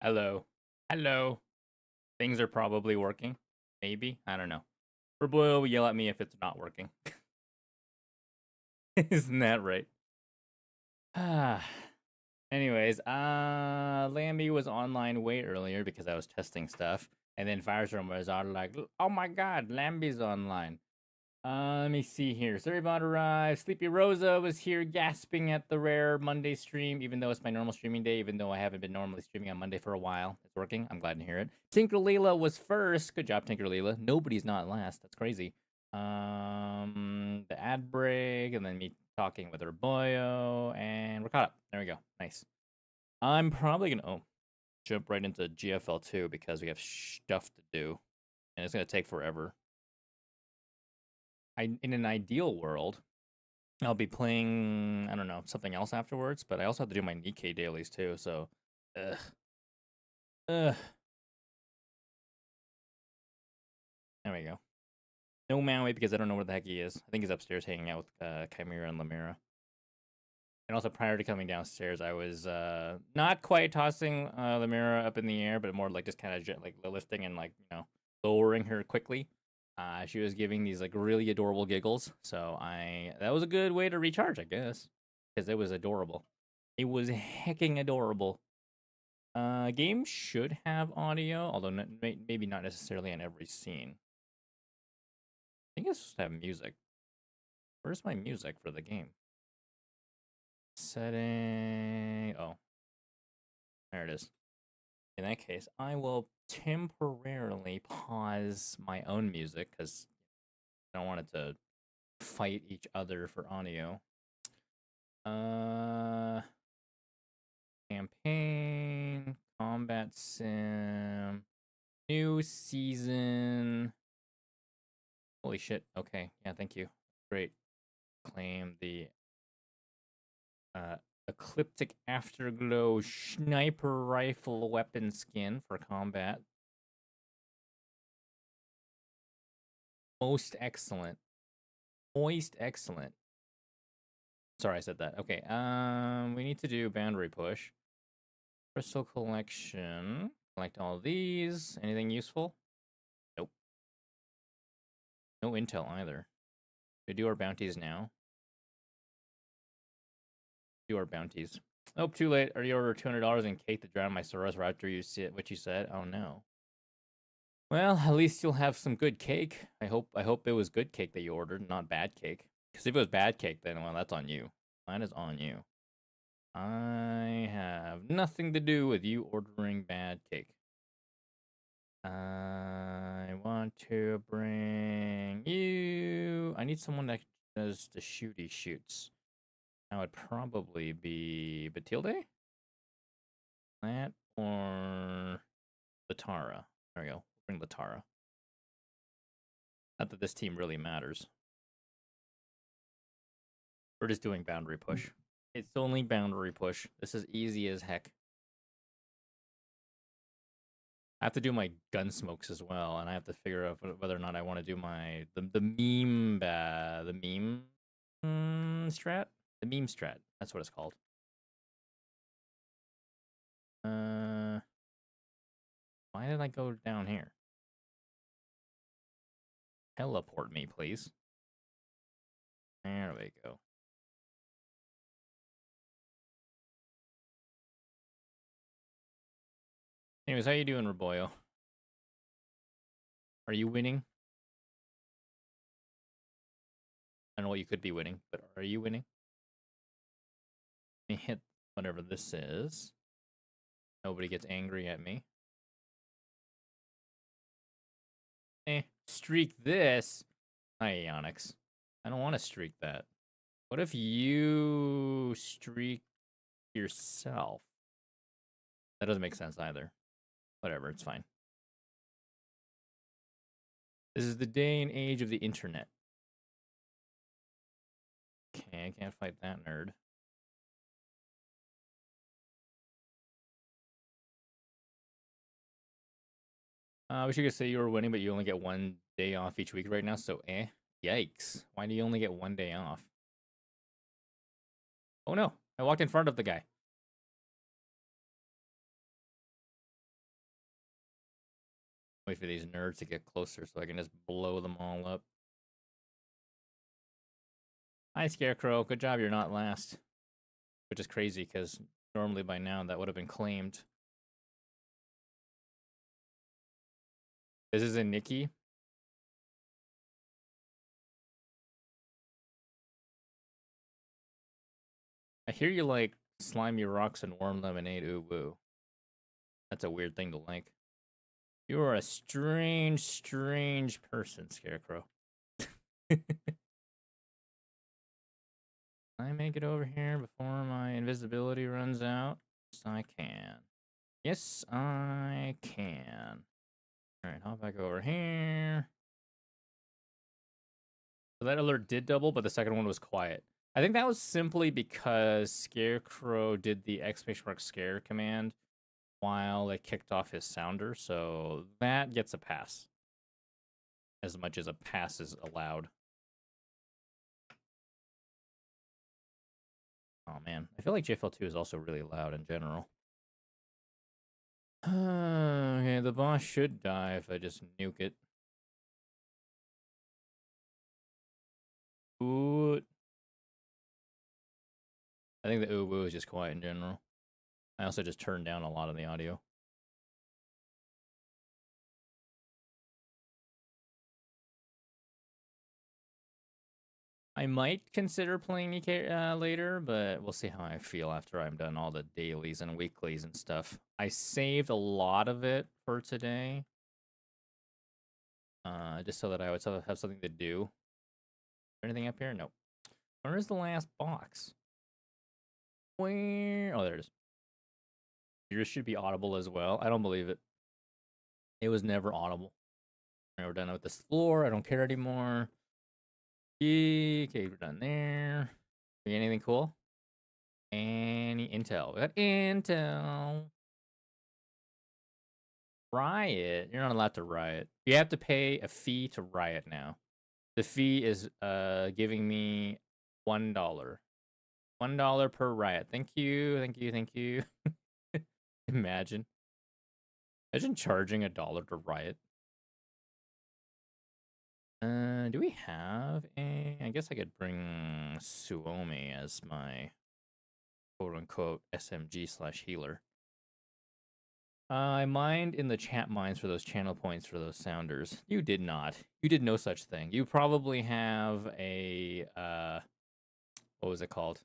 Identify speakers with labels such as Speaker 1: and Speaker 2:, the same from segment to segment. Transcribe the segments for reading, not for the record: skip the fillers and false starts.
Speaker 1: Hello. Hello. Things are probably working. Maybe. I don't know. Roboy will yell at me if it's not working. Isn't that right? Ah. Anyways, Lamby was online way earlier because I was testing stuff. And then Firestorm was on like, oh my god, Lamby's online. Let me see here. Surrybot arrived. Sleepy Rosa was here gasping at the rare Monday stream, even though it's my normal streaming day, even though I haven't been normally streaming on Monday for a while. It's working. I'm glad to hear it. Tinker Leela was first. Good job, Tinker Leela. Nobody's not last. That's crazy. The ad break, and then me talking with Herboyo, and we're caught up. There we go. Nice. I'm probably gonna jump right into GFL2 because we have stuff to do, and it's gonna take forever. In an ideal world, I'll be playing, I don't know, something else afterwards, but I also have to do my Nikkei dailies too, so ugh. Ugh. There we go. No Maui because I don't know where the heck he is. I think he's upstairs hanging out with Chimera and Lamira. And also prior to coming downstairs, I was not quite tossing Lamira up in the air, but more like just kind of like lifting and like, lowering her quickly. She was giving these like really adorable giggles, so that was a good way to recharge, I guess, because it was adorable. It was hecking adorable. Game should have audio, although maybe not necessarily in every scene. I think it's supposed to have music. Where's my music for the game? Setting. Oh, there it is. In that case, I will temporarily pause my own music because I don't want it to fight each other for audio. Campaign, combat sim, new season. Holy shit. Okay. Yeah, thank you. Great. Claim the Ecliptic Afterglow Sniper Rifle weapon skin for combat. Most excellent. Moist excellent. Sorry, I said that. Okay. We need to do boundary push. Crystal collection. Collect all these. Anything useful? Nope. No intel either. We do our bounties now. Do our bounties. Oh, too late. Already ordered $200 in cake to drown my sorrows right after you see it, what you said. Oh no. Well, at least you'll have some good cake. I hope it was good cake that you ordered, not bad cake. Because if it was bad cake, then well, that's on you. That is on you. I have nothing to do with you ordering bad cake. I want to bring you. I need someone that does the shooty shoots. That would probably be Batilde? That or Latara. There we go. Bring Latara. Not that this team really matters. We're just doing boundary push. It's only boundary push. This is easy as heck. I have to do my gun smokes as well, and I have to figure out whether or not I want to do my the meme strat. The meme strat. That's what it's called. Why did I go down here? Teleport me, please. There we go. Anyways, how you doing, Roboyo? Are you winning? I don't know what you could be winning, but are you winning? Let me hit whatever this is. Nobody gets angry at me. Streak this. Hi, Onyx. I don't want to streak that. What if you streak yourself? That doesn't make sense either. Whatever, it's fine. This is the day and age of the internet. Okay, I can't fight that nerd. I wish you could say you were winning, but you only get 1 day off each week right now, so Yikes. Why do you only get 1 day off? Oh no, I walked in front of the guy. Wait for these nerds to get closer so I can just blow them all up. Hi, Scarecrow. Good job you're not last. Which is crazy, because normally by now that would have been claimed. This is a Nikki. I hear you like slimy rocks and warm lemonade. Ooh, woo. That's a weird thing to like. You are a strange, strange person, Scarecrow. Can I make it over here before my invisibility runs out? Yes, I can. Yes, I can. Alright, hop back over here. So that alert did double, but the second one was quiet. I think that was simply because Scarecrow did the !scare command while it kicked off his sounder, so that gets a pass. As much as a pass is allowed. Oh man, I feel like JFL2 is also really loud in general. Okay, the boss should die if I just nuke it. Ooh. I think the ooh woo is just quiet in general. I also just turned down a lot of the audio. I might consider playing EK later, but we'll see how I feel after I'm done all the dailies and weeklies and stuff. I saved a lot of it for today. Just so that I would have something to do. Anything up here? Nope. Where is the last box? Where? Oh, there it is. Yours should be audible as well. I don't believe it. It was never audible. All right, we're done with this floor. I don't care anymore. Okay, we're done there. We get anything cool? Any intel? We got intel. Riot? You're not allowed to riot. You have to pay a fee to riot now. The fee is giving me $1. $1 per riot. Thank you, thank you, thank you. Imagine charging $1 to riot. Do we have a... I guess I could bring Suomi as my quote-unquote SMG/healer. I mined in the chat mines for those channel points for those sounders. You did not. You did no such thing. You probably have a... what was it called?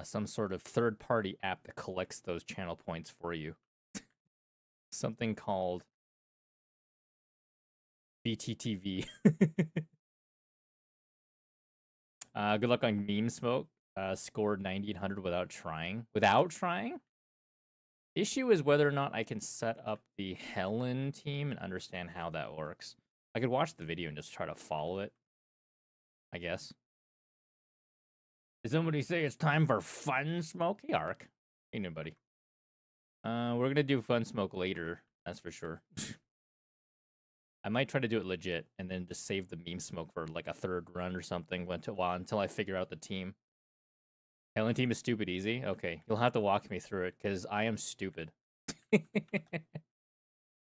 Speaker 1: Some sort of third-party app that collects those channel points for you. Something called BTTV. Good luck on meme smoke. Scored 9800 without trying. Without trying? Issue is whether or not I can set up the Helen team and understand how that works. I could watch the video and just try to follow it, I guess. Did somebody say it's time for fun smoke? Hey, Ark. Hey, nobody. We're gonna do fun smoke later, that's for sure. I might try to do it legit and then just save the meme smoke for like a third run or something until I figure out the team. Helen team is stupid easy? Okay, you'll have to walk me through it because I am stupid.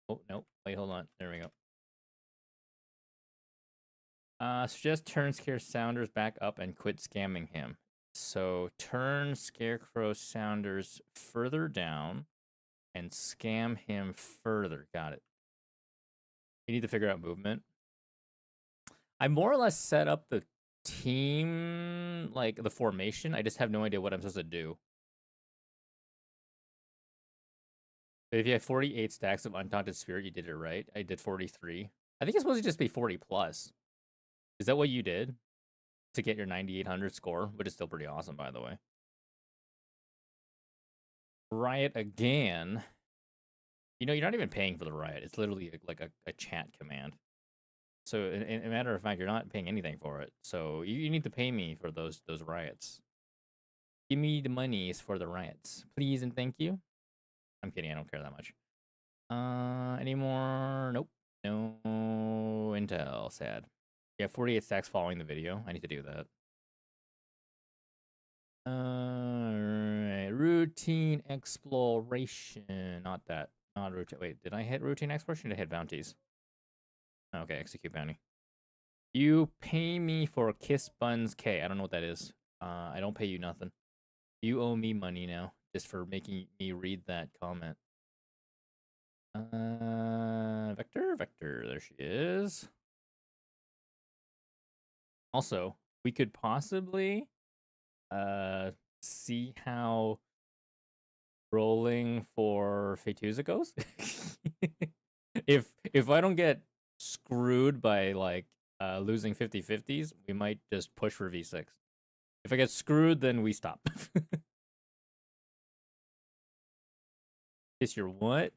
Speaker 1: Oh, no. Wait, hold on. There we go. Suggest turn Scare Sounders back up and quit scamming him. So turn Scarecrow Sounders further down and scam him further. Got it. You need to figure out movement. I more or less set up the team, like the formation. I just have no idea what I'm supposed to do. But if you have 48 stacks of Undaunted Spirit, you did it right. I did 43. I think it's supposed to just be 40 plus. Is that what you did to get your 9800 score? Which is still pretty awesome, by the way. Riot again. You know, you're not even paying for the riot. It's literally like a chat command. So, in a matter of fact, you're not paying anything for it. So, you need to pay me for those riots. Give me the monies for the riots. Please and thank you. I'm kidding. I don't care that much. Any more? Nope. No intel. Sad. Yeah, 48 stacks following the video. I need to do that. Alright. Routine exploration. Not that. Not routine. Wait, did I hit routine exploration? Did I hit bounties? Okay, execute bounty. You pay me for Kiss Buns K. I don't know what that is. I don't pay you nothing. You owe me money now just for making me read that comment. Vector. There she is. Also, we could possibly see how rolling for Fetuza goes. if I don't get screwed by like losing 50-50s, we might just push for V6. If I get screwed, then we stop. Kiss your what?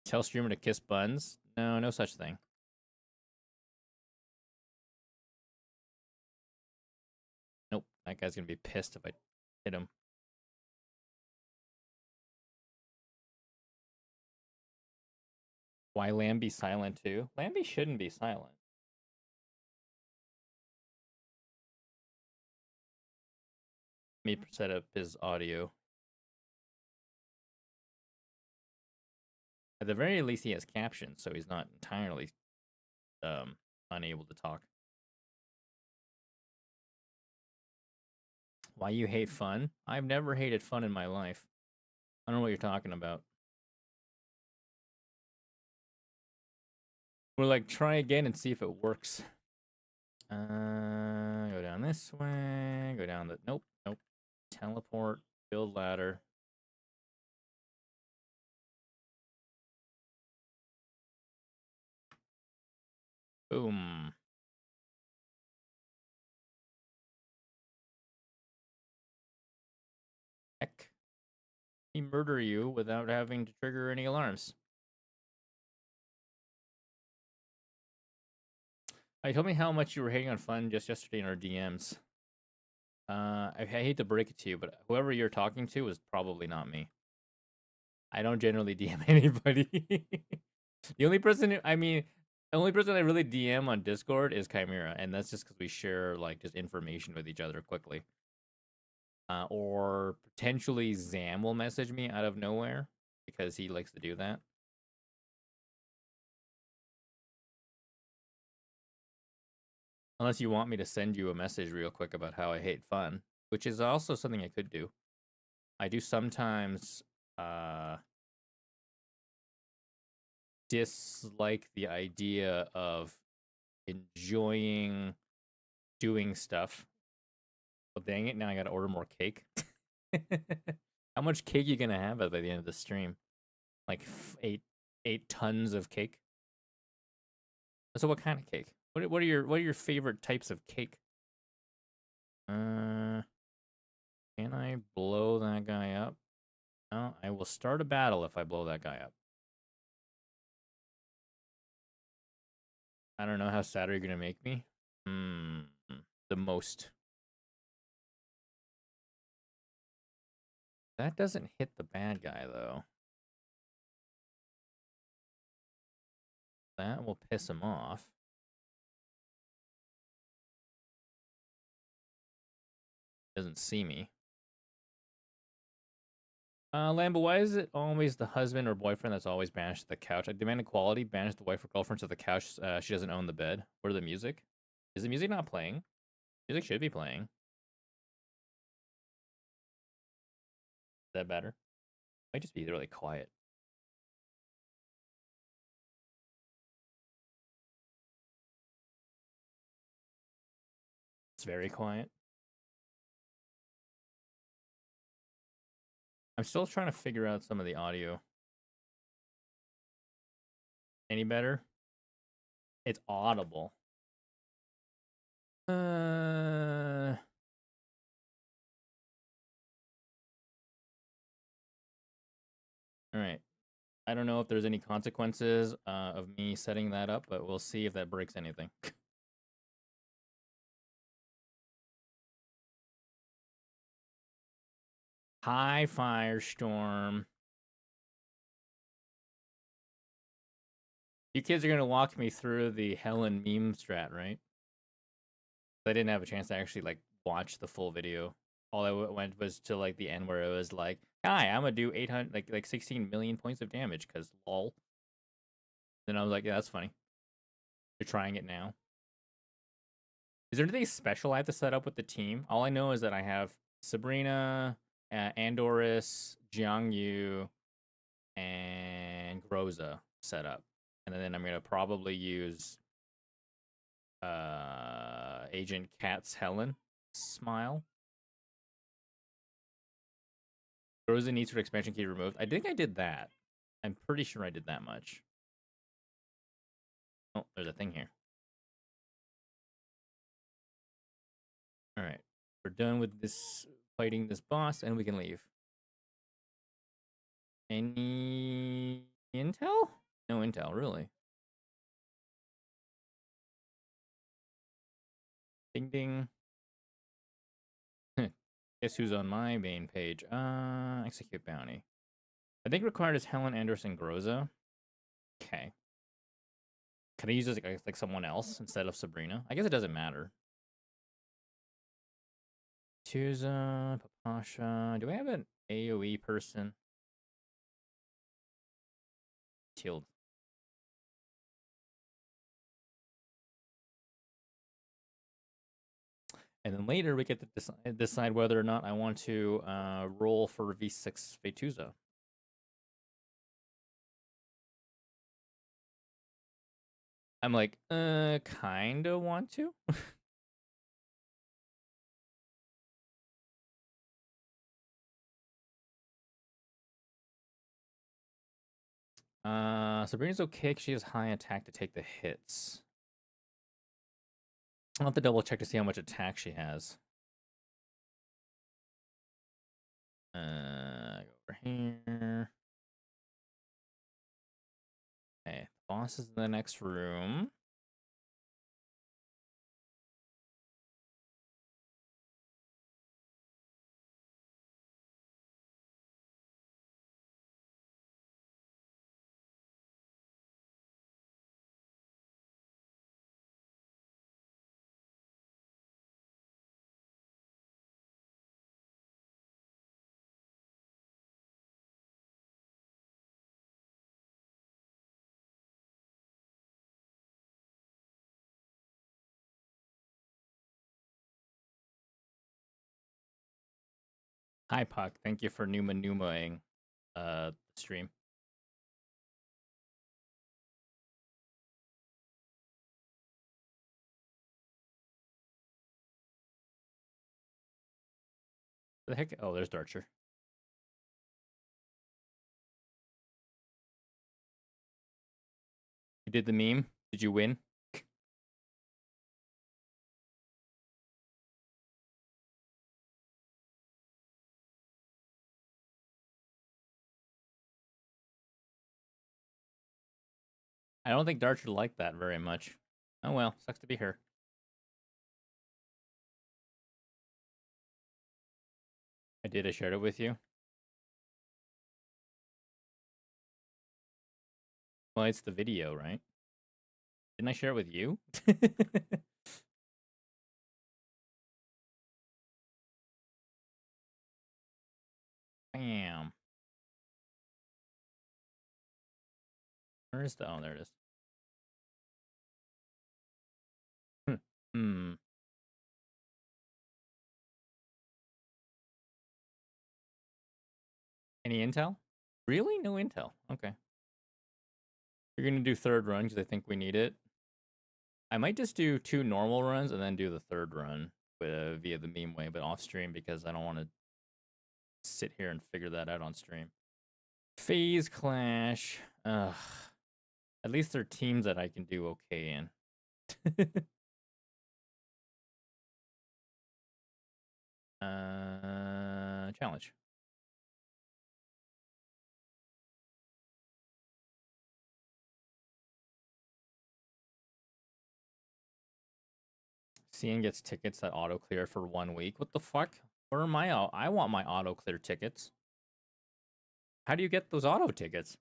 Speaker 1: Tell streamer to kiss buns? No, no such thing. Nope, that guy's gonna be pissed if I hit him. Why Lamb silent too? Lamb shouldn't be silent. Let me set up his audio. At the very least, he has captions, so he's not entirely unable to talk. Why you hate fun? I've never hated fun in my life. I don't know what you're talking about. We're like, try again and see if it works. Go down this way. Go down the... Nope. Teleport. Build ladder. Boom. Heck. He murder you without having to trigger any alarms. He told me how much you were hating on fun just yesterday in our DMs. I hate to break it to you, but whoever you're talking to is probably not me. I don't generally DM anybody. The only person I really DM on Discord is Chimera, and that's just because we share like just information with each other quickly. Or potentially Zam will message me out of nowhere because he likes to do that. Unless you want me to send you a message real quick about how I hate fun, which is also something I could do. I do sometimes dislike the idea of enjoying doing stuff. Well, dang it, now I gotta order more cake. How much cake are you gonna have by the end of the stream? Like 8 tons of cake? So what kind of cake? What are your favorite types of cake? Can I blow that guy up? No, I will start a battle if I blow that guy up. I don't know how sad are you gonna make me? The most. That doesn't hit the bad guy though. That will piss him off. Doesn't see me. Lambo, why is it always the husband or boyfriend that's always banished to the couch? I demand equality. Banish the wife or girlfriend to the couch. She doesn't own the bed. Where's the music? Is the music not playing? Music should be playing. Is that better? Might just be really quiet. It's very quiet. I'm still trying to figure out some of the audio. Any better? It's audible. All right. I don't know if there's any consequences of me setting that up, but we'll see if that breaks anything. Hi, Firestorm. You kids are going to walk me through the Helen meme strat, right? I didn't have a chance to actually like watch the full video. All I went was to like the end where it was like, Guy, I'm gonna do 800, like 16 million points of damage, because lol. Then I was like, yeah, that's funny. You're trying it now. Is there anything special I have to set up with the team? All I know is that I have Sabrina, Andoris, Jiangyu, and Groza set up. And then I'm gonna probably use Agent Cat's Helen Smile. Groza needs her expansion key removed. I think I did that. I'm pretty sure I did that much. Oh, there's a thing here. All right, we're done with this fighting this boss, and we can leave. Any intel? No intel, really. Ding ding. Guess who's on my main page? Execute bounty. I think required is Helen Anderson Groza. Okay. Can I use this like someone else instead of Sabrina? I guess it doesn't matter. Tuza, Papasha. Do I have an AoE person? Shield. And then later we get to decide whether or not I want to roll for V6 Vetuza. I'm like, kinda want to. Sabrina's okay because she has high attack to take the hits. I'll have to double check to see how much attack she has. Go over here. Okay, the boss is in the next room. Hi, Puck. Thank you for Numaing the stream. Where the heck? Oh, there's Darcher. You did the meme? Did you win? I don't think Darcher liked that very much. Oh well, sucks to be her. I did. I shared it with you. Well, it's the video, right? Didn't I share it with you? Bam. Where is the? Oh, there it is. Hmm. Any intel? Really? No intel. Okay. You're gonna do third run because I think we need it. I might just do 2 normal runs and then do the third run via the meme way, but off stream because I don't want to sit here and figure that out on stream. Phase Clash. Ugh. At least they're teams that I can do okay in. Challenge. Cian gets tickets that auto clear for 1 week. What the fuck? Where are my? I want my auto clear tickets. How do you get those auto tickets?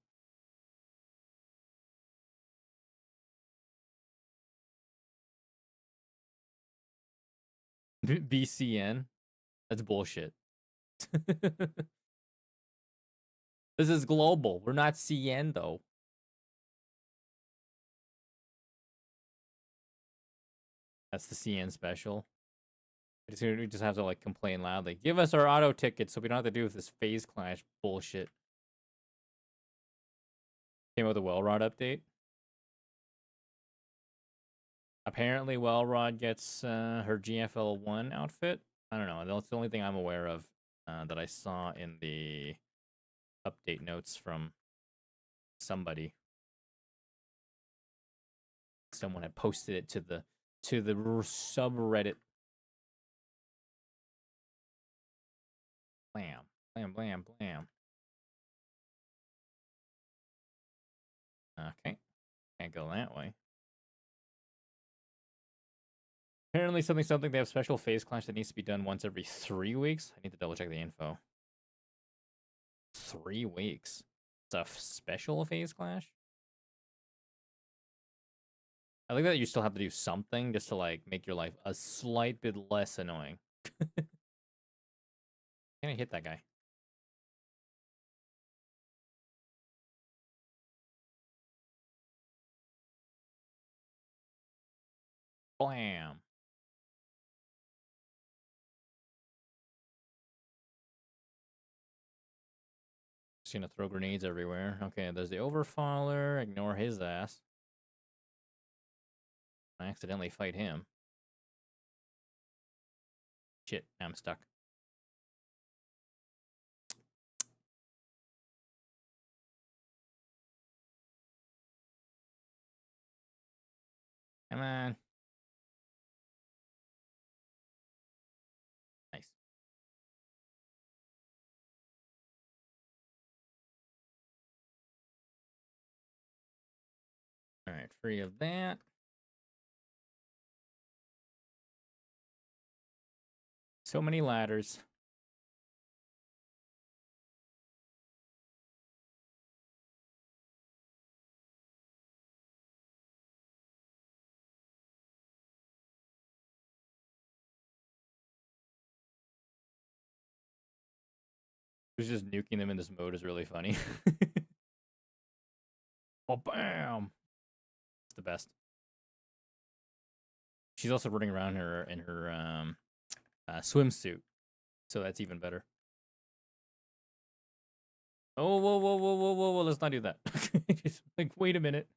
Speaker 1: BCN. That's bullshit. This is global. We're not CN though. That's the CN special. We just have to like complain loudly. Give us our auto tickets so we don't have to do with this phase clash bullshit. Came out with a Wellrod update. Apparently, Wellrod gets her GFL1 outfit. I don't know. That's the only thing I'm aware of that I saw in the update notes from somebody. Someone had posted it to the subreddit. Blam, blam, blam, blam. Okay, can't go that way. Apparently, something. They have special phase clash that needs to be done once every 3 weeks. I need to double check the info. 3 weeks. It's a special phase clash. I think that you still have to do something just to like make your life a slight bit less annoying. Can I hit that guy? Blam. Just gonna throw grenades everywhere. Okay, there's the overfaller. Ignore his ass. I accidentally fight him. Shit, now I'm stuck. Come on. Nice. Alright, free of that. So many ladders. Who's just nuking them in this mode is really funny. Oh, bam! It's the best. She's also running around in her swimsuit, so that's even better. Oh, whoa, whoa, whoa, whoa, whoa, whoa! Let's not do that. Just like, wait a minute.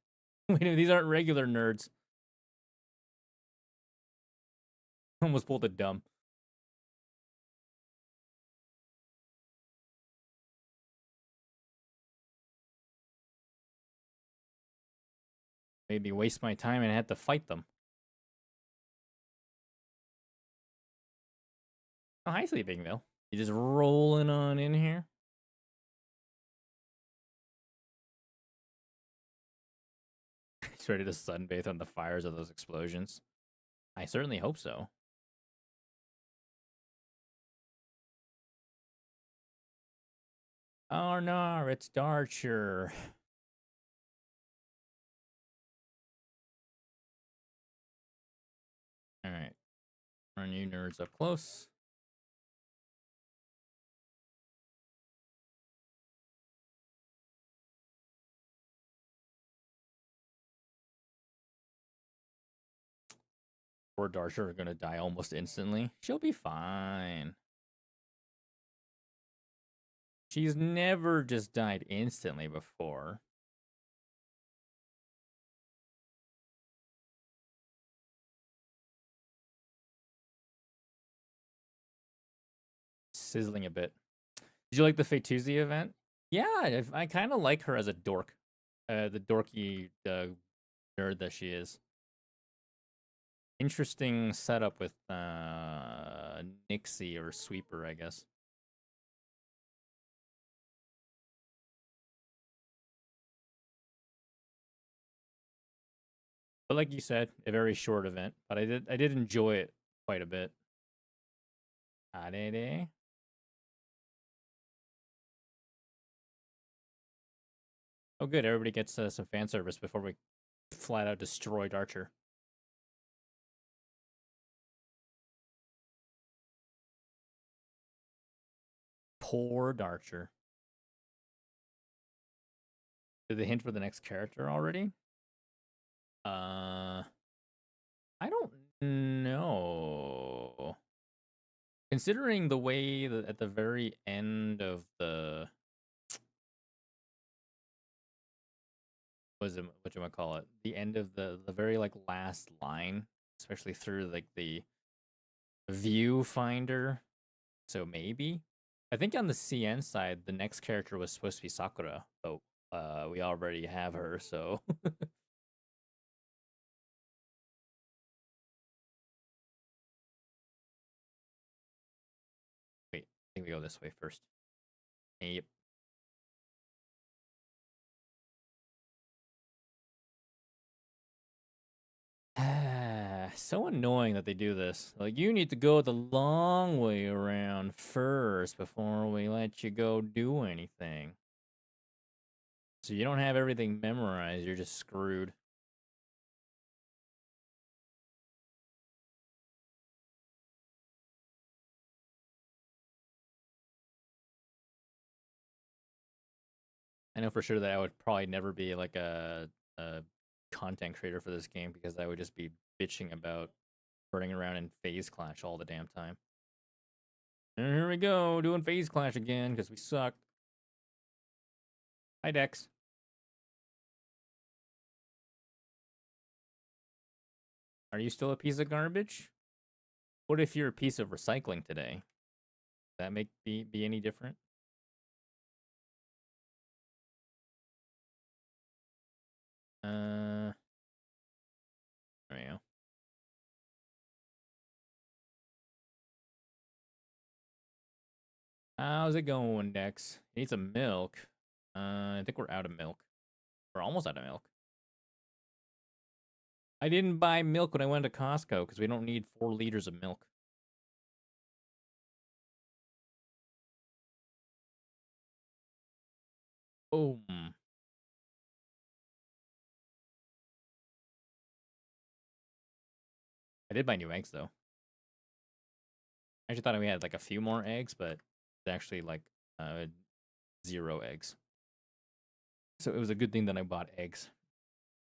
Speaker 1: Wait a minute. These aren't regular nerds. Almost pulled a dumb. Made me waste my time and I had to fight them. Oh, hi, Sleeping Bill. You just rolling on in here? He's ready to sunbathe on the fires of those explosions. I certainly hope so. Oh no, it's Darcher. Alright. Run you nerds up close. Poor Darcher are gonna die almost instantly. She'll be fine. She's never just died instantly before. Sizzling a bit. Did you like the Fatuzi event? Yeah, I kind of like her as a dork. The dorky nerd that she is. Interesting setup with Nixie or Sweeper, I guess. But like you said, a very short event. But I did enjoy it quite a bit. Adede. Oh, good. Everybody gets some fan service before we flat out destroyed Archer. Poor Archer. Did they hint for the next character already? I don't know. Considering the way that at the very end of the what you call it, the end of the very like last line, especially through like the viewfinder. So maybe I think on the CN side, the next character was supposed to be Sakura, but we already have her, so wait, I think we go this way first. Yep. So annoying that they do this. Like, you need to go the long way around first before we let you go do anything. So you don't have everything memorized, you're just screwed. I know for sure that I would probably never be like a content creator for this game because I would just be bitching about running around in Phase Clash all the damn time. And here we go, doing Phase Clash again because we suck. Hi, Dex. Are you still a piece of garbage? What if you're a piece of recycling today? Does that make be any different? There we go. How's it going, Dex? Need some milk. I think we're out of milk. We're almost out of milk. I didn't buy milk when I went to Costco because we don't need 4 liters of milk. Boom. I did buy new eggs though. I actually thought we had like a few more eggs, but it's actually like 0 eggs. So it was a good thing that I bought eggs.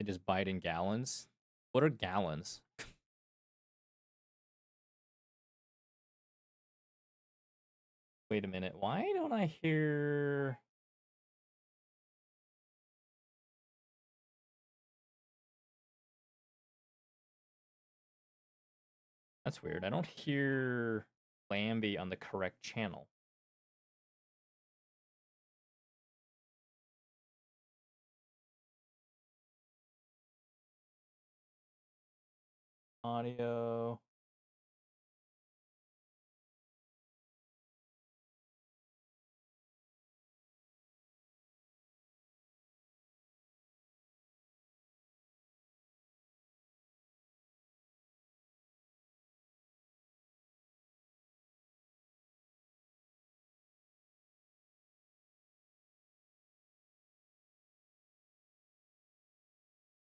Speaker 1: I just buy it in gallons. What are gallons? Wait a minute. Why don't I hear... That's weird. I don't hear Lambie on the correct channel. Audio.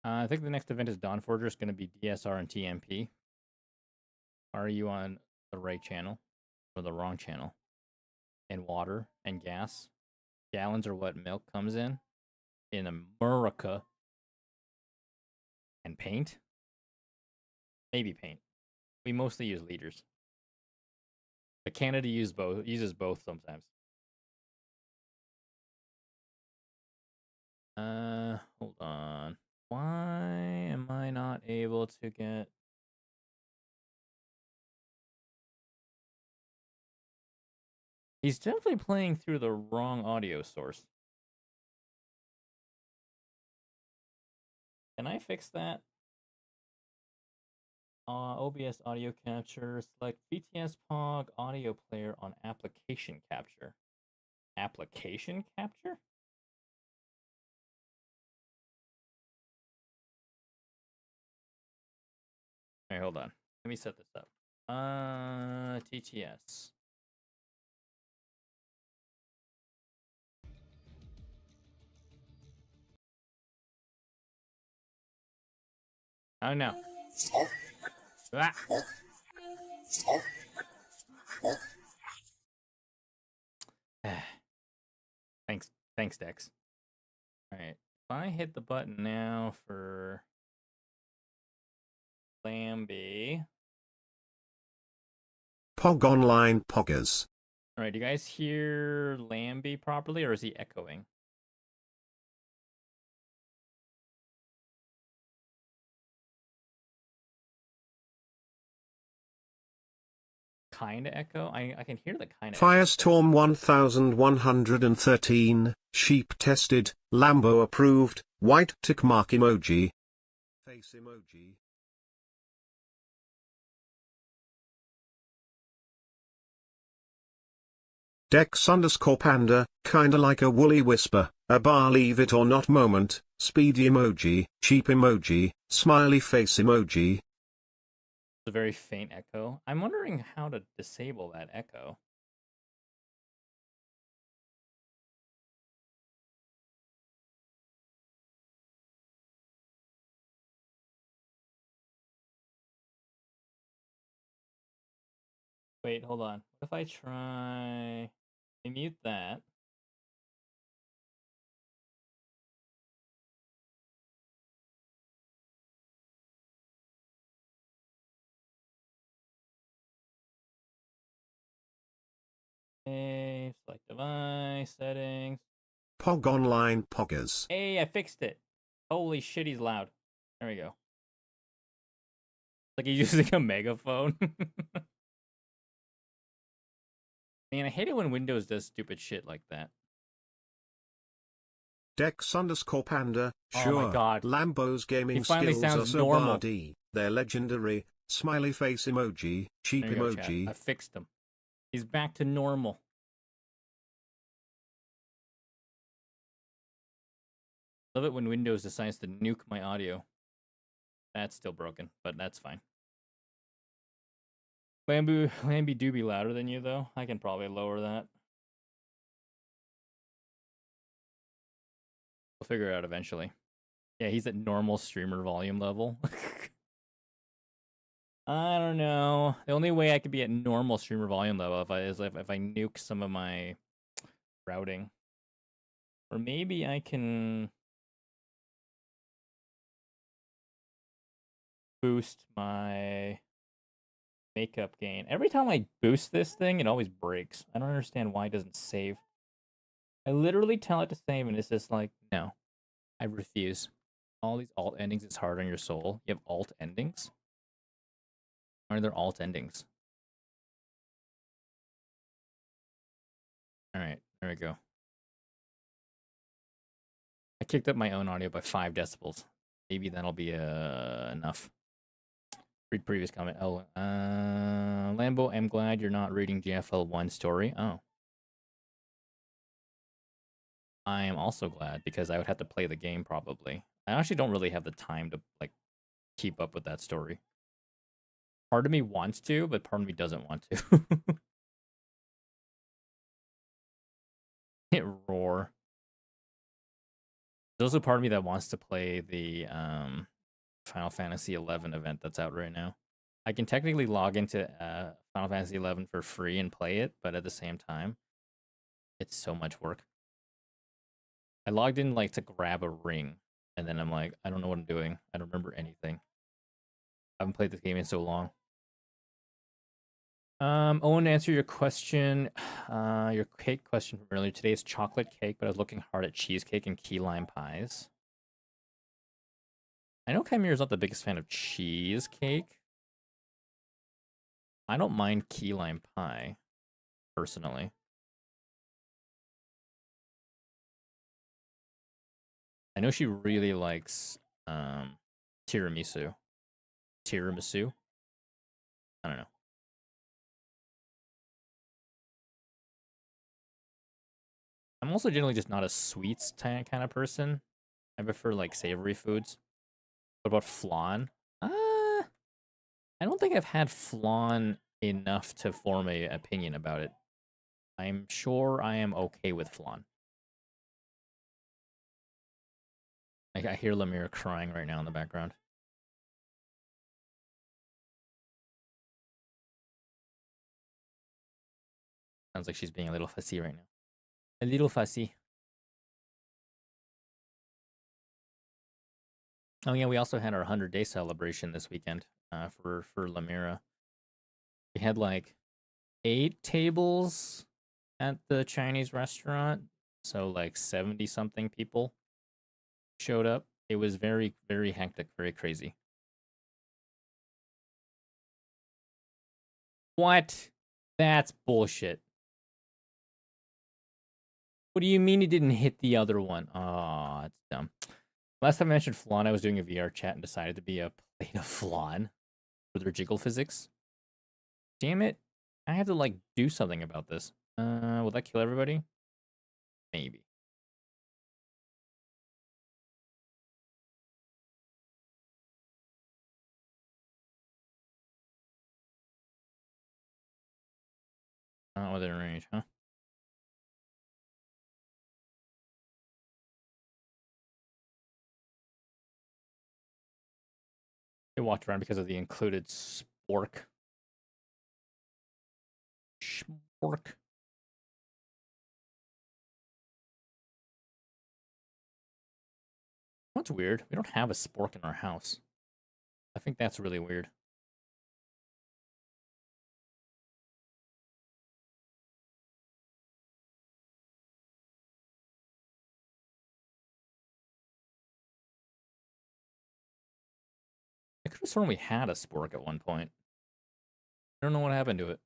Speaker 1: I think the next event is Dawn Forger. It's going to be DSR and TMP. Are you on the right channel or the wrong channel? And water and gas. Gallons are what milk comes in America. And paint? Maybe paint. We mostly use liters. But Canada uses both sometimes. Hold on. Why am I not able to get... He's definitely playing through the wrong audio source. Can I fix that? OBS audio capture. Select BTS Pog audio player on application capture. Application capture? Alright, hold on. Let me set this up. TTS. Oh no. Ah. Thanks, Dex. All right. I hit the button now for Lambie.
Speaker 2: Pog Online Poggers.
Speaker 1: All right, do you guys hear Lambie properly, or is he echoing? Kind of echo. I can hear the kind of echo.
Speaker 2: Firestorm 1113, sheep tested, Lambo approved, white tick mark emoji. Face emoji. Dex_panda, kinda like a woolly whisper, a believe it or not moment, speedy emoji, cheap emoji, smiley face emoji.
Speaker 1: It's a very faint echo. I'm wondering how to disable that echo. Wait, hold on. What if I try... I mute that. Okay, select device, settings.
Speaker 2: Pog Online Poggers.
Speaker 1: Hey, I fixed it. Holy shit, he's loud. There we go. Like he's using a megaphone. Man, I hate it when Windows does stupid shit like that.
Speaker 2: Dex_panda,
Speaker 1: Oh my
Speaker 2: sure,
Speaker 1: god.
Speaker 2: Lambo's
Speaker 1: He
Speaker 2: gaming
Speaker 1: finally
Speaker 2: skills are
Speaker 1: sounds
Speaker 2: so
Speaker 1: normal.
Speaker 2: bardy, they're legendary, smiley face emoji, cheap
Speaker 1: There you go, chat.
Speaker 2: emoji.
Speaker 1: I fixed him. He's back to normal. Love it when Windows decides to nuke my audio. That's still broken, but that's fine. Lambie do be louder than you, though. I can probably lower that. We'll figure it out eventually. Yeah, he's at normal streamer volume level. I don't know. The only way I could be at normal streamer volume level is if I nuke some of my routing. Or maybe I can boost my makeup gain. Every time I boost this thing, it always breaks. I don't understand why it doesn't save. I literally tell it to save, and it's just like, no, I refuse. All these alt endings is hard on your soul. You have alt endings? Why are there alt endings? Alright, there we go. I kicked up my own audio by 5 decibels. Maybe that'll be enough. Read previous comment. Oh, Lambo, I'm glad you're not reading GFL1 story. Oh. I am also glad because I would have to play the game probably. I actually don't really have the time to like keep up with that story. Part of me wants to, but part of me doesn't want to. Hit roar. There's also part of me that wants to play the Final Fantasy 11 event that's out right now. I can technically log into Final Fantasy 11 for free and play it, but at the same time, it's so much work. I logged in like to grab a ring, and then I'm like, I don't know what I'm doing. I don't remember anything. I haven't played this game in so long. Owen, to answer your question, your cake question from earlier. Today is chocolate cake, but I was looking hard at cheesecake and key lime pies. I know Chimera's not the biggest fan of cheesecake. I don't mind key lime pie, personally. I know she really likes tiramisu. Tiramisu? I don't know. I'm also generally just not a sweets kind of person. I prefer like savory foods. What about flan? I don't think I've had flan enough to form a opinion about it. I'm sure I am okay with flan. I hear Lemire crying right now in the background. Sounds like she's being a little fussy right now. A little fussy. Oh yeah, we also had our 100-day celebration this weekend for Lamira. We had like 8 tables at the Chinese restaurant, so like 70 something people showed up. It was very very hectic, very crazy. What? That's bullshit. What do you mean it didn't hit the other one? Oh, it's dumb. Last time I mentioned flan, I was doing a VR chat and decided to be a plate of flan for their jiggle physics. Damn it. I have to, like, do something about this. Will that kill everybody? Maybe. Not within range, huh? They walked around because of the included spork. Spork. What's weird? We don't have a spork in our house. I think that's really weird. I could have sworn we had a spork at one point. I don't know what happened to it.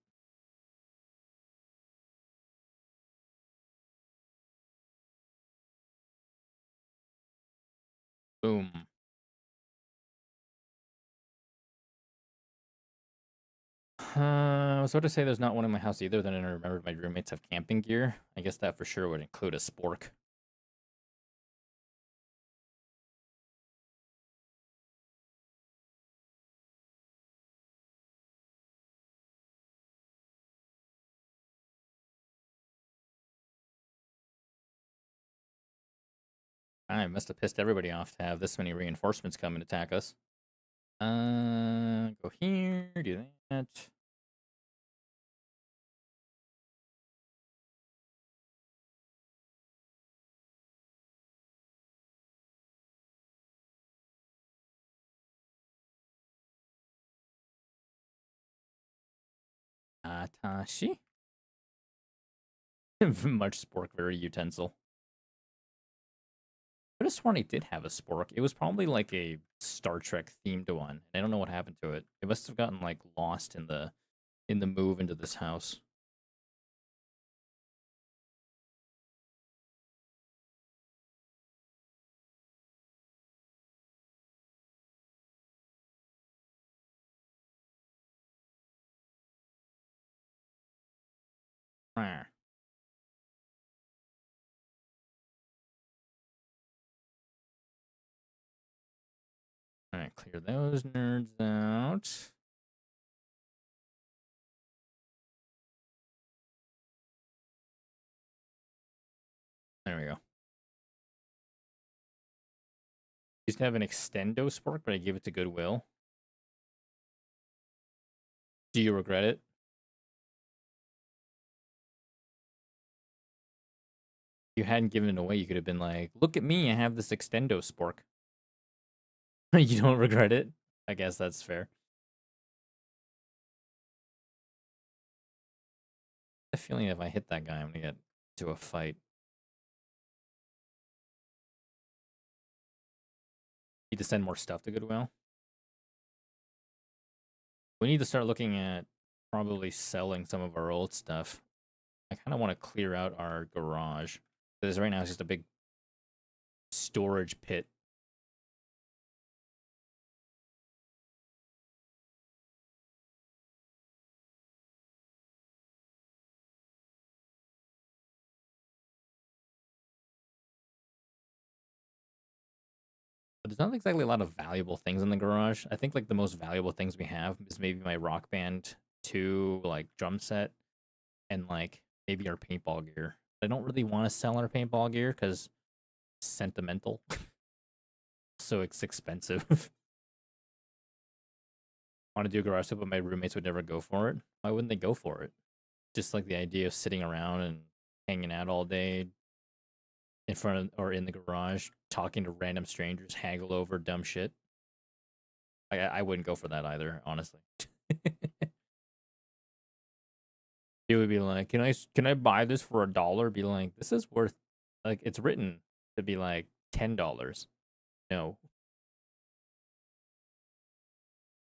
Speaker 1: Boom. I was about to say there's not one in my house either. Then I remembered my roommates have camping gear. I guess that for sure would include a spork. I must have pissed everybody off to have this many reinforcements come and attack us. Go here, do that. Atashi? Much spork, very utensil. I could have sworn he did have a spork. It was probably like a Star Trek themed one. I don't know what happened to it. It must have gotten like lost in the move into this house. Ah. Alright, clear those nerds out. There we go. Used to have an extendo spork, but I gave it to Goodwill. Do you regret it? If you hadn't given it away, you could have been like, look at me, I have this extendo spork. You don't regret it? I guess that's fair. I have a feeling if I hit that guy, I'm gonna get to a fight. Need to send more stuff to Goodwill. We need to start looking at probably selling some of our old stuff. I kind of want to clear out our garage. Because right now it's just a big storage pit. But there's not exactly a lot of valuable things in the garage. I think like the most valuable things we have is maybe my Rock Band 2 like drum set and like maybe our paintball gear. I don't really want to sell our paintball gear because it's sentimental. So it's expensive. Want to do a garage sale, but my roommates would never go for it. Why wouldn't they go for it? Just like the idea of sitting around and hanging out all day in front of or in the garage, talking to random strangers, haggle over dumb shit. I wouldn't go for that either, honestly. It would be like, can I buy this for $1? Be like, this is worth, like, it's written to be like $10. No,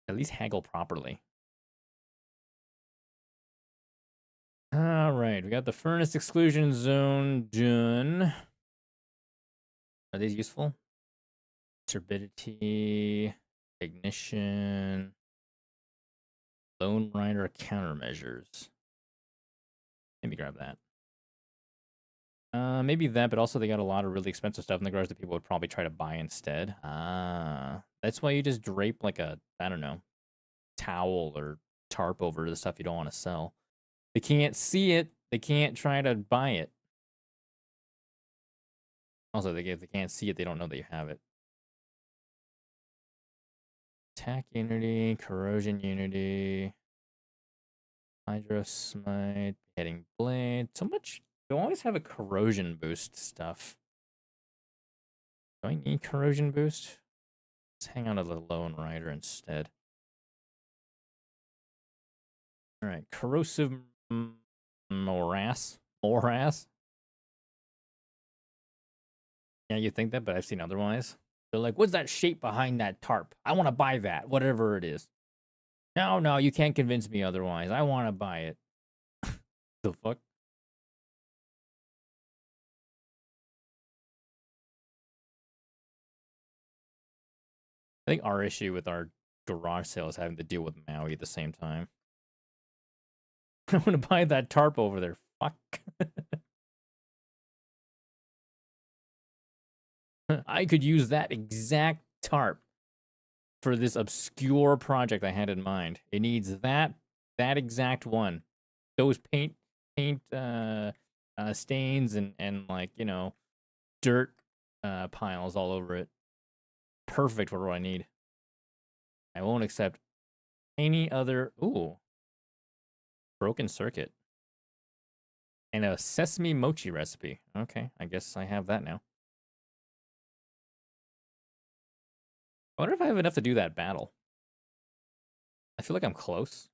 Speaker 1: at least haggle properly. All right, we got the furnace exclusion zone done. Are these useful? Turbidity, ignition, Lone Rider countermeasures. Maybe grab that. Maybe that, but also they got a lot of really expensive stuff in the garage that people would probably try to buy instead. That's why you just drape like a, I don't know, towel or tarp over the stuff you don't want to sell. They can't see it. They can't try to buy it. Also, if they can't see it, they don't know that you have it. Attack unity, corrosion unity, hydro smite, beheading blade. So much. You always have a corrosion boost stuff. Do I need corrosion boost? Let's hang on to the Lone Rider instead. All right, corrosive morass. Morass. Yeah, you think that, but I've seen otherwise. They're like, what's that shape behind that tarp? I want to buy that, whatever it is. No, you can't convince me otherwise. I want to buy it. The fuck? I think our issue with our garage sale is having to deal with Maui at the same time. I want to buy that tarp over there. Fuck. I could use that exact tarp for this obscure project I had in mind. It needs that exact one. Those paint stains and like, you know, dirt piles all over it. Perfect for what I need. I won't accept any other. Ooh, broken circuit and a sesame mochi recipe. Okay, I guess I have that now. I wonder if I have enough to do that battle. I feel like I'm close.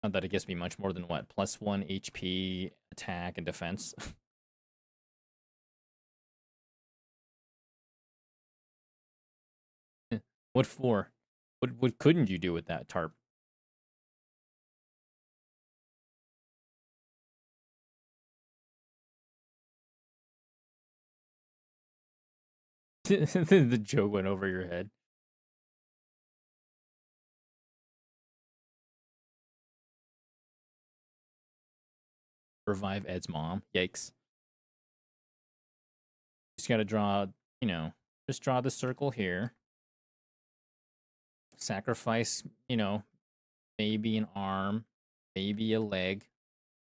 Speaker 1: Not that it gives me much more than what? +1 HP, attack, and defense. What for? What couldn't you do with that tarp? The joke went over your head. Revive Ed's mom. Yikes. Just gotta draw, you know, just draw the circle here. Sacrifice, you know, maybe an arm, maybe a leg,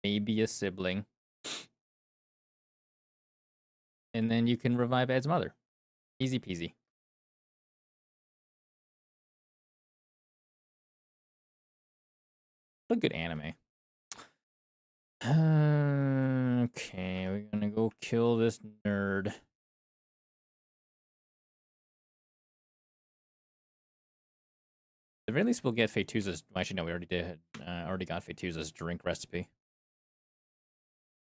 Speaker 1: maybe a sibling. And then you can revive Ed's mother. Easy peasy. What a good anime. Okay, we're gonna go kill this nerd. At the very least, we'll get Fetuza's. Actually, no, we already did. Already got Fetuza's drink recipe.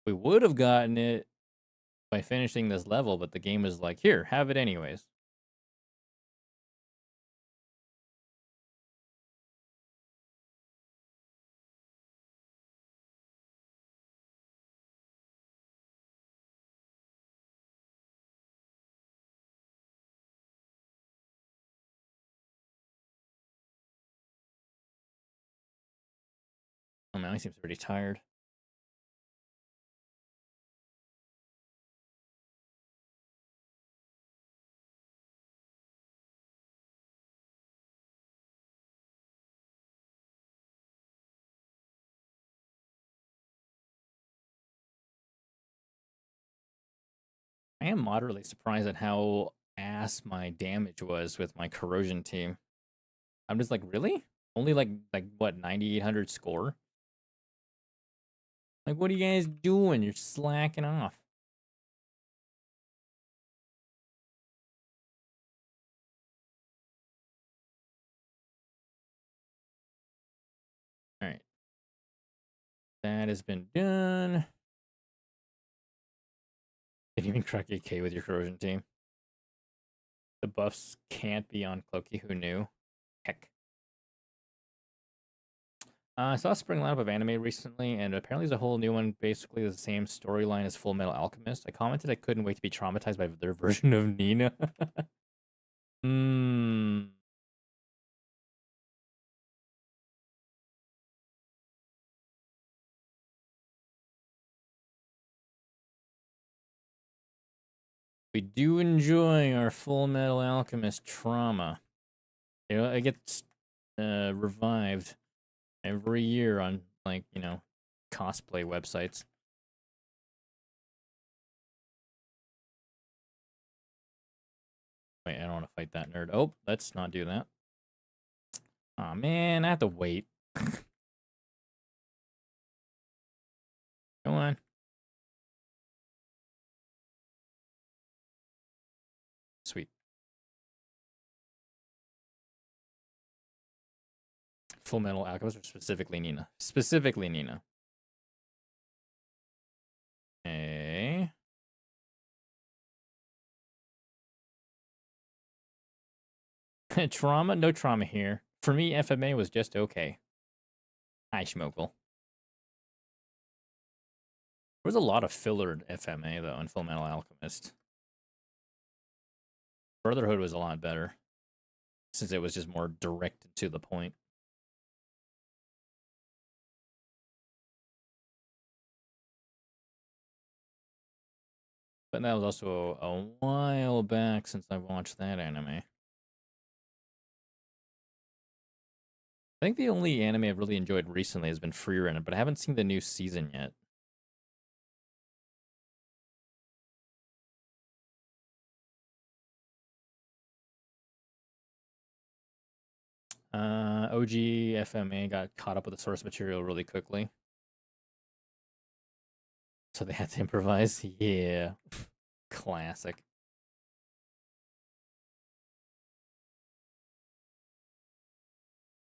Speaker 1: We would have gotten it by finishing this level, but the game was like, here, have it anyways. Oh man, he seems pretty tired. I am moderately surprised at how ass my damage was with my corrosion team. I'm just like, really? Only like what, 9,800 score? Like, what are you guys doing? You're slacking off. All right. That has been done. Didn't even crack a K with your corrosion team. The buffs can't be on Cloaky. Who knew? Heck. I saw a spring lineup of anime recently, and apparently there's a whole new one, basically the same storyline as Full Metal Alchemist. I commented I couldn't wait to be traumatized by their version of Nina. Hmm. We do enjoy our Full Metal Alchemist trauma. You know, it gets revived every year on, like, cosplay websites. Wait, I don't want to fight that nerd. Oh, let's not do that. Aw, man, I have to wait. Go on. Sweet. Full Metal Alchemist, or specifically Nina? Specifically Nina. Okay. Trauma? No trauma here. For me, FMA was just okay. Hi, Schmokel. There was a lot of filler in FMA, though, in Full Metal Alchemist. Brotherhood was a lot better, since it was just more direct to the point. But that was also a while back since I watched that anime. I think the only anime I've really enjoyed recently has been Freerun, but I haven't seen the new season yet. OG FMA got caught up with the source material really quickly, so they had to improvise. Yeah, classic.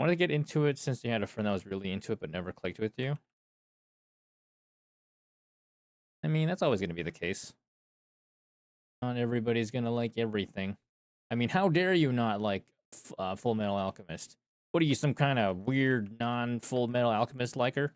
Speaker 1: I wanted to get into it since you had a friend that was really into it but never clicked with you. I mean, that's always going to be the case. Not everybody's going to like everything. I mean, how dare you not like Full Metal Alchemist? What are you, some kind of weird non-Full Metal Alchemist liker?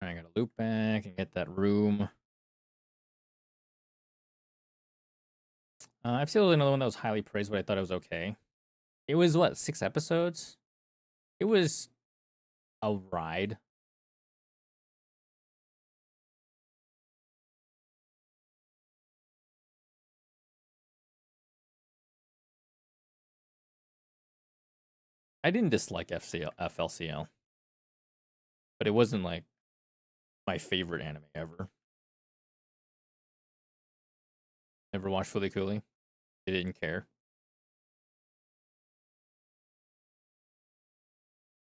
Speaker 1: I gotta loop back and get that room. I've seen another one that was highly praised, but I thought it was okay. It was what, 6 episodes? It was a ride. I didn't dislike FLCL, but it wasn't like my favorite anime ever. Never watched Fully Cooley. I didn't care.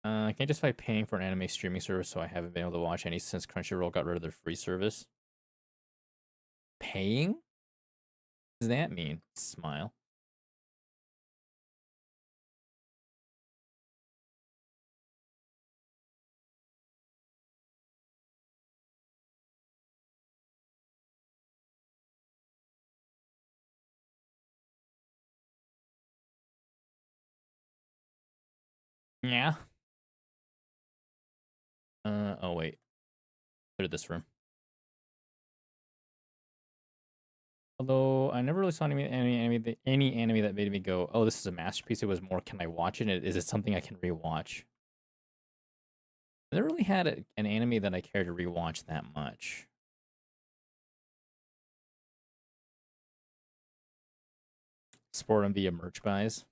Speaker 1: I can't justify paying for an anime streaming service, so I haven't been able to watch any since Crunchyroll got rid of their free service. Paying? What does that mean? Smile. Yeah. Oh wait. Clear this room. Although I never really saw any anime that made me go, "Oh, this is a masterpiece." It was more, "Can I watch it? Is it something I can rewatch?" I never really had an anime that I cared to rewatch that much. Sport them via merch buys,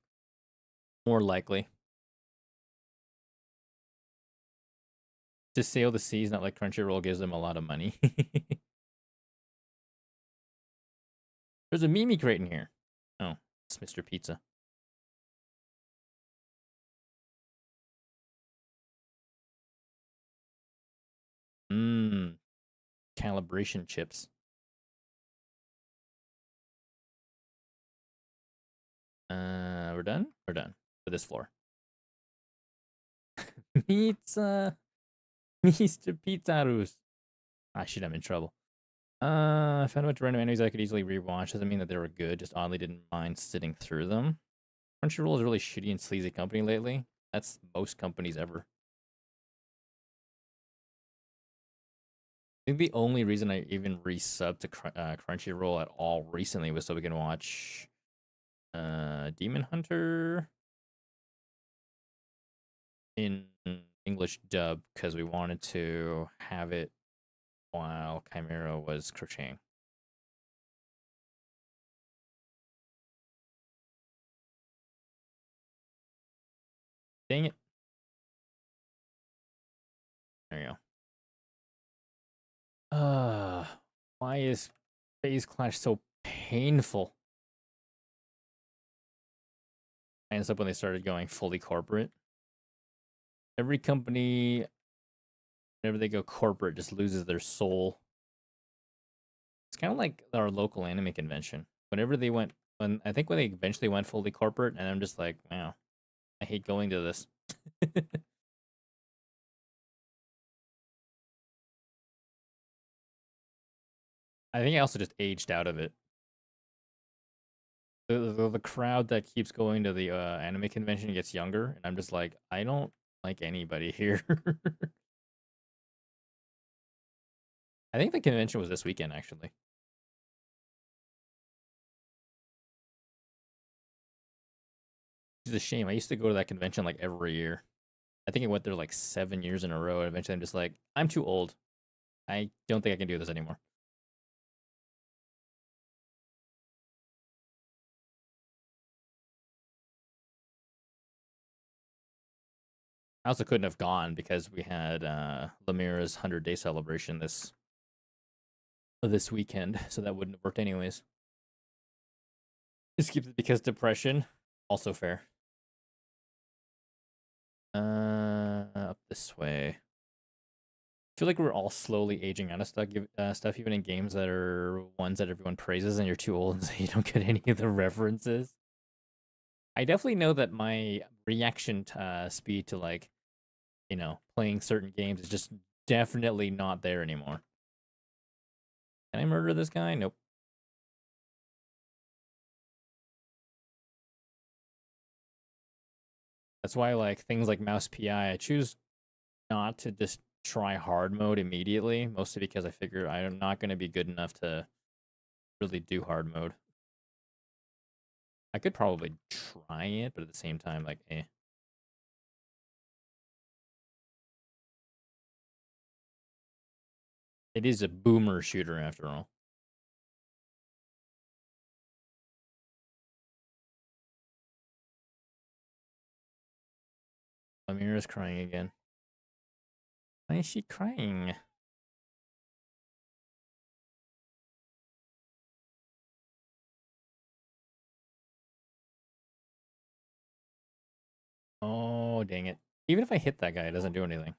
Speaker 1: more likely. to sail the seas, not like Crunchyroll gives them a lot of money. There's a Mimi crate in here. Oh, it's Mr. Pizza. Mmm, calibration chips. We're done? We're done for this floor. Pizza. Mr. Pizzarus. Ah, shit, I'm in trouble. I found a bunch of random animes I could easily rewatch. Doesn't mean that they were good, just oddly didn't mind sitting through them. Crunchyroll is a really shitty and sleazy company lately. That's most companies ever. I think the only reason I even resubbed to Crunchyroll at all recently was so we can watch Demon Hunter in English dub because we wanted to have it while Chimera was crocheting. Dang it. There you go. Why is Phase Clash so painful? I ended up when they started going fully corporate. Every company, whenever they go corporate, just loses their soul. It's kind of like our local anime convention. Whenever they went, I think when they eventually went fully corporate, and I'm just like, wow, I hate going to this. I think I also just aged out of it. The crowd that keeps going to the anime convention gets younger, and I'm just like, I don't like anybody here. I think the convention was this weekend, actually. It's a shame. I used to go to that convention like every year. I think I went there like 7 years in a row, and eventually I'm just like, I'm too old. I don't think I can do this anymore. I also couldn't have gone because we had Lemira's 100-day celebration this weekend, so that wouldn't have worked anyways. Just keeps it because depression, also fair. Up this way. I feel like we're all slowly aging out of stuff, even in games that are ones that everyone praises, and you're too old, so you don't get any of the references. I definitely know that my reaction speed to like, playing certain games is just definitely not there anymore. Can I murder this guy? Nope. That's why like things like mouse PI, I choose not to just try hard mode immediately, mostly because I figure I'm not going to be good enough to really do hard mode. I could probably try it, but at the same time, like, eh. It is a boomer shooter after all. Amira's crying again. Why is she crying? Oh, dang it. Even if I hit that guy, it doesn't do anything.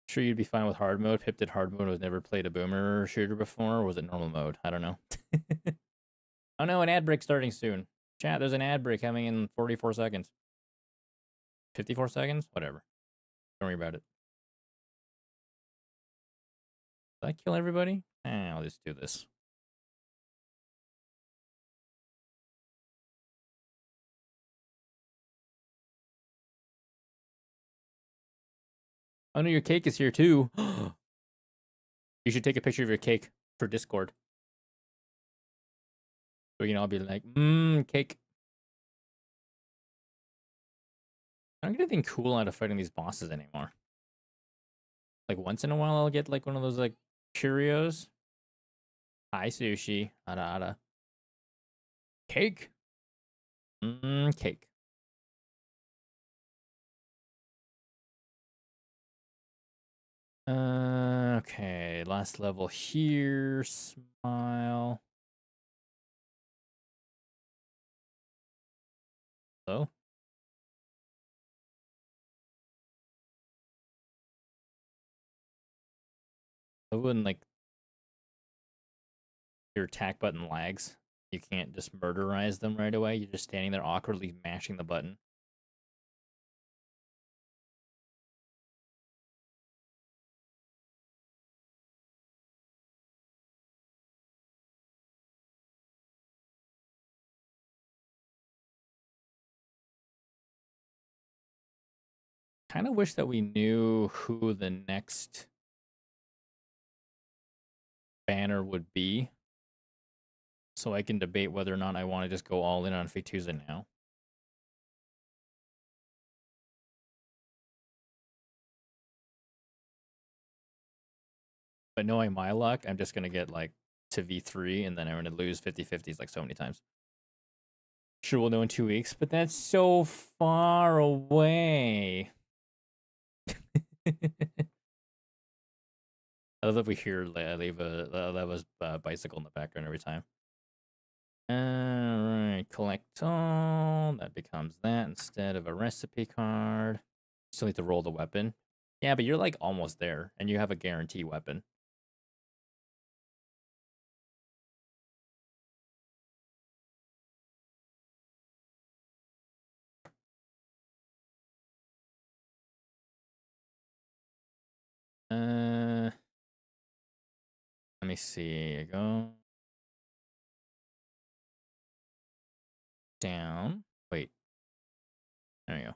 Speaker 1: Sure, you'd be fine with hard mode. Pip did hard mode, was never played a boomer shooter before, or was it normal mode? I don't know. Oh no, an ad break starting soon. Chat, there's an ad break coming in 44 seconds. 54 seconds? Whatever. Don't worry about it. Did I kill everybody? I'll just do this. Oh no, your cake is here too. You should take a picture of your cake for Discord. So we can all be like, cake. I don't get anything cool out of fighting these bosses anymore. Like once in a while I'll get like one of those like curios. Hi sushi. Ada ada. Cake. Cake. Okay, last level here. Smile. Hello? I wouldn't like your attack button lags. You can't just murderize them right away. You're just standing there awkwardly mashing the button. Kind of wish that we knew who the next banner would be, so I can debate whether or not I want to just go all in on Fituza now. But knowing my luck, I'm just gonna get like to V3 and then I'm gonna lose 50-50s like so many times. Sure, we'll know in 2 weeks, but that's so far away. I love that we hear Leva's bicycle in the background every time. Alright, collect all. That becomes that instead of a recipe card. Still need to roll the weapon. Yeah, but you're like almost there, and you have a guarantee weapon. Let me see. Go down. Wait. There you go.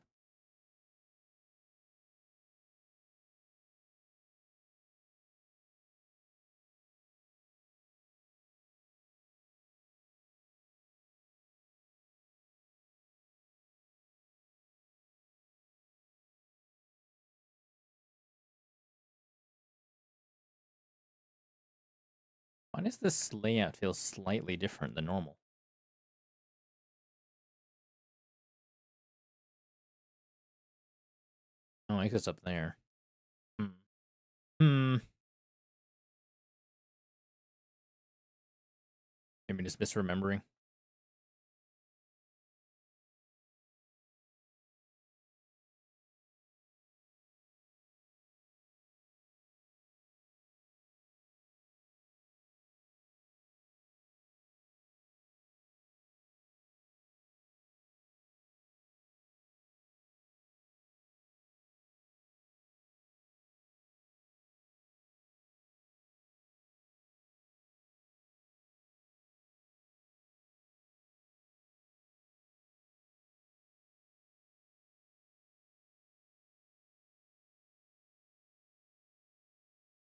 Speaker 1: Why does this layout feel slightly different than normal? Oh, I guess up there. Hmm. Hmm. Maybe just misremembering.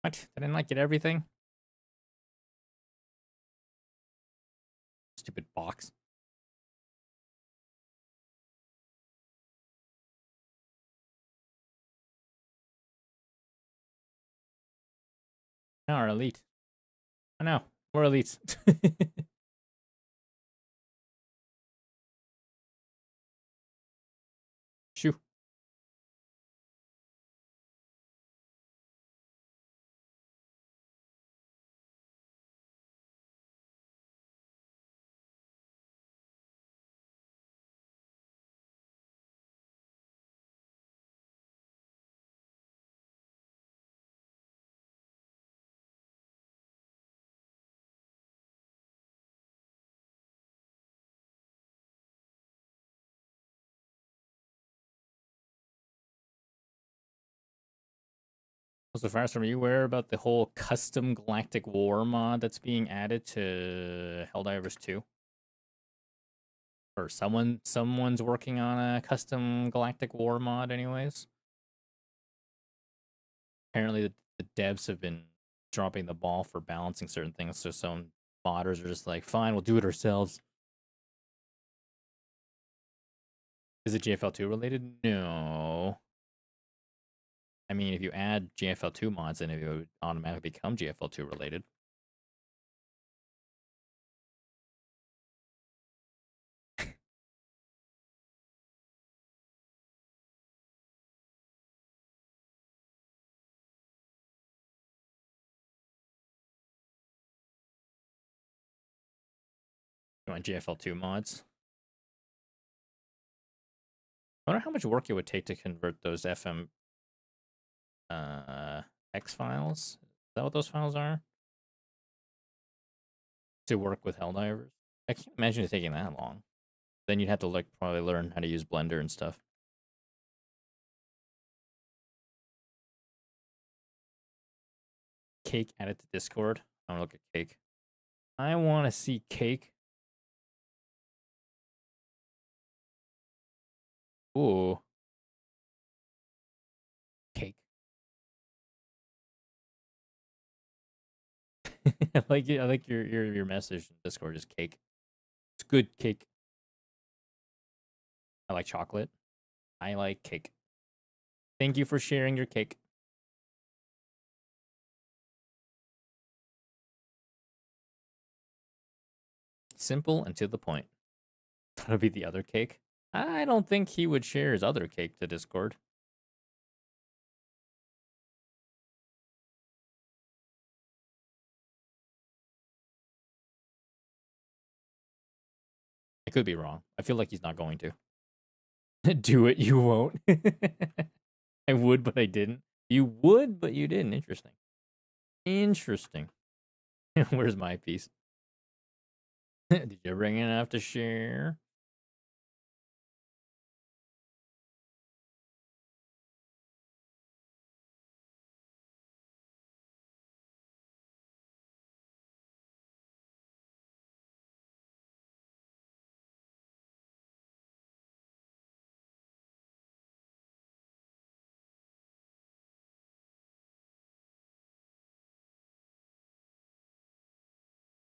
Speaker 1: What? Did I not get everything? Stupid box. Now we're elite. Oh no, we're elites. Shoo. So far, are you aware about the whole custom Galactic War mod that's being added to Helldivers 2? Or someone's working on a custom Galactic War mod anyways. Apparently the devs have been dropping the ball for balancing certain things, so some modders are just like, fine, we'll do it ourselves. Is it GFL2 related? No. I mean, if you add GFL2 mods, then it would automatically become GFL2 related. You want GFL2 mods? I wonder how much work it would take to convert those FM X files. Is that what those files are? To work with Helldivers? I can't imagine it taking that long. Then you'd have to like probably learn how to use Blender and stuff. Cake added to Discord. I want to look at Cake. I want to see Cake. Ooh. Cake. I like it. I like your message in Discord is cake. It's good cake. I like chocolate. I like cake. Thank you for sharing your cake. Simple and to the point. That'll be the other cake. I don't think he would share his other cake to Discord. I could be wrong. I feel like he's not going to. Do it, you won't. I would, but I didn't. You would, but you didn't. Interesting. Interesting. Where's my piece? Did you bring enough to share?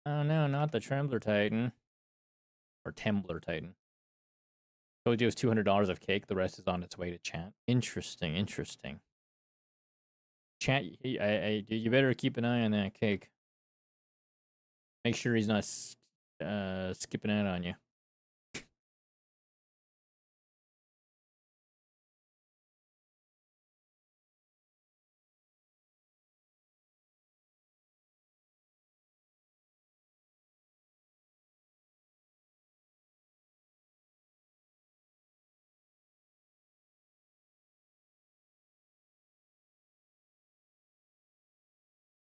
Speaker 1: Oh no, not the Trembler Titan. Or Tembler Titan. Told you it was $200 of cake. The rest is on its way to chat. Interesting, interesting. Chat, you better keep an eye on that cake. Make sure he's not skipping out on you.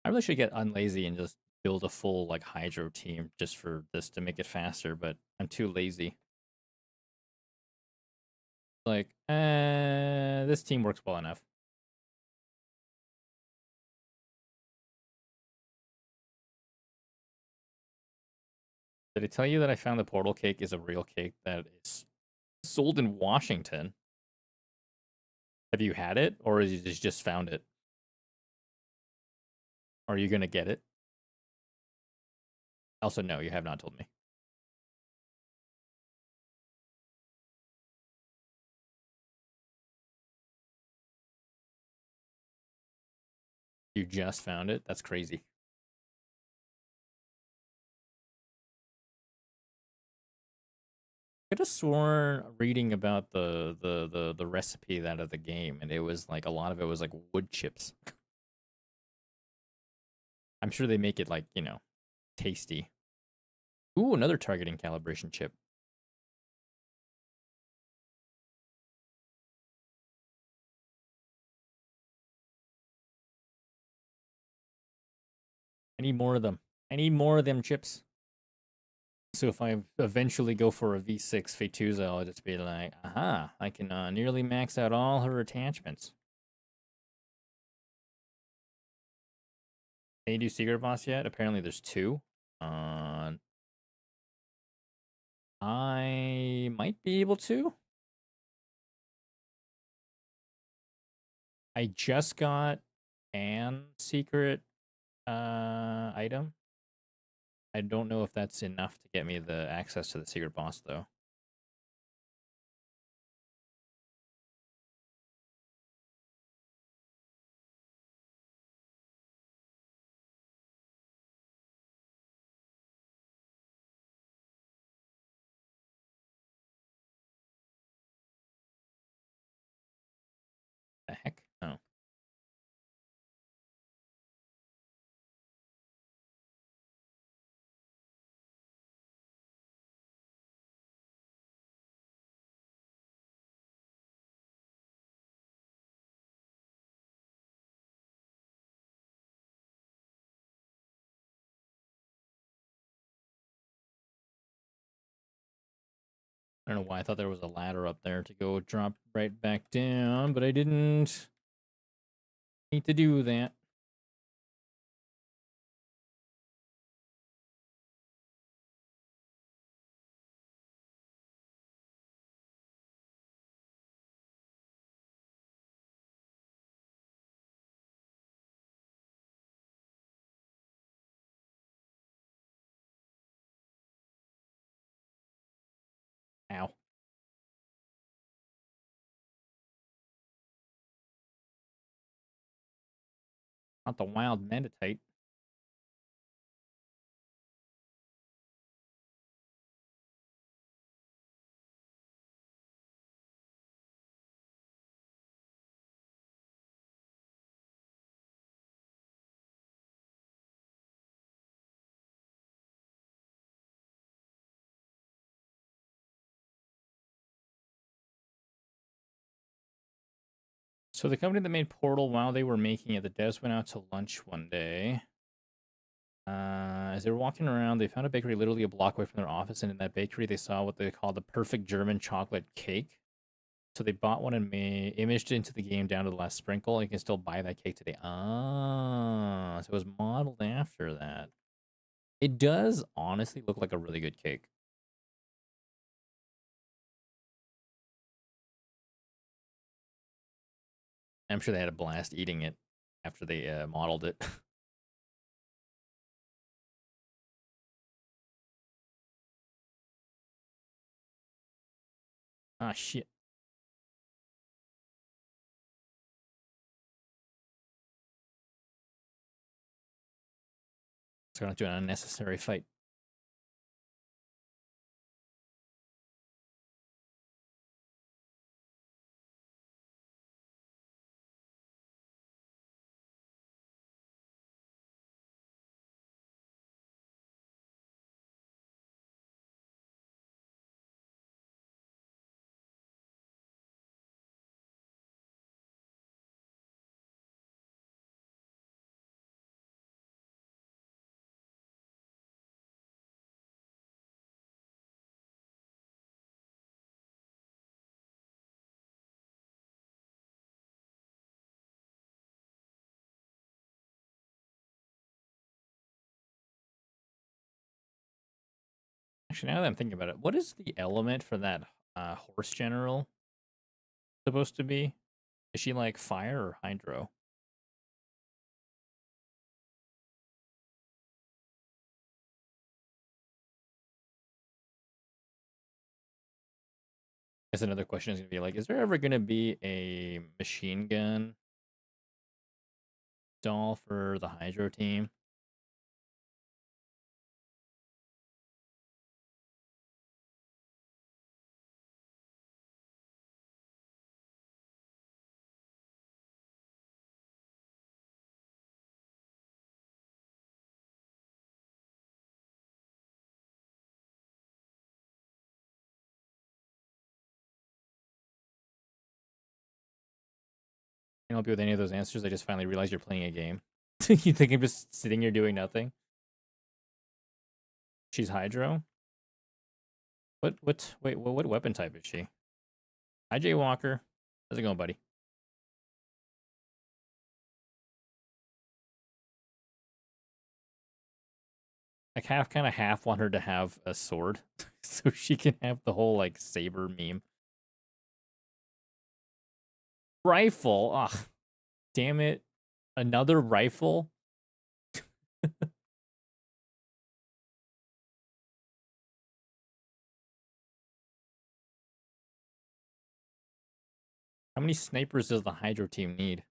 Speaker 1: I really should get unlazy and just build a full like Hydro team just for this to make it faster, but I'm too lazy. Like, this team works well enough. Did I tell you that I found the portal cake is a real cake that is sold in Washington? Have you had it, or is you just found it? Are you gonna get it? Also, no, you have not told me. You just found it? That's crazy. I could have sworn reading about the recipe that of the game, and it was like a lot of it was like wood chips. I'm sure they make it like, you know, tasty. Ooh, another targeting calibration chip. I need more of them. I need more of them chips. So if I eventually go for a V6 Fetuza, I'll just be like, aha, I can nearly max out all her attachments. Can you do Secret Boss yet? Apparently there's two. I might be able to. I just got an secret item. I don't know if that's enough to get me the access to the secret boss, though. The heck? Oh. I don't know why I thought there was a ladder up there to go drop right back down, but I didn't need to do that. Ow. Not the wild meditate. So the company that made Portal, while they were making it, the devs went out to lunch one day. As they were walking around, they found a bakery literally a block away from their office, and in that bakery, they saw what they call the perfect German chocolate cake. So they bought one and imaged it into the game down to the last sprinkle. You can still buy that cake today. Ah, so it was modeled after that. It does honestly look like a really good cake. I'm sure they had a blast eating it after they modeled it. Ah, shit. It's going to an unnecessary fight. Actually, now that I'm thinking about it, what is the element for that horse general supposed to be? Is she like fire or hydro? Guess another question is going to be like, is there ever going to be a machine gun doll for the hydro team? Can't help you with any of those answers. I just finally realized you're playing a game. You think I'm just sitting here doing nothing? She's hydro? Wait, what weapon type is she? Hi, Jay Walker. How's it going, buddy? I kind of half want her to have a sword so she can have the whole like saber meme. Rifle. Ugh, damn it. Another rifle? How many snipers does the Hydro team need?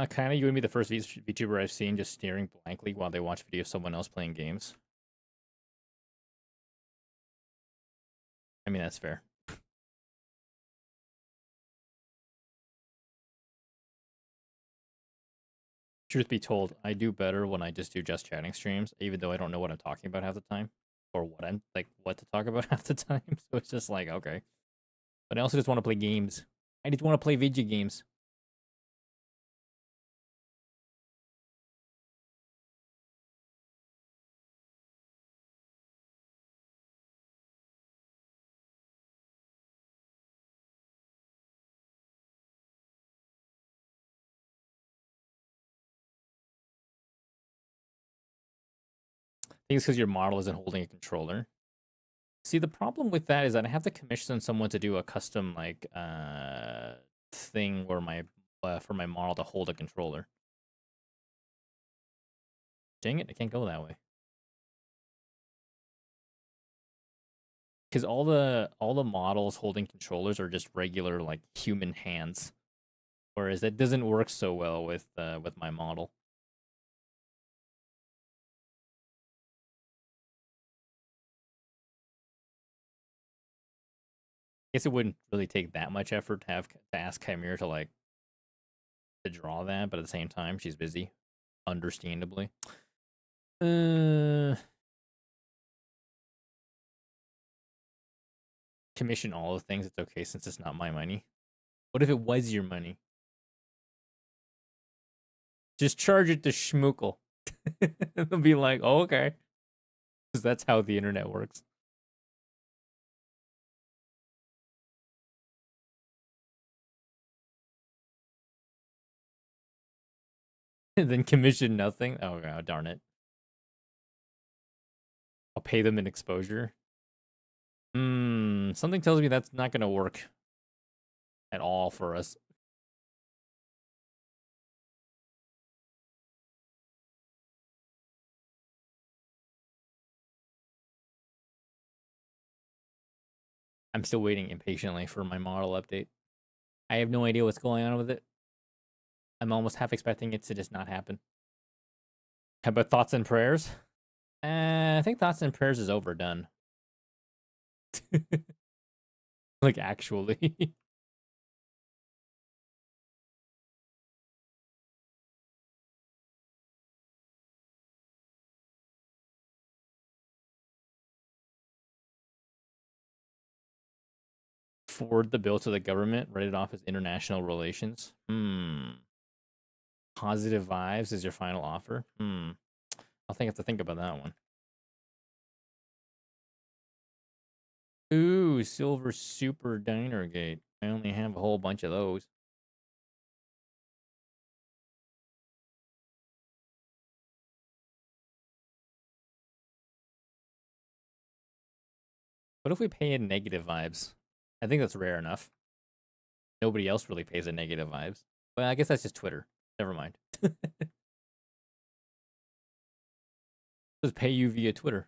Speaker 1: Kind of. You would be the first VTuber I've seen just staring blankly while they watch videos of someone else playing games. I mean, that's fair. Truth be told, I do better when I just do just chatting streams, even though I don't know what I'm talking about half the time. or what I'm like what to talk about half the time. So it's just like okay. But I also just want to play games. I just want to play video games. I think it's because your model isn't holding a controller. See, the problem with that is that I have to commission someone to do a custom like thing where my for my model to hold a controller. Dang it, I can't go that way. Because all the models holding controllers are just regular like human hands, whereas that doesn't work so well with my model. Guess it wouldn't really take that much effort to have to ask Chimera to like to draw that, but at the same time, she's busy, understandably. Commission all the things. It's okay since it's not my money. What if it was your money? Just charge it to Schmookle. They'll be like, oh, okay. Because that's how the internet works. And then commission nothing. Oh, God, darn it. I'll pay them in exposure. Something tells me that's not going to work at all for us. I'm still waiting impatiently for my model update. I have no idea what's going on with it. I'm almost half expecting it to just not happen. How about thoughts and prayers? I think thoughts and prayers is overdone. Like, actually. Forward the bill to the government, write it off as international relations. Positive vibes is your final offer. I'll have to think about that one. Ooh, silver super diner gate. I only have a whole bunch of those. What if we pay in negative vibes? I think that's rare enough. Nobody else really pays in negative vibes. Well, I guess that's just Twitter. Never mind. Just pay you via Twitter.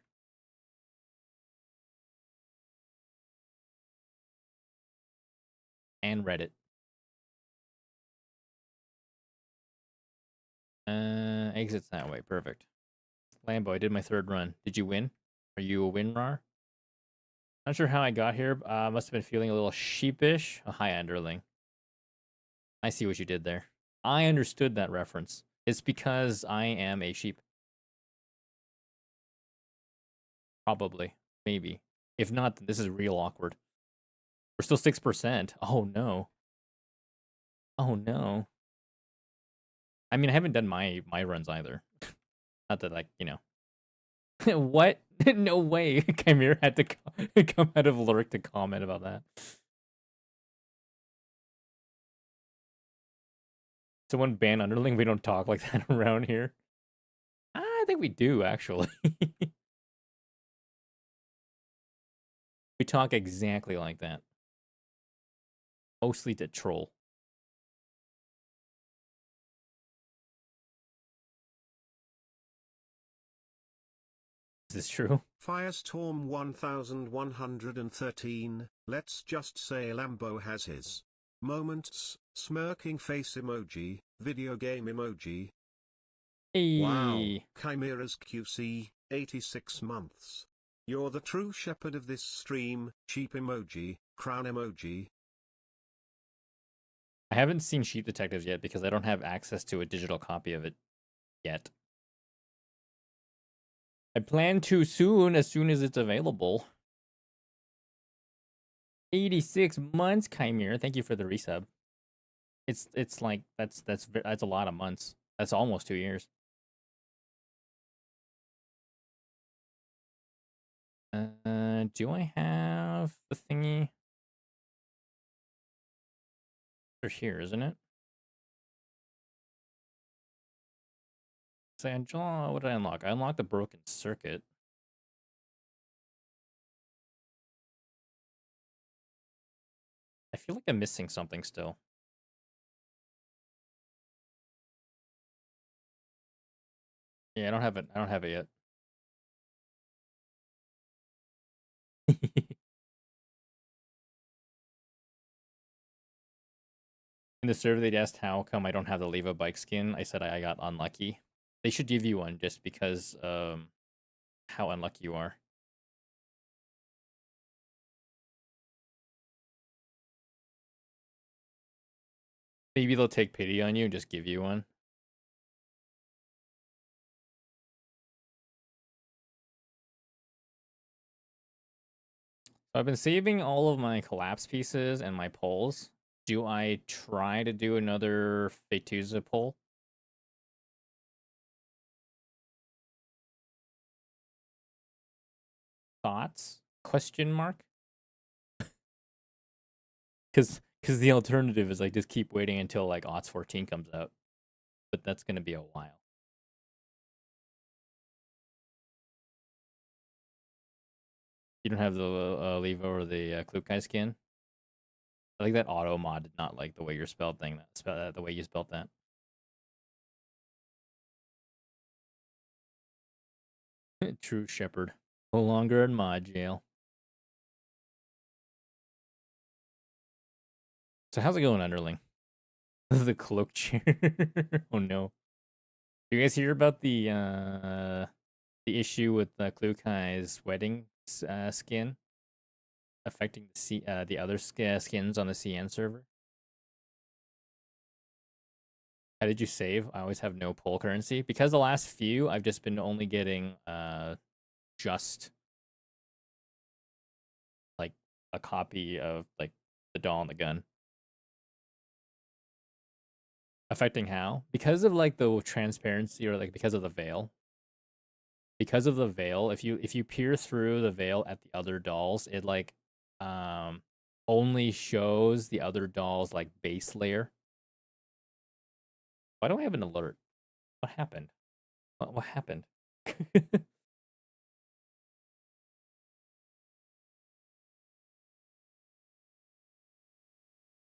Speaker 1: And Reddit. Exits that way. Perfect. Lambo, I did my third run. Did you win? Are you a winrar? Not sure how I got here. Must have been feeling a little sheepish. Oh, hi, Underling. I see what you did there. I understood that reference. It's because I am a sheep. Probably. Maybe. If not, then this is real awkward. We're still 6%. Oh, no. Oh, no. I mean, I haven't done my runs either. Not that, like, you know. What? No way. Chimera had to come out of Lurk to comment about that. Someone ban Underling. We don't talk like that around here. I think we do, actually. We talk exactly like that. Mostly to troll. Is this true?
Speaker 2: Firestorm 1113, let's just say Lambo has his moments, smirking face emoji, video game emoji.
Speaker 1: Hey.
Speaker 2: Wow, Chimera's QC, 86 months. You're the true shepherd of this stream, sheep emoji, crown emoji.
Speaker 1: I haven't seen Sheep Detectives yet because I don't have access to a digital copy of it yet. I plan to soon, as soon as it's available. 86 months, Chimera. Thank you for the resub. It's like that's a lot of months. That's almost 2 years. Do I have the thingy? They're here, isn't it? Say, what did I unlock? I unlocked the broken circuit. I feel like I'm missing something still. Yeah, I don't have it. I don't have it yet. In the survey, they asked how come I don't have the Leva bike skin. I said I got unlucky. They should give you one just because how unlucky you are. Maybe they'll take pity on you and just give you one. So I've been saving all of my collapse pieces and my poles. Do I try to do another Fetuza pull? Thoughts? Question mark? Because the alternative is like just keep waiting until like OTS 14 comes out, but that's gonna be a while. You don't have the Levo or the Klukai skin. I like that auto mod. Did not like the way you spelled thing. The way you spelled that. True Shepherd. No longer in mod jail. So how's it going, Underling? The cloak chair. Oh no. You guys hear about the issue with Klukai's wedding skin affecting the other skins on the CN server? How did you save? I always have no pull currency because the last few I've just been only getting just like a copy of like the doll and the gun. Affecting how? Because of like the transparency or like because of the veil. Because of the veil, if you peer through the veil at the other dolls, it like um only shows the other dolls like base layer. Why don't I have an alert? What happened? What happened?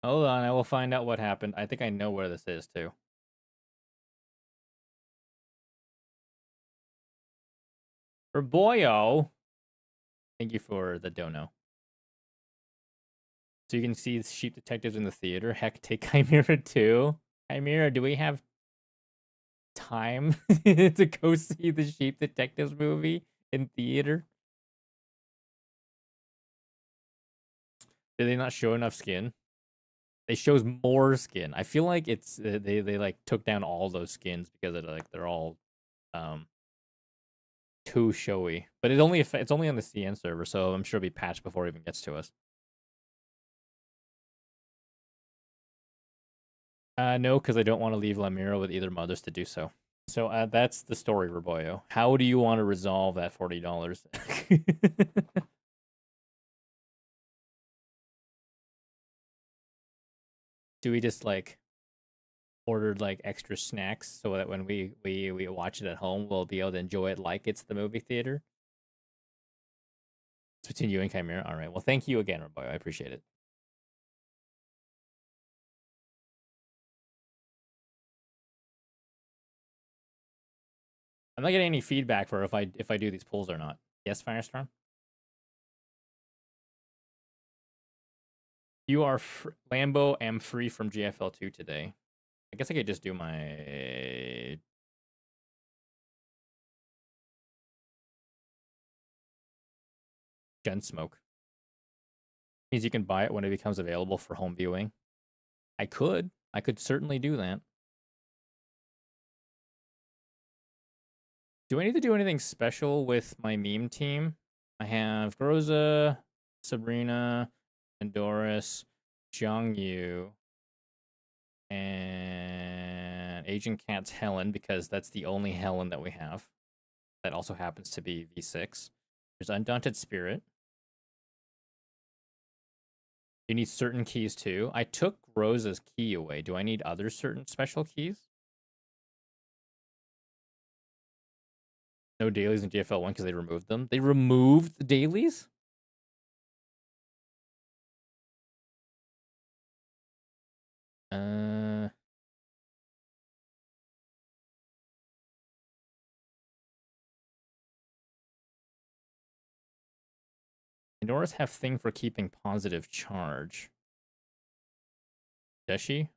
Speaker 1: Hold on, I will find out what happened. I think I know where this is too. For Boyo, thank you for the dono. So you can see the Sheep Detectives in the theater. Heck, take Chimera too. Chimera, do we have time to go see the Sheep Detectives movie in theater? Did they not show enough skin? They shows more skin. I feel like it's they like took down all those skins because of like they're all um too showy. But it's only on the CN server, so I'm sure it'll be patched before it even gets to us. No, because I don't want to leave Lamira with either mothers to do so. So that's the story, Roboyo. How do you want to resolve that $40? Do we just like order like extra snacks so that when we watch it at home, we'll be able to enjoy it like it's the movie theater? It's between you and Chimera. All right. Well, thank you again, Roboyo. I appreciate it. I'm not getting any feedback for if I do these pulls or not. Yes, Firestorm. You are Lambo. Am free from GFL2 today. I guess I could just do my Gen Smoke. Means you can buy it when it becomes available for home viewing. I could certainly do that. Do I need to do anything special with my meme team? I have Groza, Sabrina, and Doris, Yu, and Agent Cat's Helen, because that's the only Helen that we have. That also happens to be V6. There's Undaunted Spirit. You need certain keys too. I took Rosa's key away. Do I need other certain special keys? No dailies in GFL 1 because they removed them. They removed the dailies? Pandora's have thing for keeping positive charge. Does she?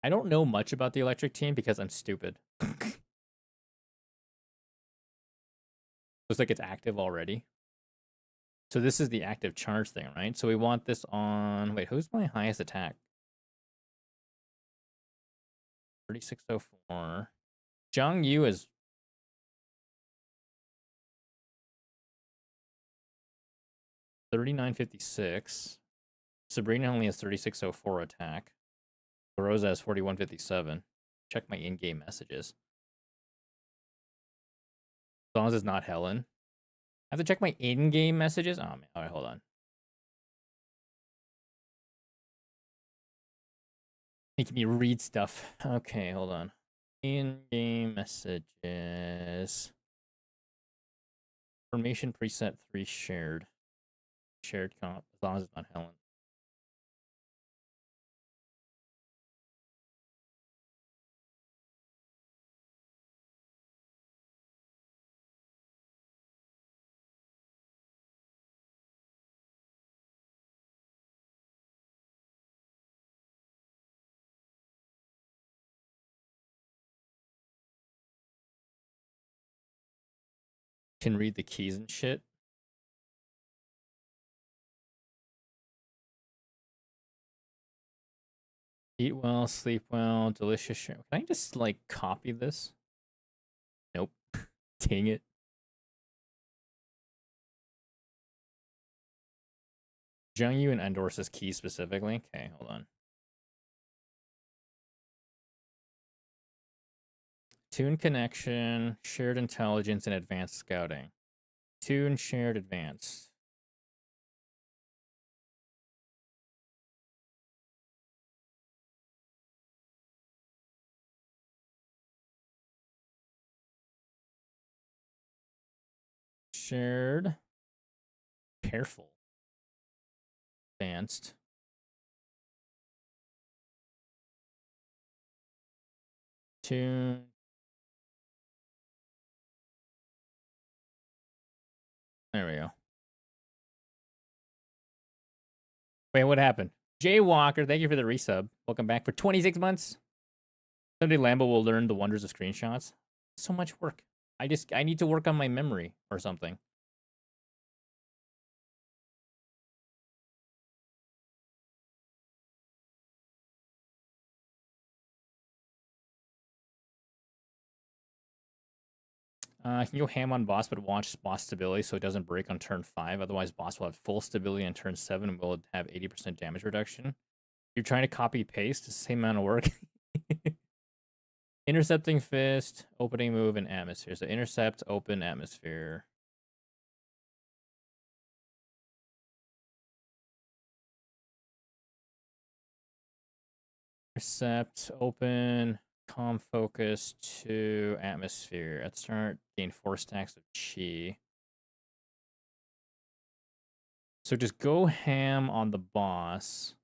Speaker 1: I don't know much about the electric team because I'm stupid. Looks like it's active already. So this is the active charge thing, right? So we want this on... Wait, who's my highest attack? 3604. Yu is... 3956. Sabrina only has 3604 attack. Rosa has 4157. Check my in-game messages. As long as it's not Helen. I have to check my in-game messages? Oh, man. All right, hold on. Making me read stuff. Okay, hold on. In-game messages. Formation preset 3 shared. Shared comp, as long as it's not Helen. Can read the keys and shit. Eat well, sleep well, delicious shit. Can I just, like, copy this? Nope. Dang it. Yu and endorses key specifically. Okay, hold on. Tune connection, shared intelligence, and advanced scouting. Tune, shared, advanced. Shared. Careful. Advanced. Tune. There we go. Wait, what happened? Jay Walker, thank you for the resub. Welcome back for 26 months. Someday Lambo will learn the wonders of screenshots. So much work. I need to work on my memory or something. I can go ham on boss, but watch boss stability so it doesn't break on turn 5. Otherwise, boss will have full stability on turn 7 and will have 80% damage reduction. You're trying to copy paste the same amount of work. Intercepting fist, opening move, and atmosphere. So intercept, open, atmosphere. Intercept, open, calm focus to atmosphere. At start, gain 4 stacks of chi. So just go ham on the boss,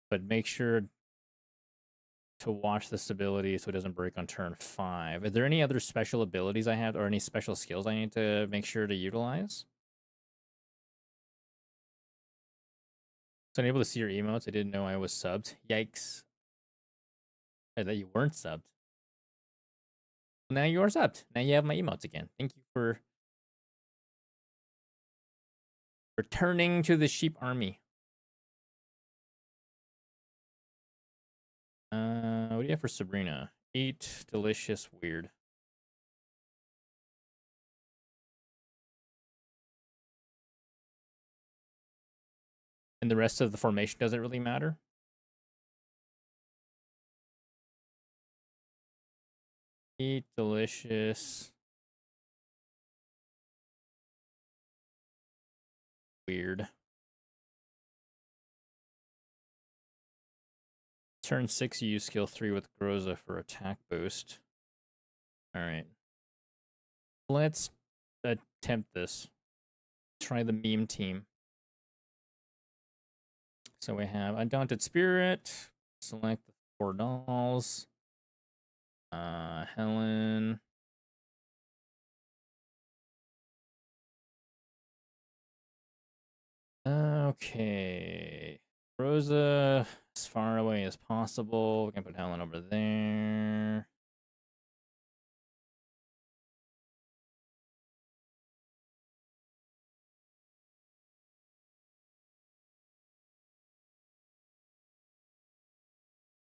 Speaker 1: but make sure to watch the stability so it doesn't break on turn 5. Are there any other special abilities I have or any special skills I need to make sure to utilize? So I'm able to see your emotes. I didn't know I was subbed. Yikes. I thought you weren't subbed. Now you are subbed. Now you have my emotes again. Thank you for returning to the sheep army. get for Sabrina? Eat, delicious, weird. And the rest of the formation doesn't really matter? Eat, delicious, weird. Turn 6, you use skill 3 with Groza for attack boost. Alright. Let's attempt this. Try the meme team. So we have Undaunted Spirit. Select the 4 dolls. Helen. Okay. Rosa as far away as possible. We can put Helen over there.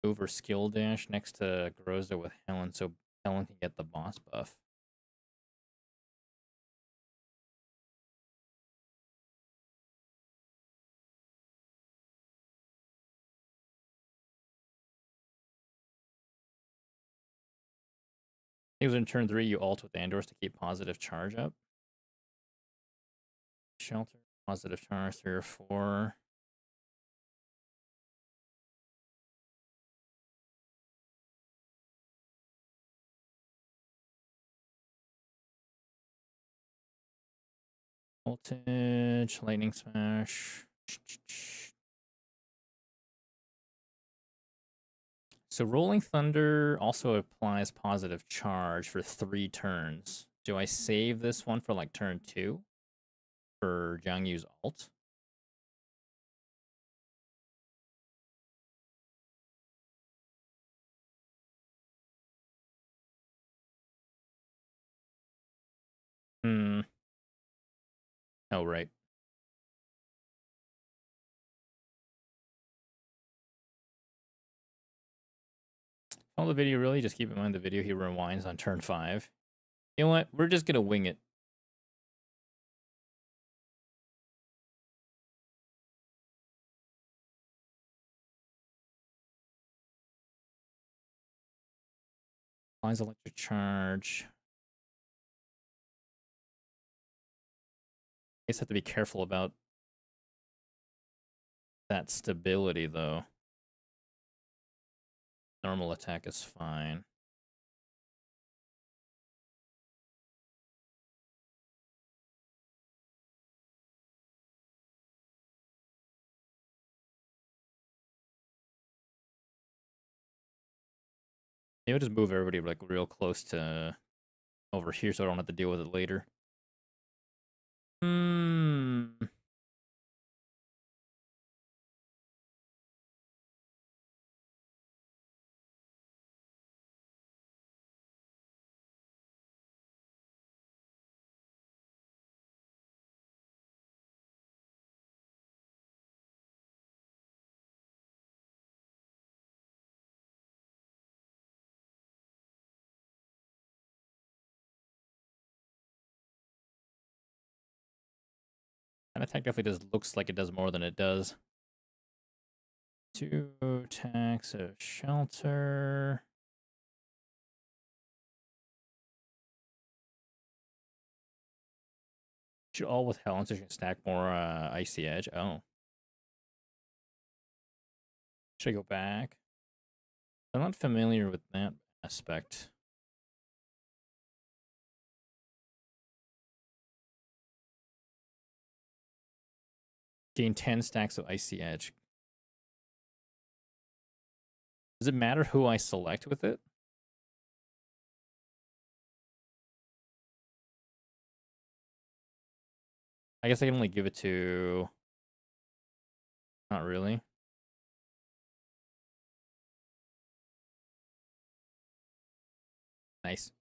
Speaker 1: Over skill dash next to Groza with Helen so Helen can get the boss buff. It was in turn 3, you ult with Andors to keep positive charge up. Shelter, positive charge 3 or 4. Voltage, lightning smash. So Rolling Thunder also applies positive charge for 3 turns. Do I save this one for like turn 2 for Jiang Yu's ult? Hmm. Oh, right. Follow the video, really? Just keep in mind the video he rewinds on turn 5. You know what? We're just going to wing it. Applies electric charge. I guess I have to be careful about that stability, though. Normal attack is fine. Maybe I'll just move everybody like real close to over here so I don't have to deal with it later. Hmm. That attack definitely does looks like it does more than it does. 2 attacks of shelter. Should all with Helen so she can stack more icy edge. Oh. Should I go back? I'm not familiar with that aspect. Gain 10 stacks of icy edge. Does it matter who I select with it? I guess I can only give it to... Not really. Nice.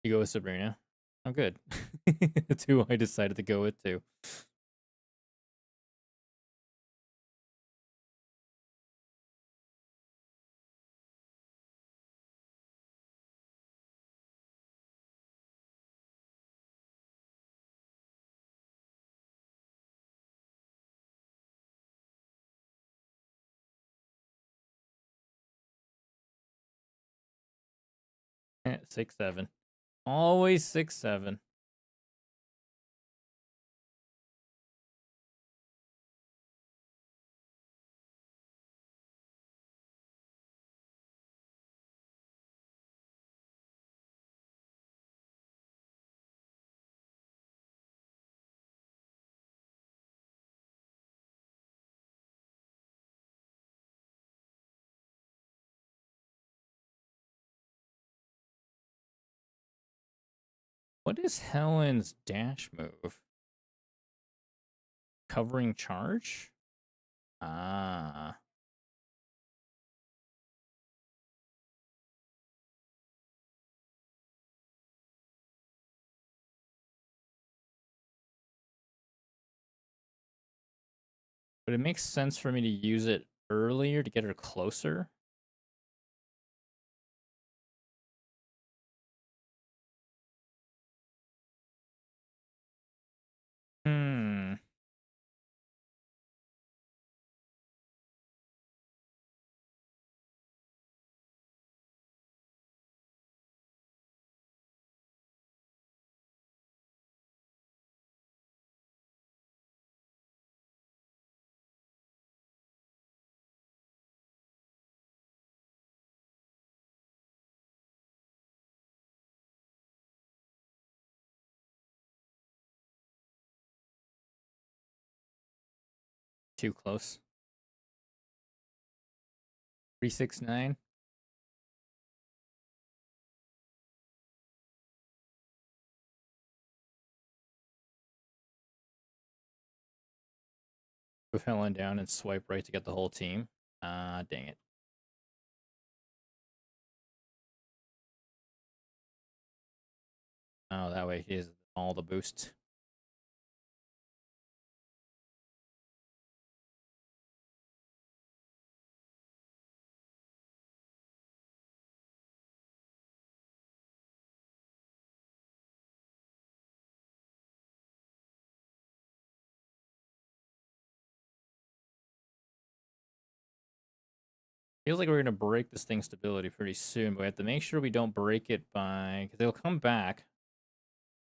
Speaker 1: You go with Sabrina. Oh, good. That's who I decided to go with, too. 6-7. Always 6-7. What is Helen's dash move? Covering charge? Ah. But it makes sense for me to use it earlier to get her closer. Hmm. Too close. 369. Move Helen down and swipe right to get the whole team. Ah, dang it. Oh, that way he has all the boost. Feels like we're gonna break this thing's stability pretty soon, but we have to make sure we don't break it by because it'll come back.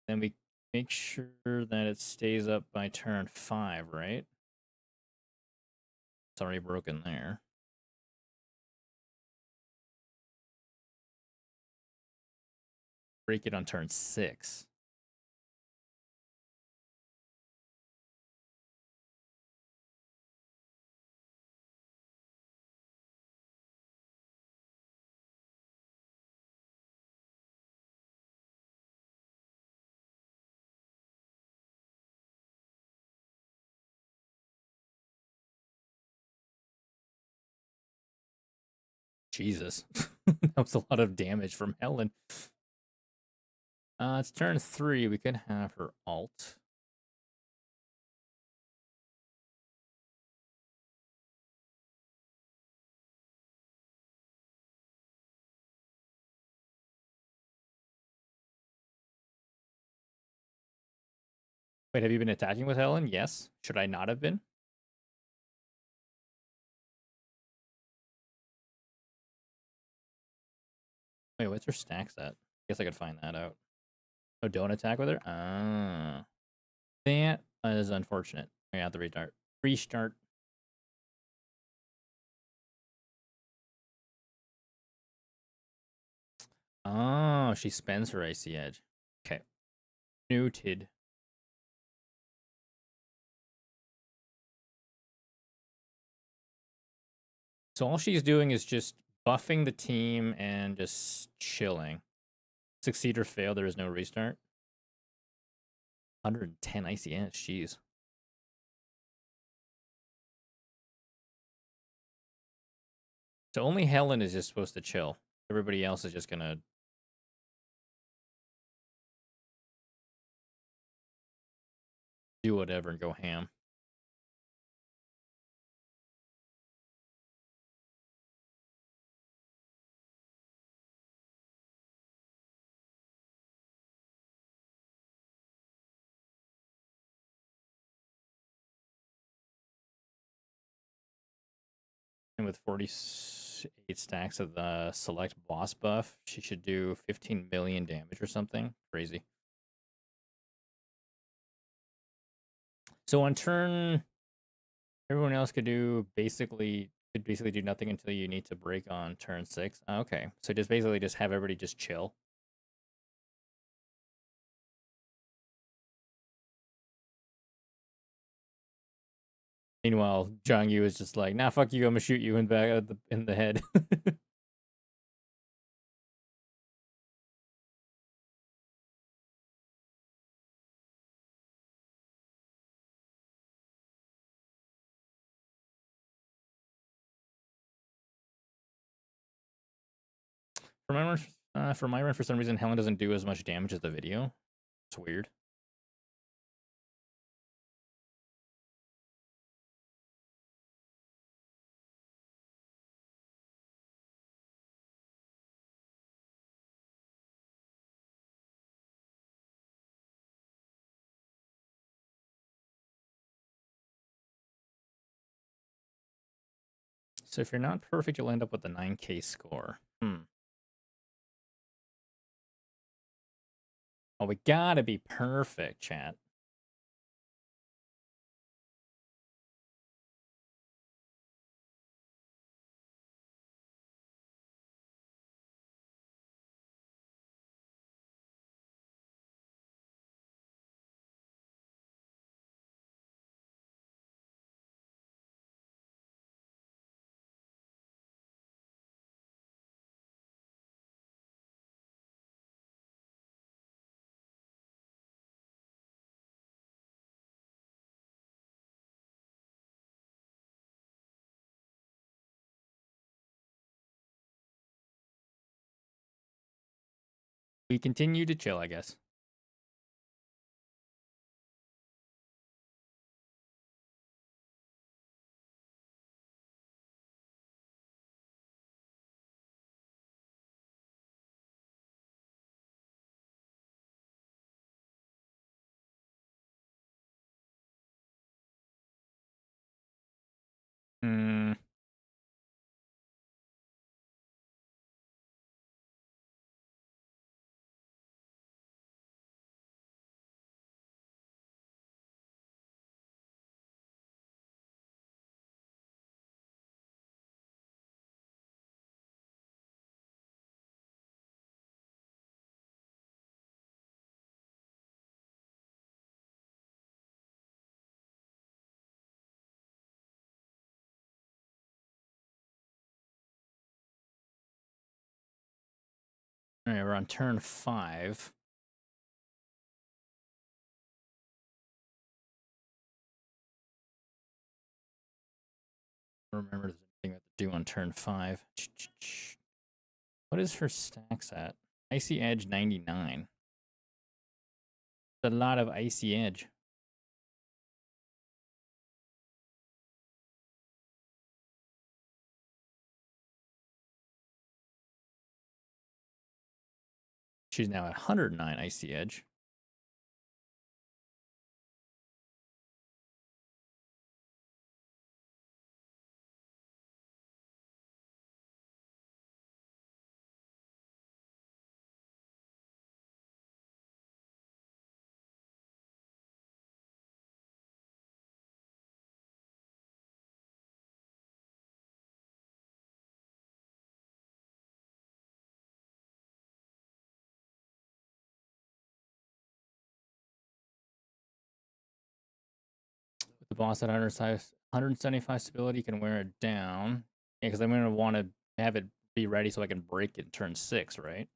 Speaker 1: Then we make sure that it stays up by turn 5, right? It's already broken there. Break it on turn 6. Jesus. That was a lot of damage from Helen. It's turn 3. We could have her alt. Wait, have you been attacking with Helen? Yes. Should I not have been? Wait, what's her stacks at? Guess I could find that out. Oh, don't attack with her? Ah. That is unfortunate. I have to restart. Restart. Oh, she spends her Icy Edge. Okay. Noted. So all she's doing is just buffing the team and just chilling. Succeed or fail, there is no restart. 110 Icy Edge, jeez. So only Helen is just supposed to chill. Everybody else is just gonna do whatever and go ham. And with 40, 8 stacks of the select boss buff, she should do 15 million damage or something. Crazy. So on turn, everyone else could basically do nothing until you need to break on turn 6. Okay, so just basically just have everybody just chill. Meanwhile, Zhang Yu is just like, nah, fuck you, I'm gonna shoot you in the head. For my run, for some reason, Helen doesn't do as much damage as the video. It's weird. So if you're not perfect, you'll end up with a 9k score. Oh, we gotta be perfect, chat. We continue to chill, I guess. Hmm. All right, we're on turn 5. Remember there's anything we have to do on turn 5. What is her stacks at? Icy Edge 99. That's a lot of Icy Edge. She's now at 109 Icy Edge. With the boss at 175 stability, you can wear it down. Yeah, because I'm going to want to have it be ready so I can break it in turn 6, right?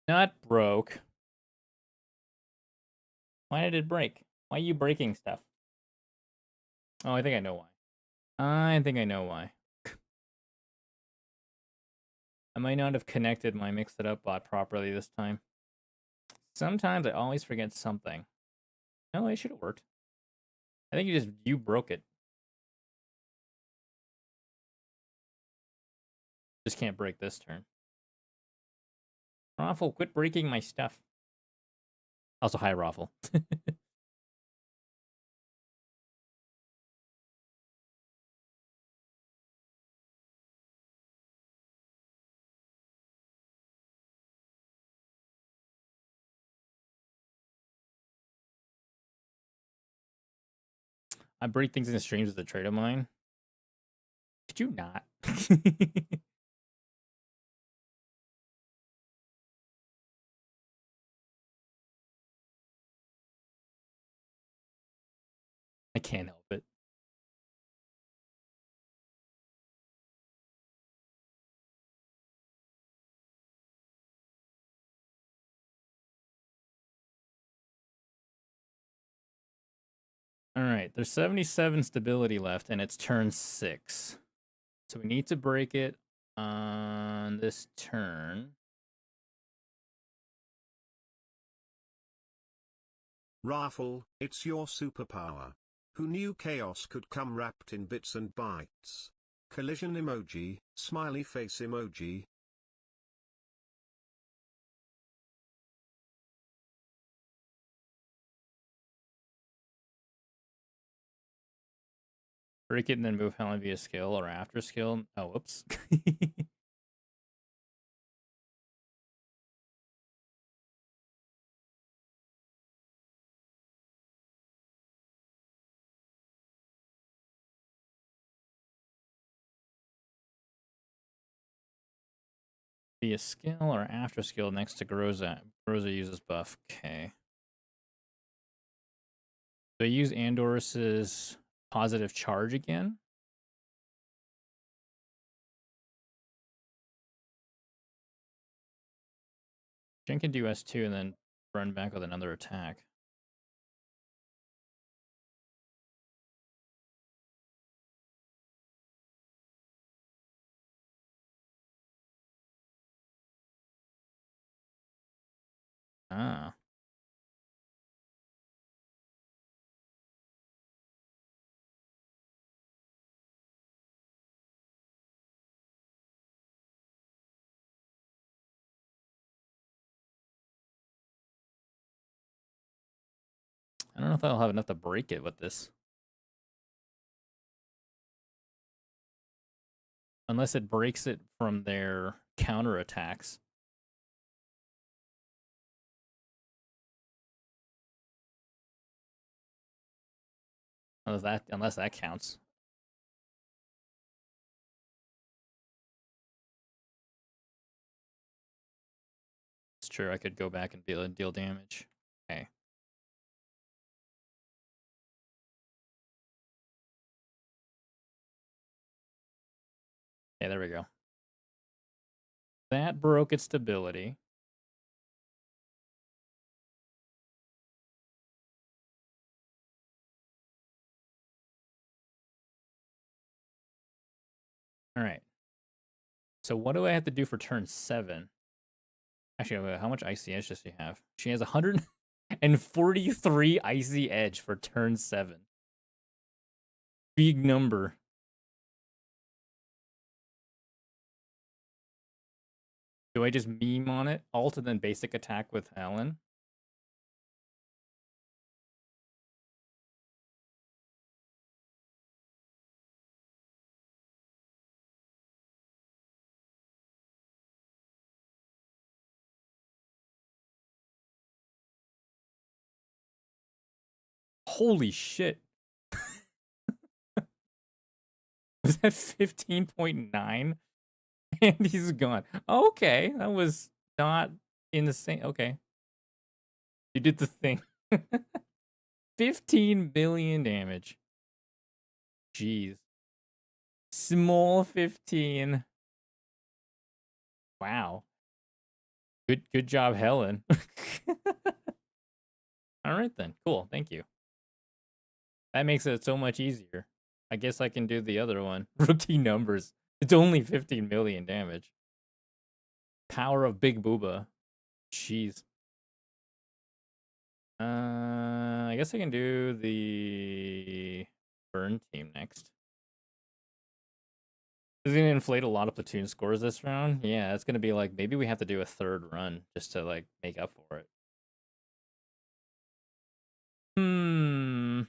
Speaker 1: Not broke. Why did it break? Why are you breaking stuff? Oh, I think I know why. I think I know why. I might not have connected my Mix It Up bot properly this time. Sometimes I always forget something. No, it should have worked. I think you broke it. Just can't break this turn. Raffle, quit breaking my stuff. Also, hi, Raffle. I break things into streams with a trade of mine. Could you not? I can't help it. All right, there's 77 stability left, and it's turn 6. So we need to break it on this turn.
Speaker 2: Raffle, it's your superpower. Who knew chaos could come wrapped in bits and bytes? Collision emoji, smiley face emoji.
Speaker 1: Break it and then move Helen via skill or after skill. Oh, whoops. Via skill or after skill next to Groza. Groza uses buff. Okay. So I use Andorus's positive charge again. Jen can do S2 and then run back with another attack. Ah. I don't know if I'll have enough to break it with this. Unless it breaks it from their counterattacks. Unless that counts. It's true, I could go back and deal damage. Okay. Yeah, there we go. That broke its stability. All right. So what do I have to do for turn 7? Actually, wait, how much icy edge does she have? She has 143 icy edge for turn 7. Big number. Do I just meme on it? Alt and then basic attack with Alan? Holy shit. Was that 15.9? And he's gone. Okay, that was not insane. Okay. You did the thing. 15 billion damage. Jeez. Small 15. Wow. Good job, Helen. All right then. Cool. Thank you. That makes it so much easier. I guess I can do the other one. Rookie numbers. It's only 15 million damage. Power of Big Booba. Jeez. I guess I can do the burn team next. Is it gonna inflate a lot of platoon scores this round? Yeah, it's gonna be like maybe we have to do a third run just to like make up for it. Hmm.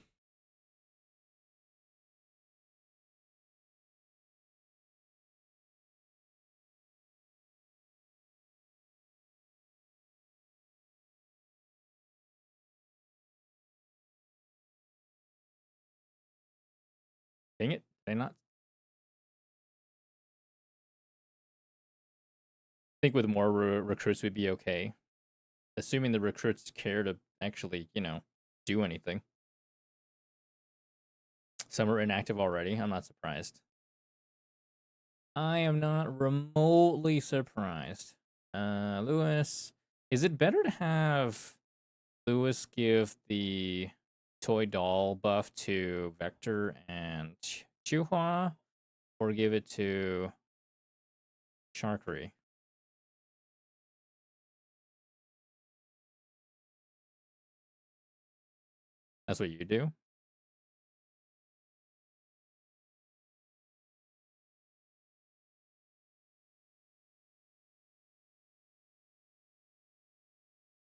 Speaker 1: Dang it! Did I not think with more recruits we'd be okay? Assuming the recruits care to actually, do anything. Some are inactive already. I'm not surprised. I am not remotely surprised. Lewis, is it better to have Lewis give the toy doll buff to Vector and Chuhua, or give it to Sharkery? That's what you do?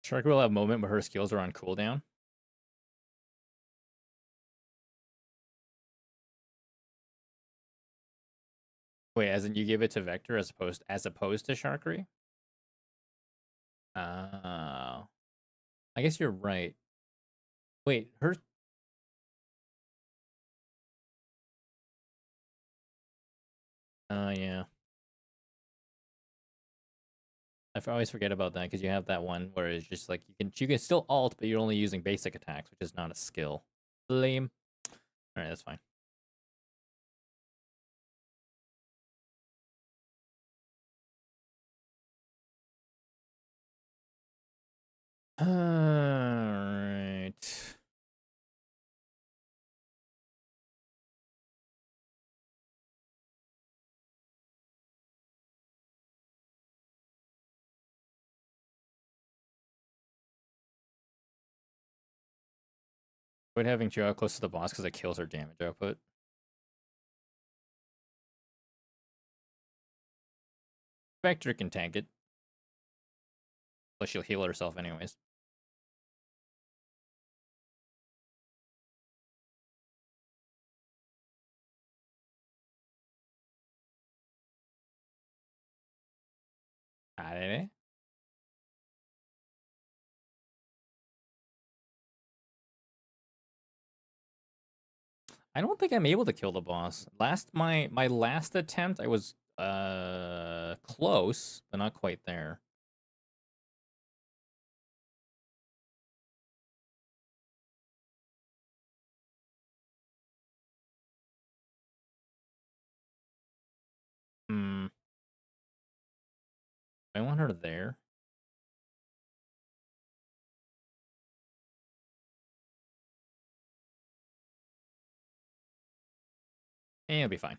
Speaker 1: Sharkery will have a moment where her skills are on cooldown. Wait, as in you give it to Vector as opposed to Sharkery? Oh. I guess you're right. Wait, her. Yeah. Always forget about that because you have that one where it's just like you can still alt, but you're only using basic attacks, which is not a skill. Lame. All right, that's fine. All right. Avoid having Joe close to the boss because it kills her damage output. Vector can tank it. Plus she'll heal herself anyways. I don't think I'm able to kill the boss. My last attempt, I was close, but not quite there. Hmm. I want her there. It'll be fine.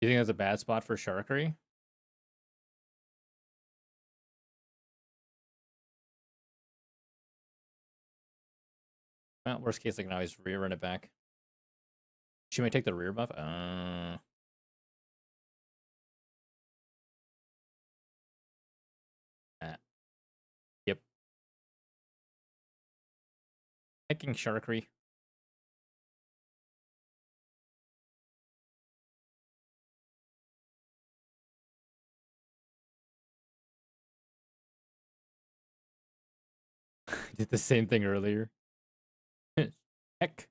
Speaker 1: You think that's a bad spot for Sharkery? Well, worst case, I can always rerun it back. She might take the rear buff. Yep. Hacking Sharkery. Did the same thing earlier. Heck.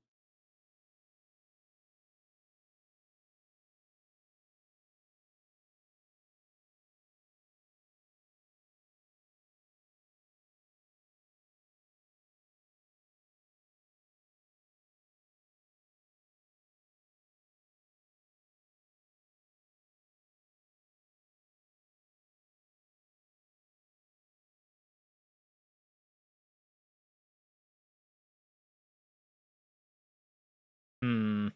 Speaker 1: Hmm.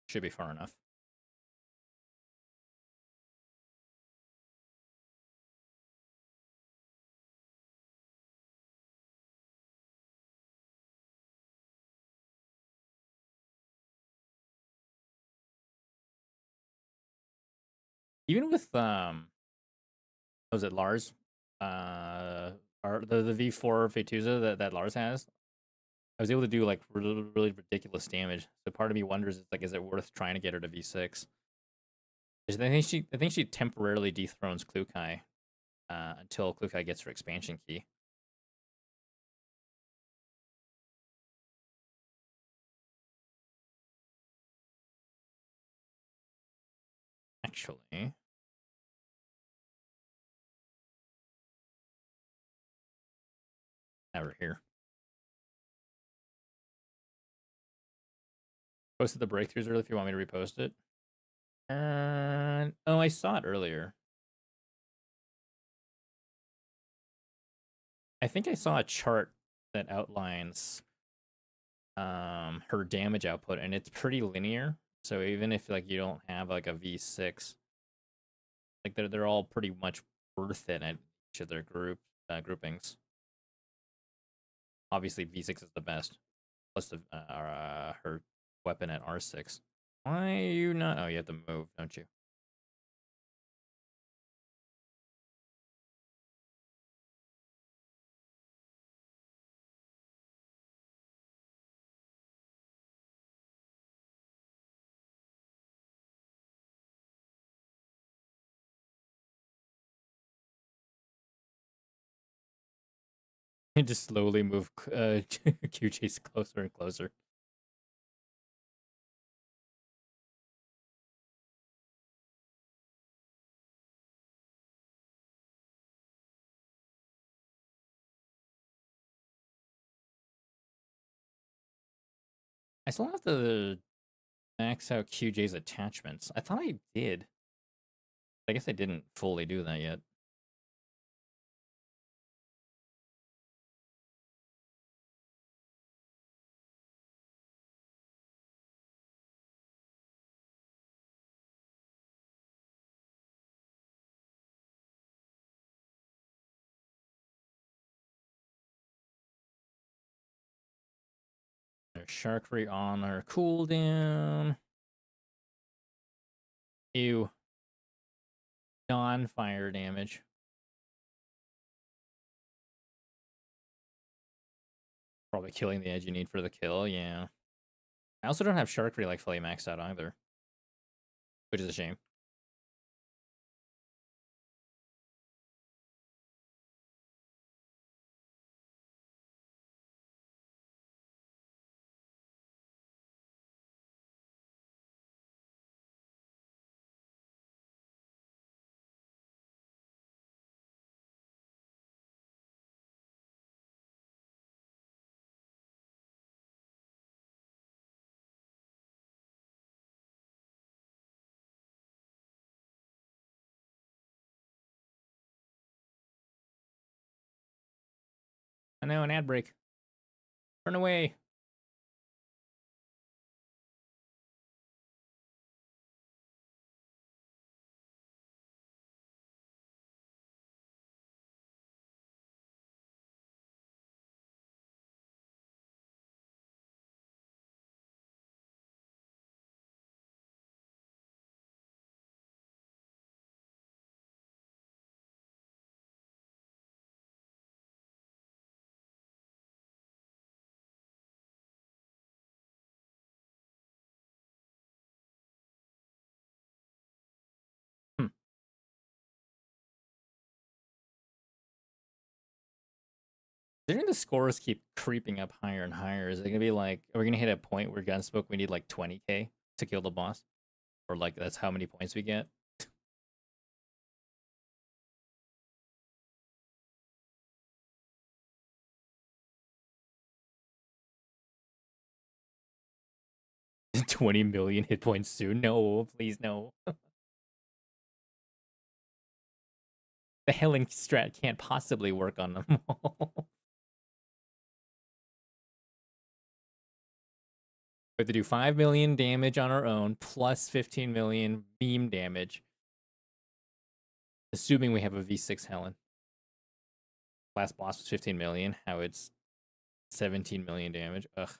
Speaker 1: Should be far enough. Even with was it Lars? Or the V4 Fetuza that Lars has? I was able to do like really, really ridiculous damage. So part of me wonders, like, is it worth trying to get her to V6? Because I think she temporarily dethrones Klukai until Klukai gets her expansion key. Actually, never here. Posted the breakthroughs earlier if you want me to repost it. Oh, I saw it earlier. I think I saw a chart that outlines her damage output, and it's pretty linear. So even if like you don't have like a V6, like they're all pretty much worth it at each of their groupings. Obviously, V6 is the best. Plus her weapon at R6. Why are you not? Oh, you have to move, don't you? You just slowly move Q chase closer and closer. I still have to max out QJ's attachments. I thought I did. I guess I didn't fully do that yet. There's Sharkery on our cooldown. Ew. Non-fire damage. Probably killing the edge you need for the kill, yeah. I also don't have Sharkery like fully maxed out either. Which is a shame. I know, an ad break. Turn away. Hmm. Didn't the scores keep creeping up higher and higher? Is it gonna be like, are we gonna hit a point where Gunsmoke we need like 20k to kill the boss? Or like that's how many points we get? 20 million hit points soon? No, please no. The Helen strat can't possibly work on them all. We have to do 5 million damage on our own, plus 15 million beam damage. Assuming we have a V6 Helen. Last boss was 15 million. How it's 17 million damage. Ugh.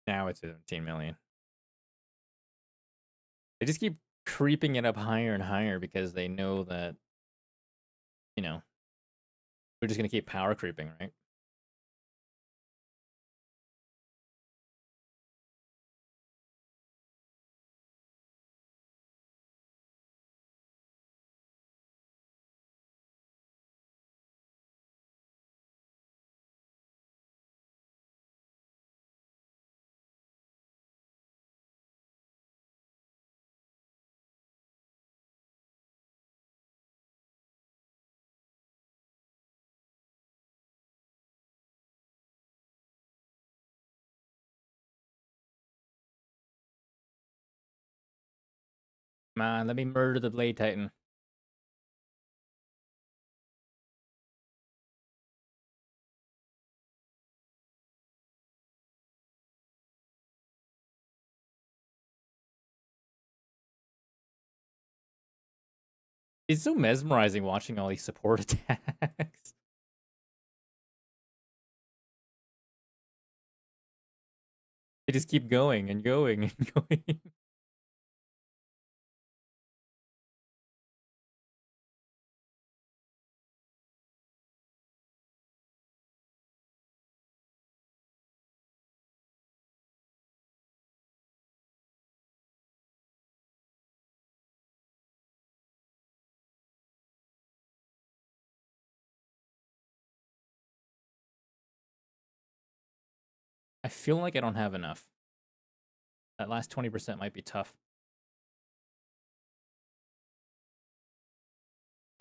Speaker 1: Now it's 17 million. They just keep creeping it up higher and higher because they know that, you know, we're just gonna keep power creeping, right? Come on, let me murder the Blade Titan. It's so mesmerizing watching all these support attacks. They just keep going and going and going. I feel like I don't have enough. That last 20% might be tough.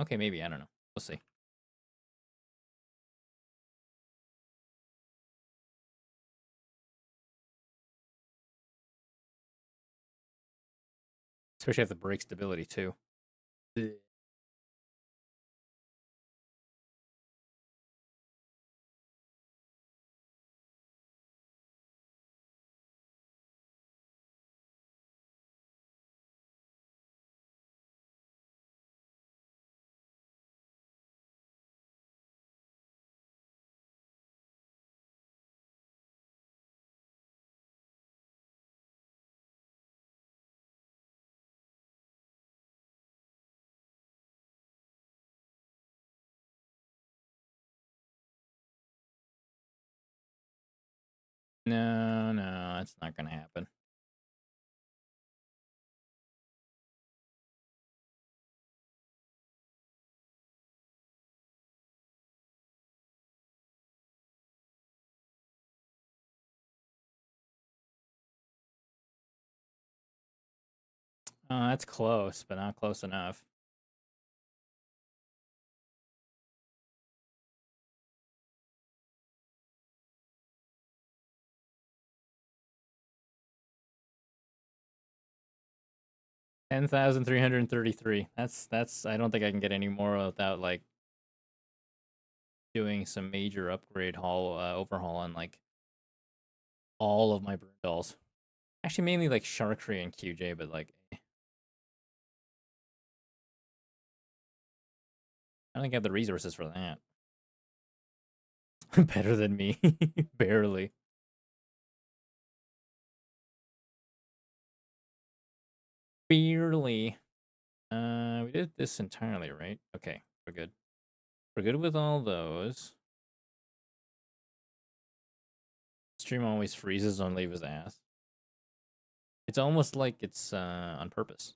Speaker 1: Okay, maybe. I don't know. We'll see. Especially if the break stability, too. Ugh. No, no, that's not gonna happen. That's close, but not close enough. $10,333. That's. I don't think I can get any more without like doing some major upgrade overhaul on like all of my burn dolls. Actually, mainly like Sharkry and QJ, but like I don't think I have the resources for that. Better than me, barely. Barely. We did this entirely, right? Okay, we're good. We're good with all those. Stream always freezes on Leva's ass. It's almost like it's on purpose.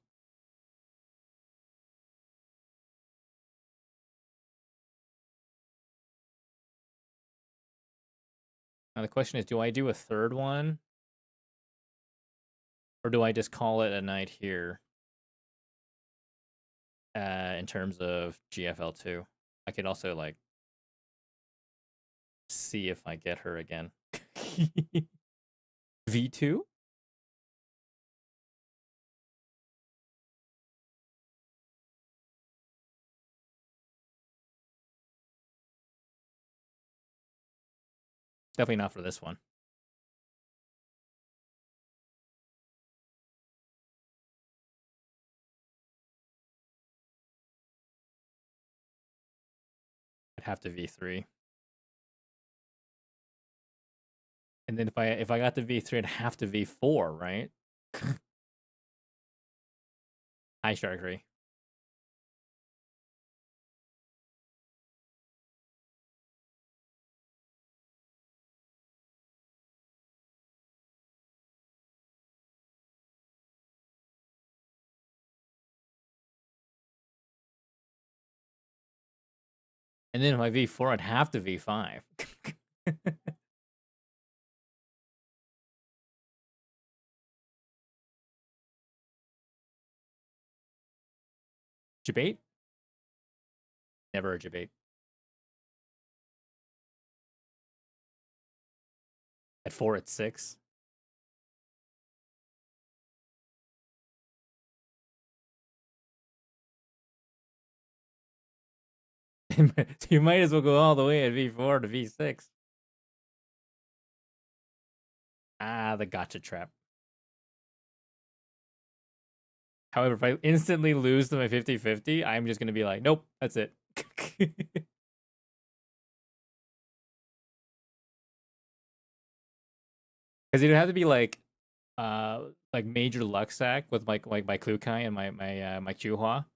Speaker 1: Now the question is, do I do a third one? Or do I just call it a night here? In terms of GFL2. I could also like see if I get her again. V2? Definitely not for this one. I'd have to V3. And then if I got the V3, I'd have to V4, right? Hi, Sharkery. And then if my V4, I'd have to V5. Debate? Never a debate. At 4, it's 6. You might as well go all the way at V4 to V6. Ah, the gotcha trap. However, if I instantly lose to my 50-50, I'm just going to be like, nope, that's it. Because it'd have to be like major luck sack with my Klukai and my Chuhua.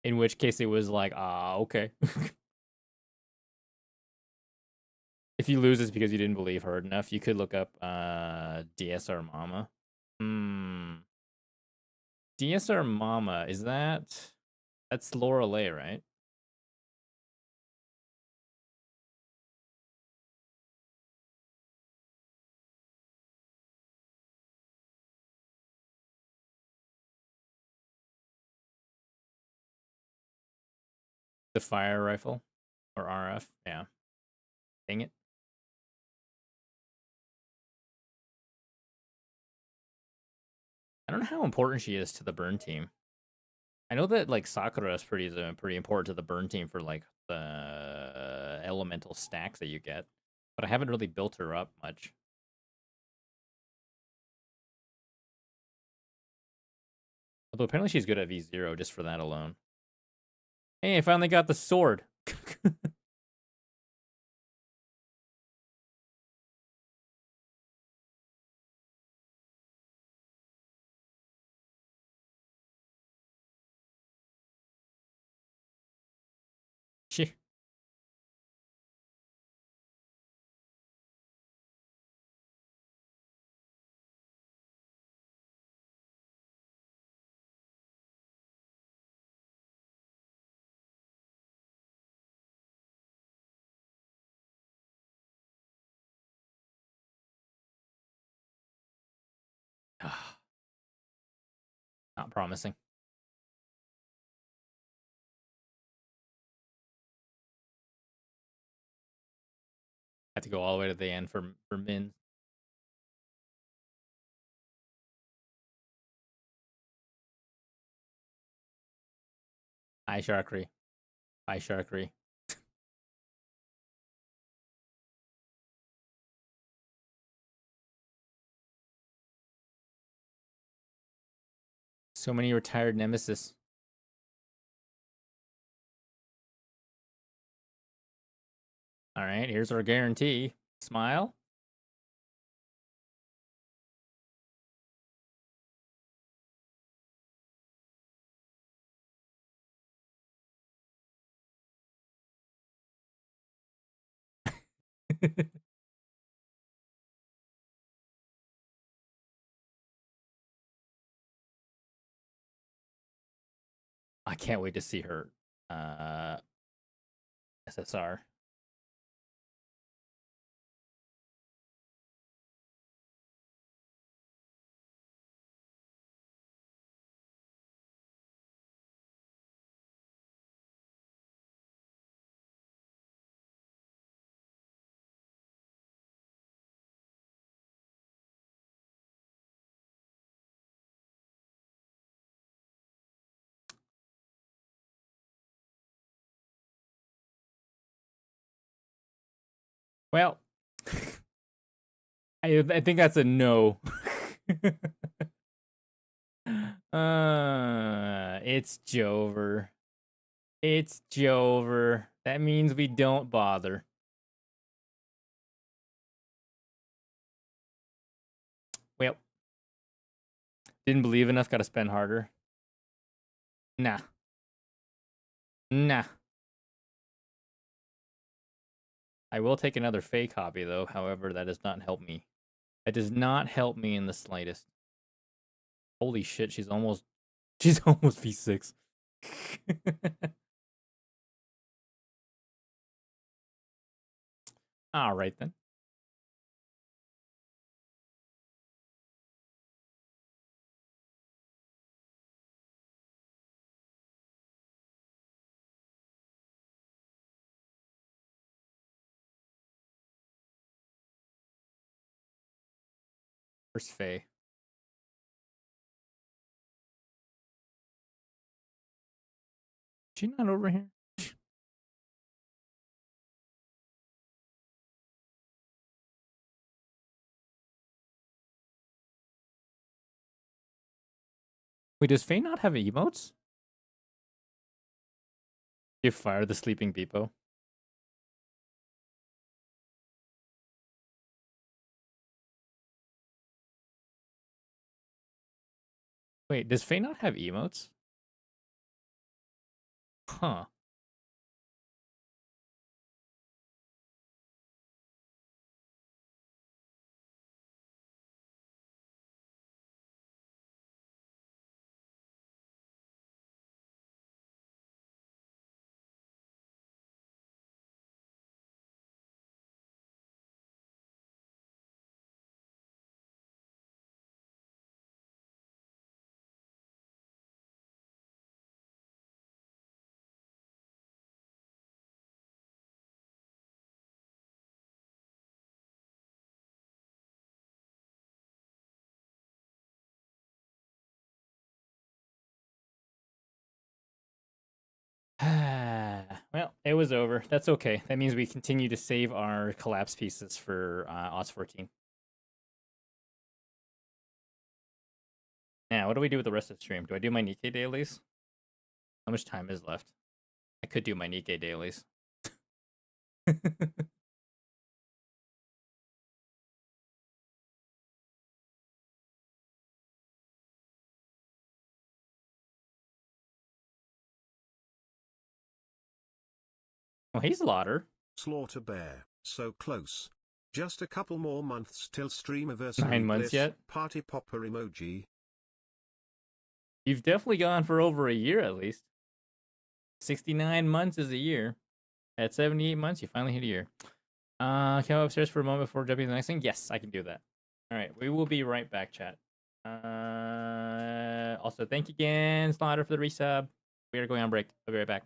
Speaker 1: In which case it was like, okay. If you lose, it's because you didn't believe hard enough. You could look up DSR Mama. DSR Mama, is that's Lorelei, right? The fire rifle or RF? Yeah. Dang it. I don't know how important she is to the burn team. I know that like Sakura is pretty important to the burn team for like the elemental stacks that you get, but I haven't really built her up much. Although apparently she's good at V0 just for that alone. Hey, I finally got the sword. She not promising. Have to go all the way to the end for Min. Hi Sharkery. Hi Sharkery. So many retired nemesis. All right, here's our guarantee. Smile. I can't wait to see her SSR. Well, I think that's a no. It's Jover. It's Jover. That means we don't bother. Well, didn't believe enough. Got to spend harder. Nah. Nah. I will take another fake hobby though. However, that does not help me. That does not help me in the slightest. Holy shit, she's almost V6. All right then. Where's Faye? She not over here? Wait, does Faye not have emotes? You fire the sleeping Beepo. Wait, does Faye not have emotes? Huh. Well, it was over. That's okay. That means we continue to save our collapse pieces for OS 14. Now, what do we do with the rest of the stream? Do I do my Nikkei dailies? How much time is left? I could do my Nikkei dailies. Oh, hey, Slaughter.
Speaker 2: Slaughter Bear, so close. Just a couple more months till streamiversary
Speaker 1: 9 months
Speaker 2: bliss,
Speaker 1: yet?
Speaker 2: party popper emoji.
Speaker 1: You've definitely gone for over a year at least. 69 months is a year. At 78 months, you finally hit a year. Can I go upstairs for a moment before jumping to the next thing? Yes, I can do that. All right, we will be right back, chat. Also, thank you again, Slaughter, for the resub. We are going on break. I'll be right back.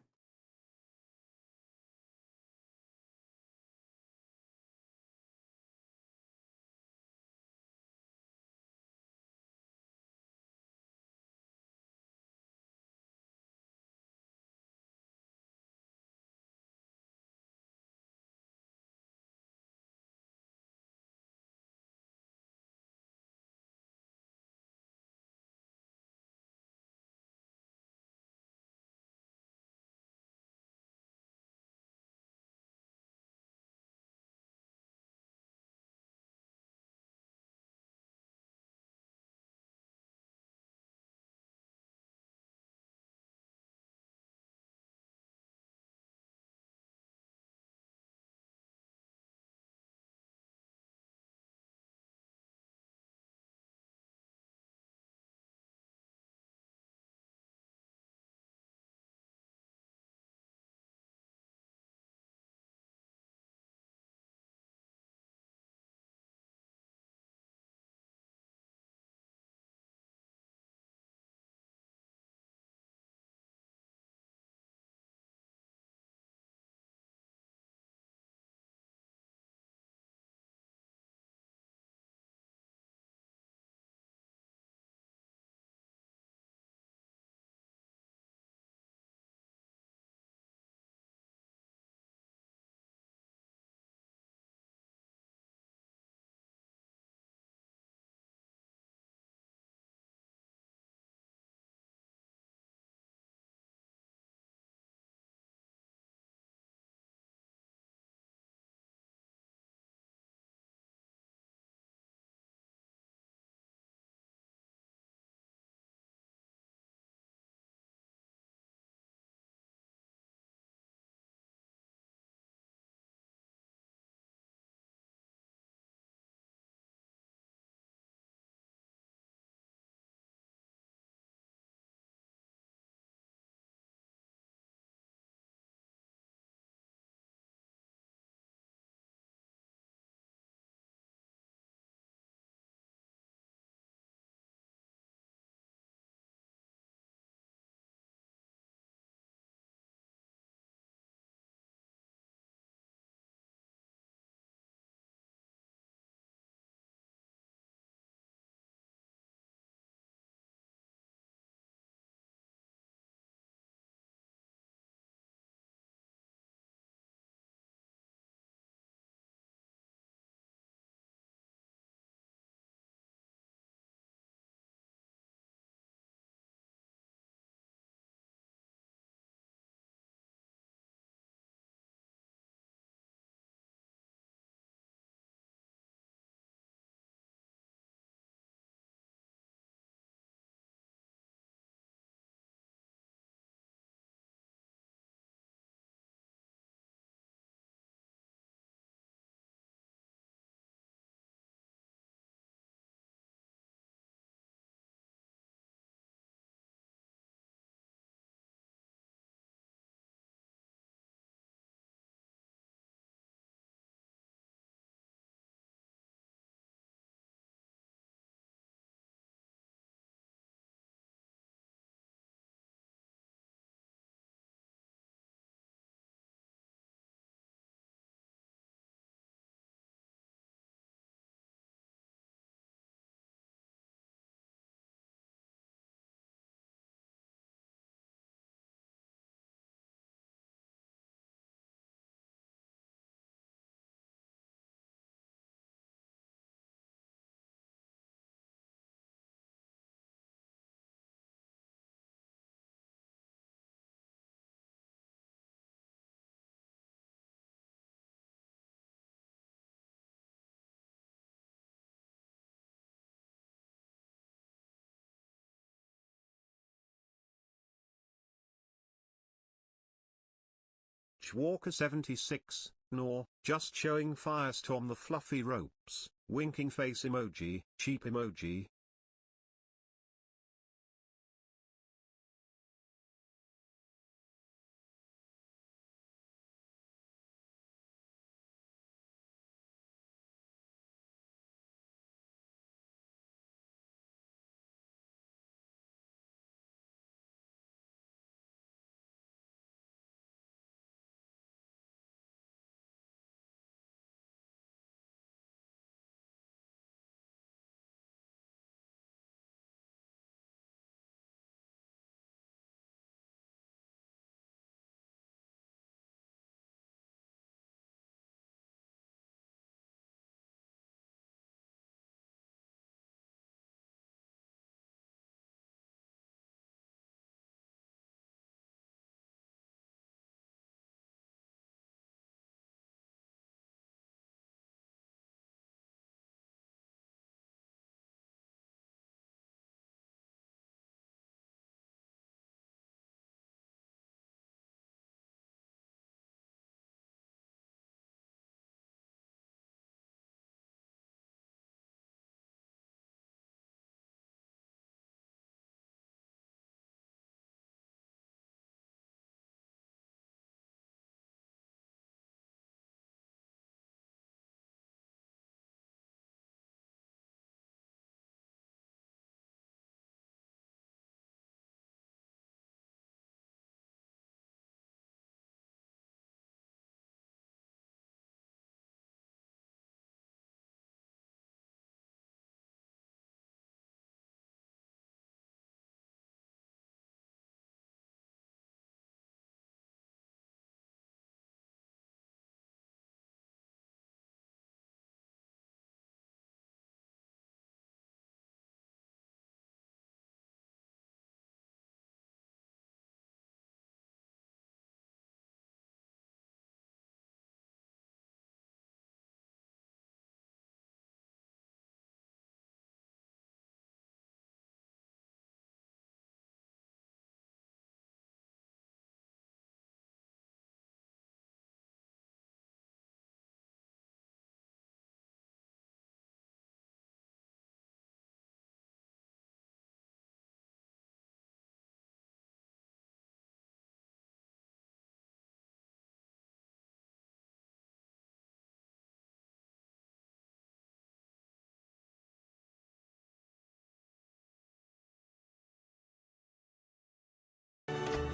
Speaker 2: Walker 76, nor just showing Firestorm the fluffy ropes, winking face emoji, sheep emoji.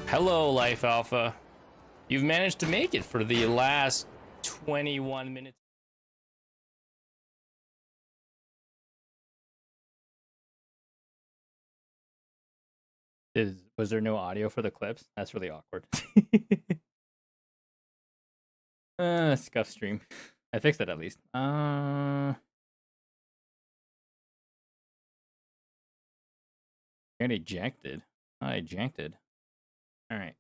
Speaker 1: Hello, Life Alpha. You've managed to make it for the last 21 minutes. Was there no audio for the clips? That's really awkward. Scuff stream. I fixed it at least. Get ejected. I ejected. All right.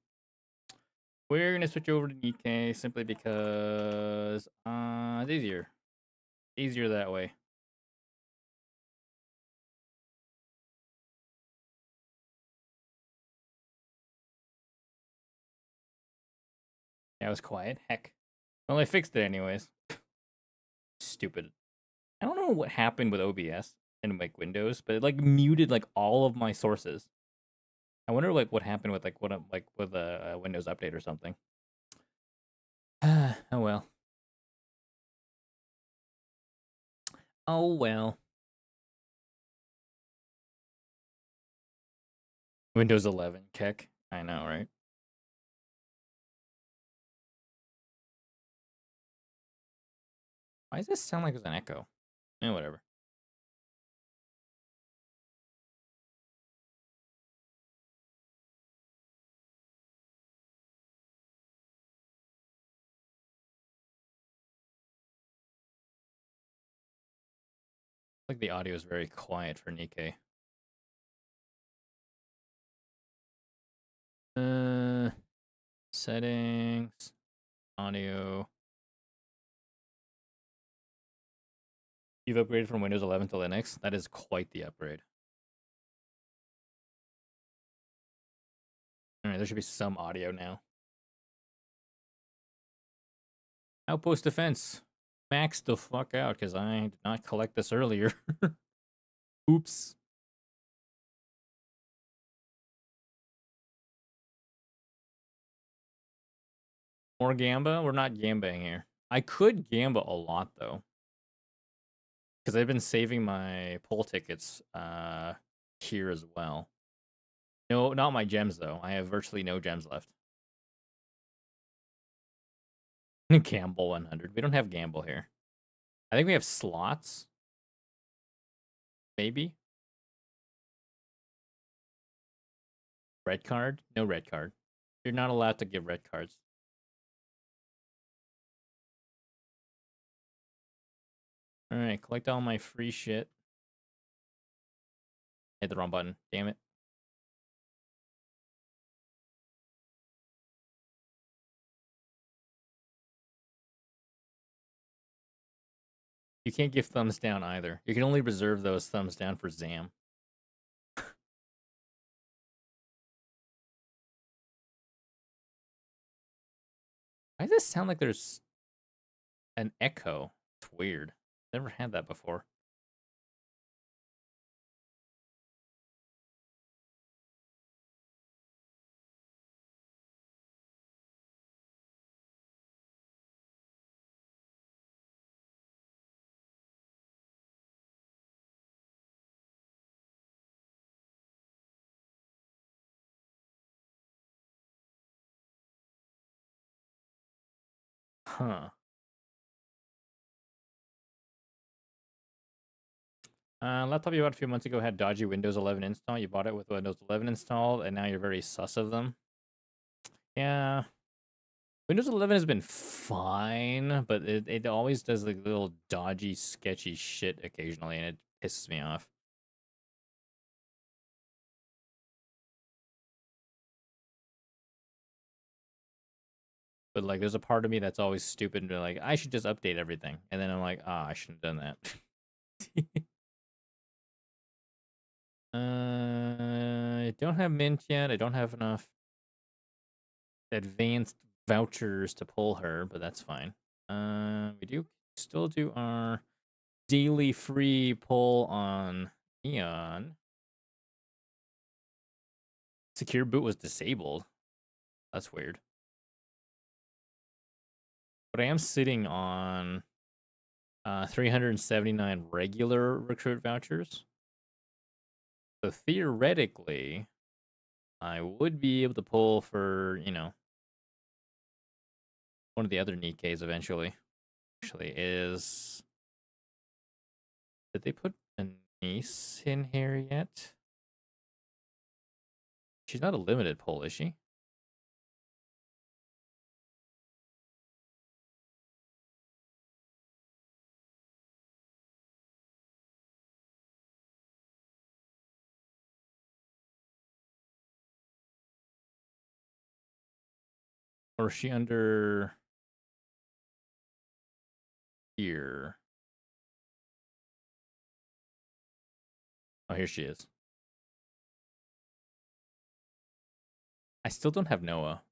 Speaker 1: We're gonna switch over to Nikkei simply because it's easier. Easier that way. Yeah, it was quiet. Heck. Well, I fixed it anyways. Stupid. I don't know what happened with OBS and like Windows, but it like muted like all of my sources. I wonder like what happened with like what like with a Windows update or something. Oh well. Oh well. Windows 11 kick. I know, right? Why does this sound like there's an echo? Whatever. Like the audio is very quiet for Nikkei. Settings, audio. You've upgraded from Windows 11 to Linux. That is quite the upgrade. All right, there should be some audio now. Outpost defense. Max the fuck out, because I did not collect this earlier. Oops. More Gamba? We're not Gambaing here. I could Gamba a lot, though. Because I've been saving my poll tickets here as well. No, not my gems, though. I have virtually no gems left. Gamble 100. We don't have Gamble here. I think we have slots. Maybe. Red card? No red card. You're not allowed to give red cards. Alright, collect all my free shit. Hit the wrong button. Damn it. You can't give thumbs down either. You can only reserve those thumbs down for Zam. Why does this sound like there's an echo? It's weird. Never had that before. Huh. Laptop you bought a few months ago had dodgy Windows 11 install. You bought it with Windows 11 installed, and now you're very sus of them. Yeah. Windows 11 has been fine, but it always does like little dodgy, sketchy shit occasionally, and it pisses me off. But like, there's a part of me that's always stupid and be like, I should just update everything, and then I'm like, ah, I shouldn't have done that. I don't have mint yet. I don't have enough advanced vouchers to pull her, but that's fine. We do still do our daily free pull on Neon. Secure boot was disabled. That's weird. But I am sitting on 379 regular recruit vouchers. So theoretically, I would be able to pull for, you know, one of the other Nikkeis eventually. Actually, is... Did they put a niece in here yet? She's not a limited pull, is she? Or is she under here? Oh, here she is. I still don't have Noah.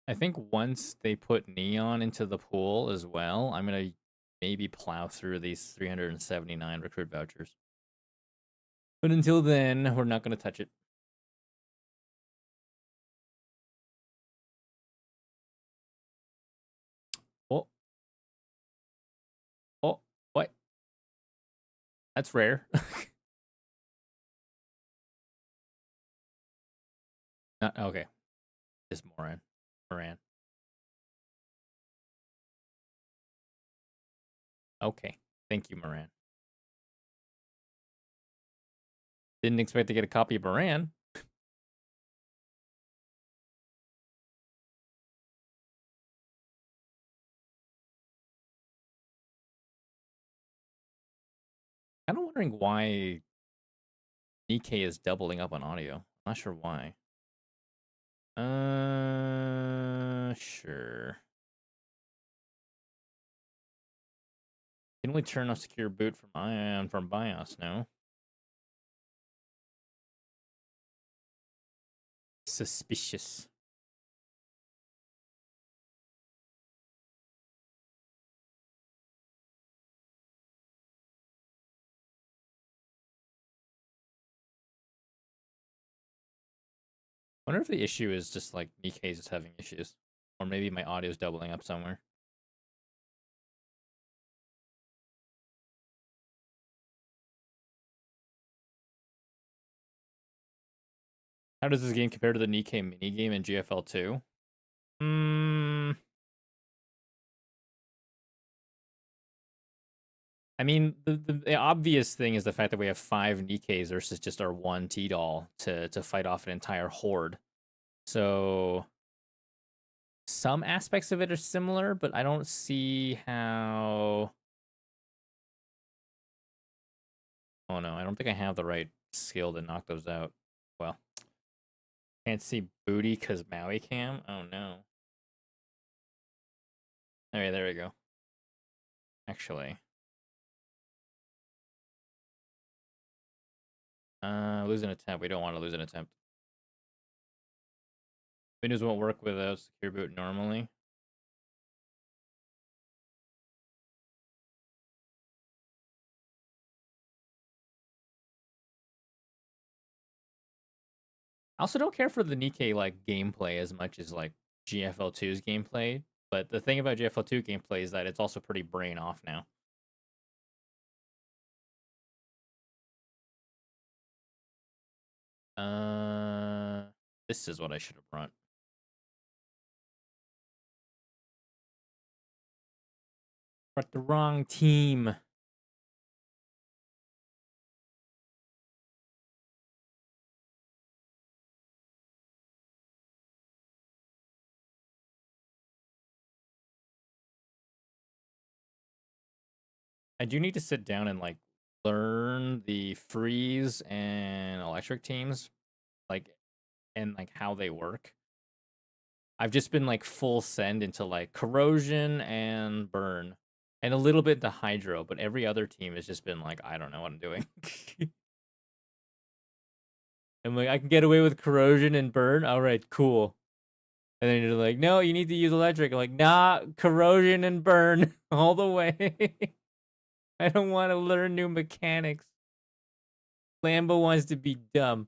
Speaker 1: I think once they put Neon into the pool as well, I'm going to maybe plow through these 379 recruit vouchers. But until then, we're not going to touch it. Oh. Oh, what? That's rare. Okay. Just Moran. Moran. Okay. Thank you, Moran. Didn't expect to get a copy of Moran. Kind of wondering why Nikkei is doubling up on audio. Not sure why. Sure. Can only turn off secure boot from BIOS now. Suspicious. I wonder if the issue is just like Nikkei's is having issues. Or maybe my audio's doubling up somewhere. How does this game compare to the Nikkei minigame in GFL2? I mean, the obvious thing is the fact that we have 5 Nikkeis versus just our 1 T-Doll to fight off an entire horde. So some aspects of it are similar, but I don't see how... Oh no, I don't think I have the right skill to knock those out. Well, can't see booty because Maui cam? Oh no. Okay, there we go. Actually. Lose an attempt. We don't want to lose an attempt. Windows won't work without secure boot normally. I also don't care for the Nikkei like gameplay as much as like GFL2's gameplay. But the thing about GFL2 gameplay is that it's also pretty brain off now. This is what I should have brought. Brought the wrong team. I do need to sit down and like learn the freeze and electric teams, like, and like how they work. I've just been like full send into like corrosion and burn and a little bit to hydro, but every other team has just been like, I don't know what I'm doing. I'm like, I can get away with corrosion and burn. All right, cool. And then you're like, no, you need to use electric. I'm like, nah, corrosion and burn all the way. I don't want to learn new mechanics. Lambo wants to be dumb.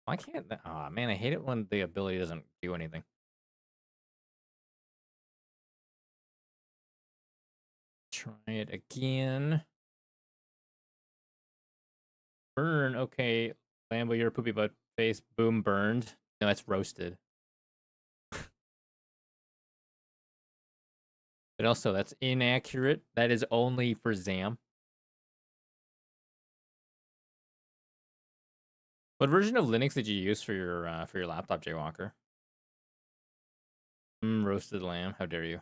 Speaker 1: Why can't that? Oh, man, I hate it when the ability doesn't do anything. Try it again. Burn. Okay, Lambo, you're a poopy butt face. Boom, burned. No, it's roasted. But also, that's inaccurate. That is only for Zam. What version of Linux did you use for your laptop, Jaywalker? Roasted lamb. How dare you?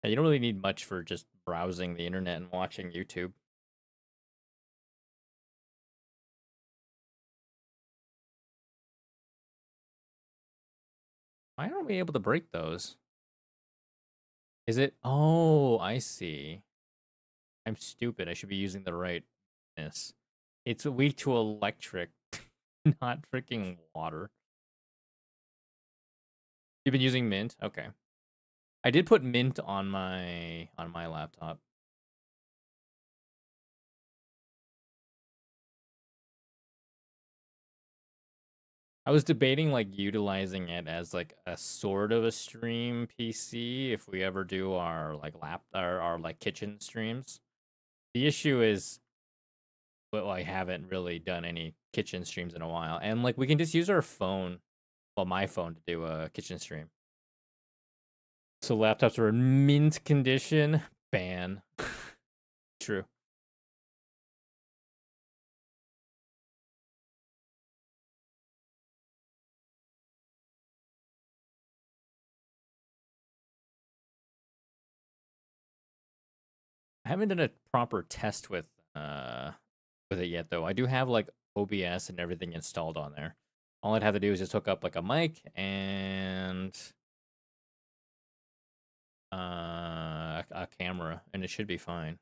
Speaker 1: Yeah, you don't really need much for just browsing the internet and watching YouTube. Why aren't we able to break those? Is it? Oh, I see. I'm stupid. I should be using the rightness. It's weak to electric, not freaking water. You've been using Mint? Okay. I did put Mint on my laptop. I was debating like utilizing it as like a sort of a stream PC if we ever do our like our like kitchen streams. The issue is, well, I haven't really done any kitchen streams in a while, and like we can just use our phone, well, my phone to do a kitchen stream. So laptops are in mint condition. Ban. True. I haven't done a proper test with it yet though. I do have like OBS and everything installed on there. All I'd have to do is just hook up like a mic and a camera, and it should be fine.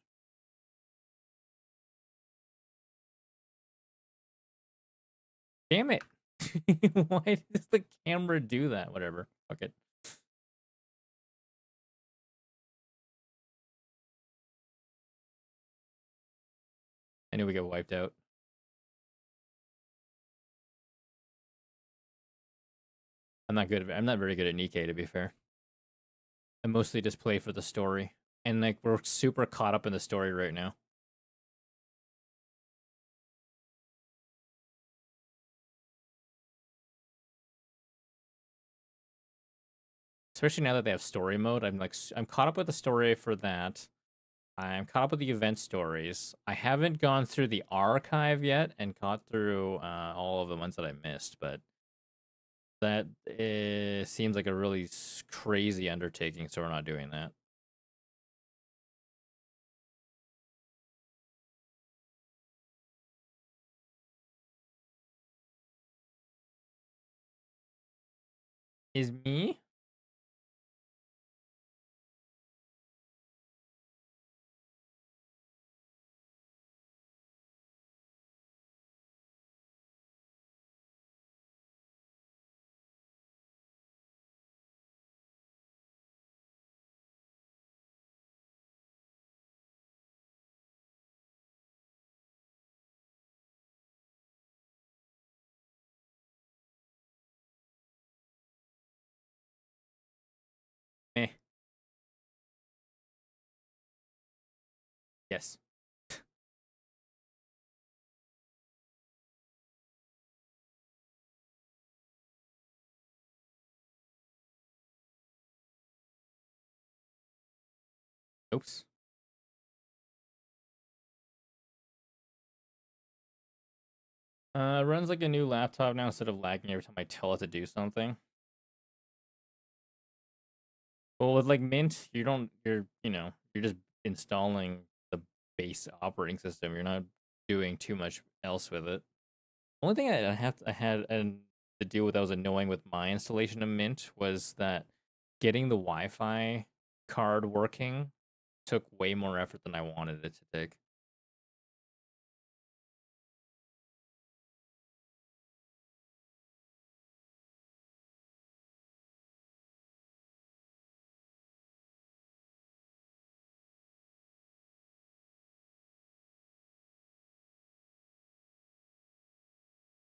Speaker 1: Damn it! Why does the camera do that? Whatever. Fuck it. I knew we get wiped out. I'm not good. I'm not very good at Nikkei, to be fair. I mostly just play for the story, and like we're super caught up in the story right now. Especially now that they have story mode, I'm caught up with the story for that. I'm caught up with the event stories. I haven't gone through the archive yet and caught through all of the ones that I missed, but that seems like a really crazy undertaking, so we're not doing that. Is me? Eh. Yes. Oops. Runs like a new laptop now instead of lagging every time I tell it to do something. Well, with like Mint, you're just installing the base operating system. You're not doing too much else with it. Only thing I had to deal with that was annoying with my installation of Mint was that getting the Wi-Fi card working took way more effort than I wanted it to take.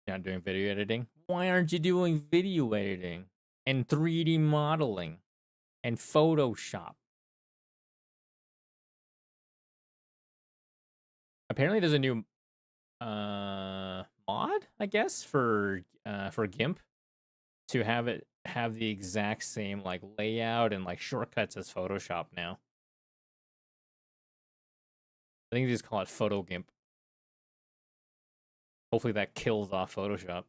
Speaker 1: You're not doing video editing. Why aren't you doing video editing and 3D modeling and Photoshop? Apparently, there's a new mod, I guess, for GIMP to have the exact same like layout and like shortcuts as Photoshop now. I think they just call it Photo GIMP. Hopefully that kills off Photoshop.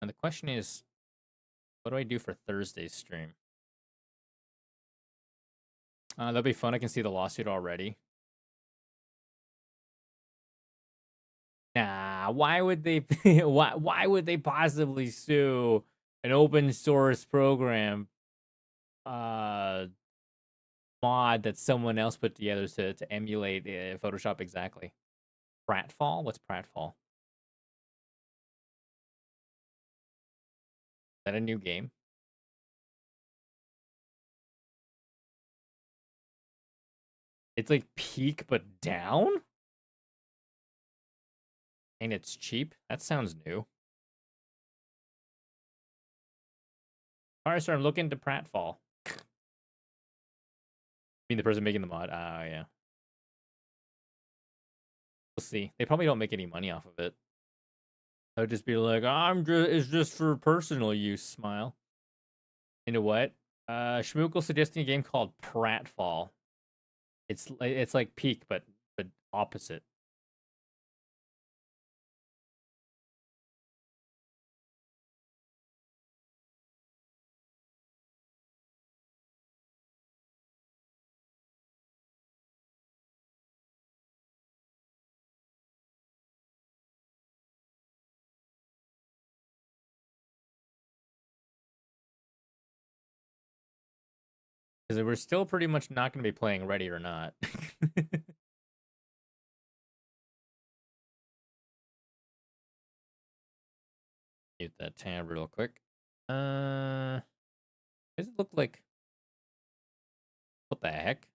Speaker 1: And the question is, what do I do for Thursday's stream? That'll be fun. I can see the lawsuit already. Nah, why would they? Why would they possibly sue an open source program mod that someone else put together to emulate Photoshop exactly? Pratfall? What's Pratfall? Is that a new game? It's like peak but down? And it's cheap? That sounds new. Alright, sir, I'm looking to Pratfall. I mean the person making the mod. Ah, yeah. We'll see. They probably don't make any money off of it. I would just be like, it's just for personal use, smile. Into what? Schmookle suggesting a game called Pratfall. It's like peak, but opposite. Because we're still pretty much not going to be playing Ready or Not. Mute that tab real quick. Does it look like what the heck?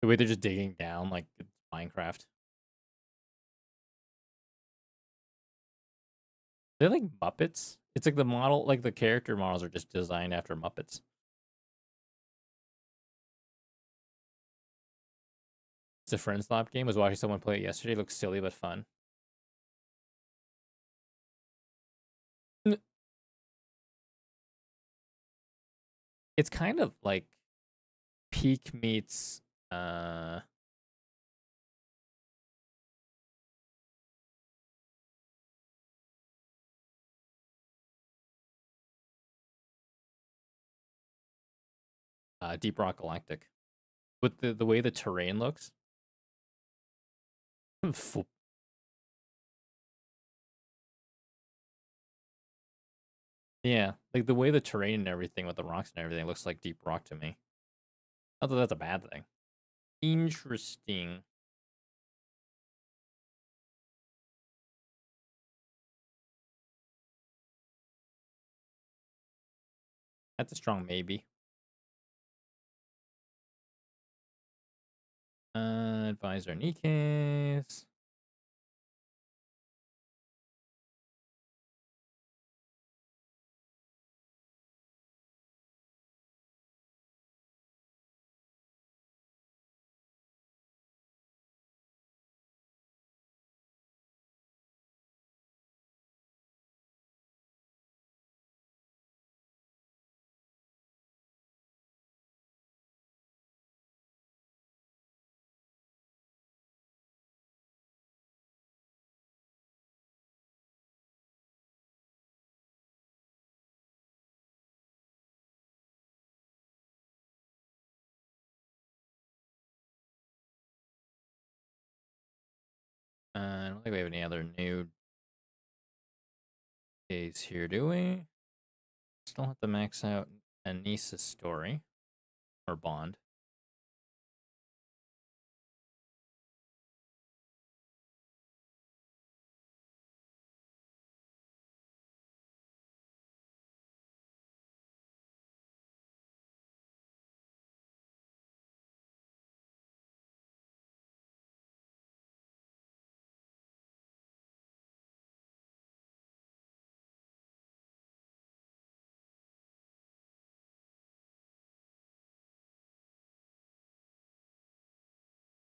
Speaker 1: The way they're just digging down like it's Minecraft. They're like Muppets. It's like the model, like the character models are just designed after Muppets. It's a friend slap game. I was watching someone play it yesterday. It looks silly but fun. It's kind of like Peak meets Deep Rock Galactic with the way the terrain looks. Yeah, like the way the terrain and everything with the rocks and everything looks like Deep Rock to me. Not that that's a bad thing. Interesting. That's a strong maybe. Advisor Nikes. I don't think we have any other new days here, do we? Still have to max out Anissa's story or bond.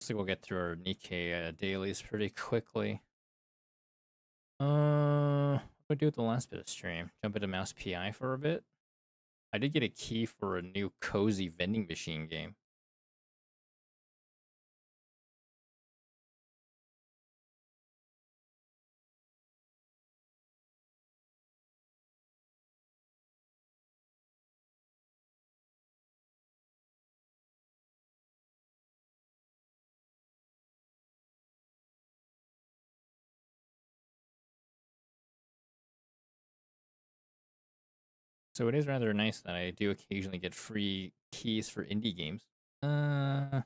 Speaker 1: Looks like we'll get through our Nikkei dailies pretty quickly. What do we do with the last bit of stream? Jump into Mouse PI for a bit. I did get a key for a new cozy vending machine game. So it is rather nice that I do occasionally get free keys for indie games. Uh,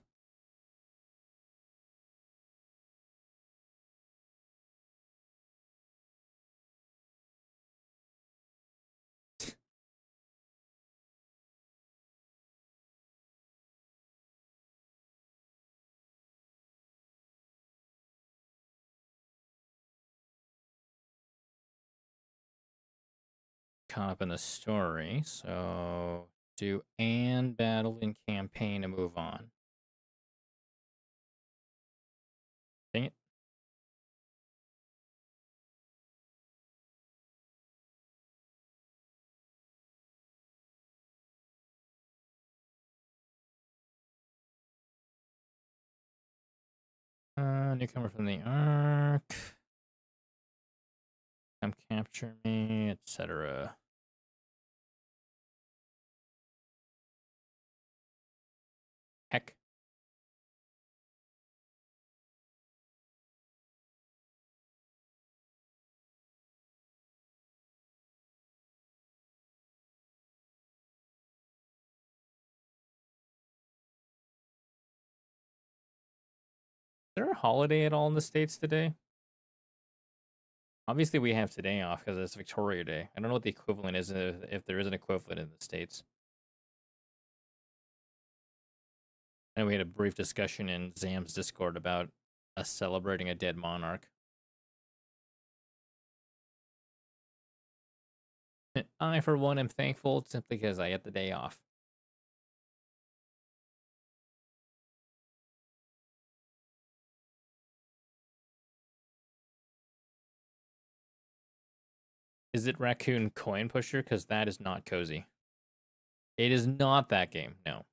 Speaker 1: Caught up in the story, so do and battle in campaign to move on. Dang it. Newcomer from the Ark. Come capture me, etc. Heck. Is there a holiday at all in the States today? Obviously, we have today off because it's Victoria Day. I don't know what the equivalent is if there is an equivalent in the States. And we had a brief discussion in Zam's Discord about us celebrating a dead monarch. I, for one, am thankful simply because I get the day off. Is it Raccoon Coin Pusher? Because that is not cozy. It is not that game, no.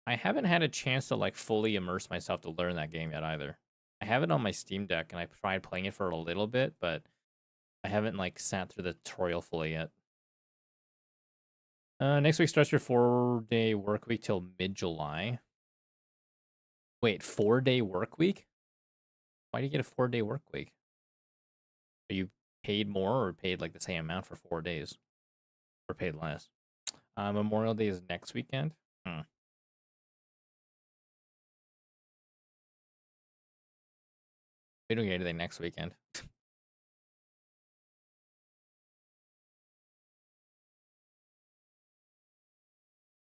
Speaker 1: I haven't had a chance to like fully immerse myself to learn that game yet either. I have it on my Steam Deck and I tried playing it for a little bit, but I haven't like sat through the tutorial fully yet. Next week starts your 4-day work week till mid-July. Wait, 4-day work week? Why do you get a 4-day work week? Are you paid more or paid like the same amount for 4 days? Or paid less? Memorial Day is next weekend? We don't get anything next weekend.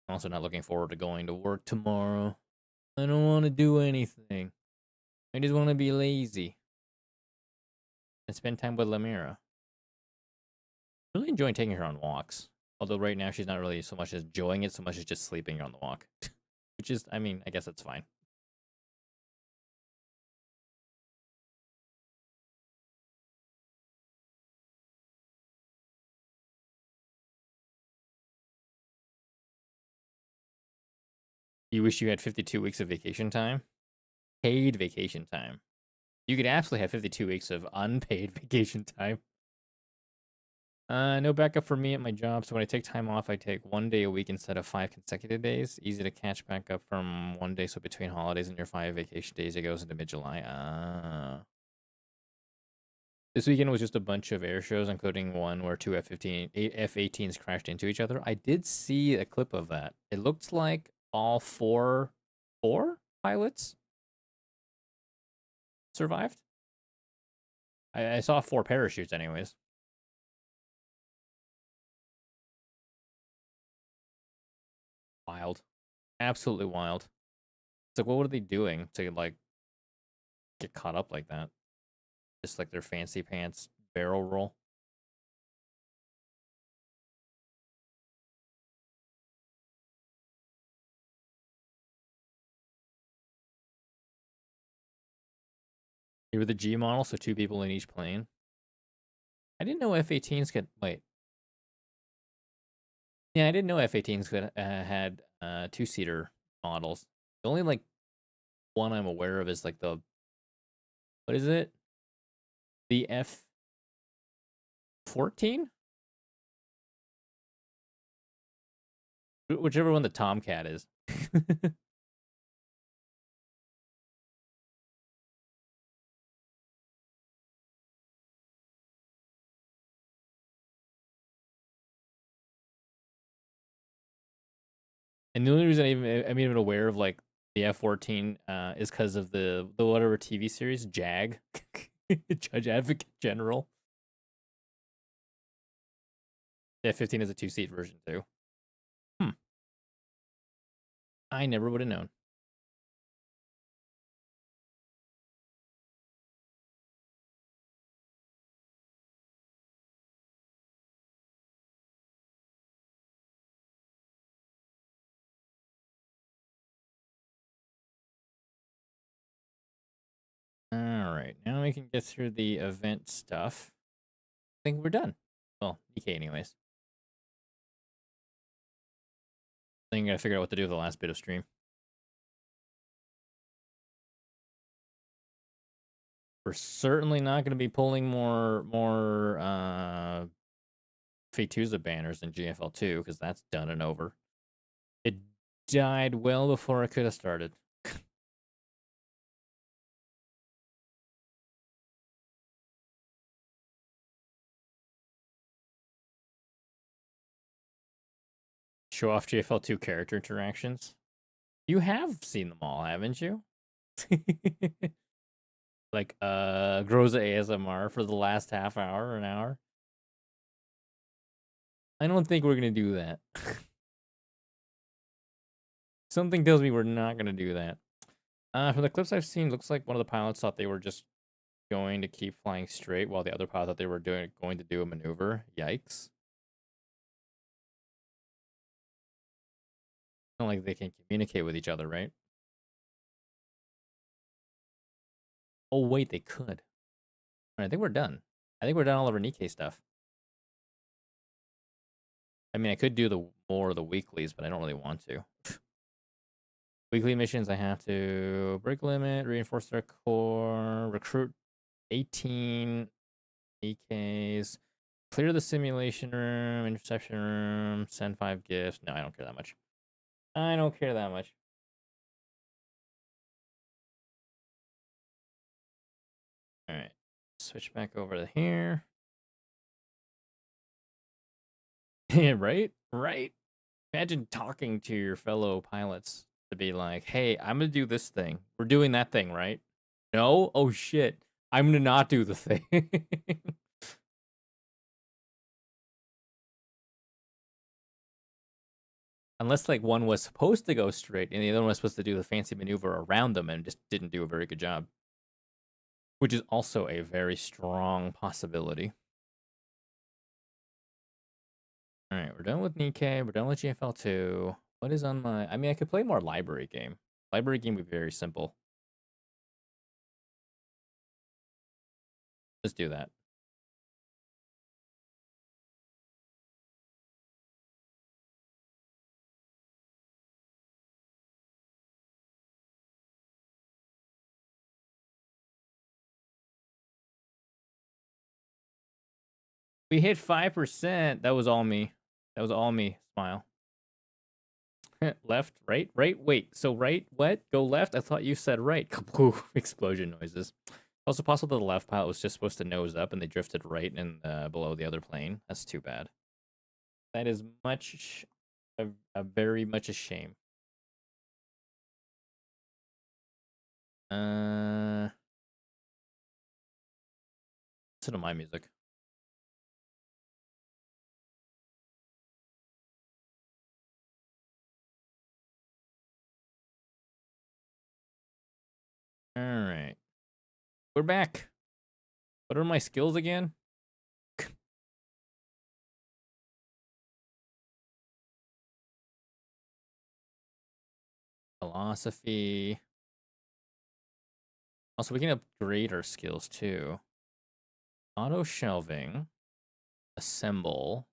Speaker 1: I'm also not looking forward to going to work tomorrow. I don't want to do anything. I just want to be lazy and spend time with Lamira. Really enjoying taking her on walks. Although right now she's not really so much as enjoying it, so much as just sleeping on the walk. Which is, I mean, I guess that's fine. You wish you had 52 weeks of vacation time? Paid vacation time. You could absolutely have 52 weeks of unpaid vacation time. No backup for me at my job, so when I take time off, I take 1 day a week instead of 5 consecutive days. Easy to catch back up from 1 day, so between holidays and your 5 vacation days, it goes into mid-July. This weekend was just a bunch of air shows, including one where two F-18s crashed into each other. I did see a clip of that. It looked like all four pilots survived. I saw 4 parachutes anyways. Wild. Absolutely wild. It's like, what were they doing to, like, get caught up like that? Just like their fancy pants barrel roll. You were the G model, so 2 people in each plane. I didn't know F-18s could... Wait. Yeah, I didn't know F-18s could had 2-seater models. The only, like, one I'm aware of is, like, the... What is it? The F-14? Whichever one the Tomcat is. And the only reason I'm even aware of, like, the F-14 is because of the whatever TV series, JAG. Judge Advocate General. The F-15 is a 2-seat version, too. I never would have known. then we can get through the event stuff. I think we're done. Well, DK anyways. I think I gotta figure out what to do with the last bit of stream. We're certainly not gonna be pulling more Fetuza banners in GFL2 because that's done and over. It died well before it could have started. Show off GFL2 character interactions. You have seen them all, haven't you? Like Groza ASMR for the last half hour, an hour. I don't think we're gonna do that. Something tells me we're not gonna do that. From the clips I've seen, looks like one of the pilots thought they were just going to keep flying straight, while the other pilot thought they were going to do a maneuver. Yikes! Not like they can communicate with each other, right? Oh wait, they could. All right, I think we're done. I think we're done all of our Nikkei stuff. I mean, I could do the more of the weeklies, but I don't really want to. Weekly missions, I have to break limit, reinforce their core, recruit 18 EKs, clear the simulation room, interception room, send 5 gifts. No, I don't care that much. I don't care that much. All right, switch back over to here. Yeah, right? Right? Imagine talking to your fellow pilots to be like, hey, I'm going to do this thing. We're doing that thing, right? No? Oh, shit. I'm going to not do the thing. Unless, like, one was supposed to go straight and the other one was supposed to do the fancy maneuver around them and just didn't do a very good job. Which is also a very strong possibility. All right, we're done with Nikkei. We're done with GFL2. What is on my... I mean, I could play more library game. Library game would be very simple. Let's do that. We hit 5%. That was all me. That was all me. Smile. Left, right, right. Wait, so right, what? Go left? I thought you said right. Kapoof. Explosion noises. Also possible that the left pilot was just supposed to nose up and they drifted right and below the other plane. That's too bad. That is a very much a shame. Listen to my music. All right. We're back. What are my skills again? Philosophy. Also, we can upgrade our skills too. Auto shelving. Assemble.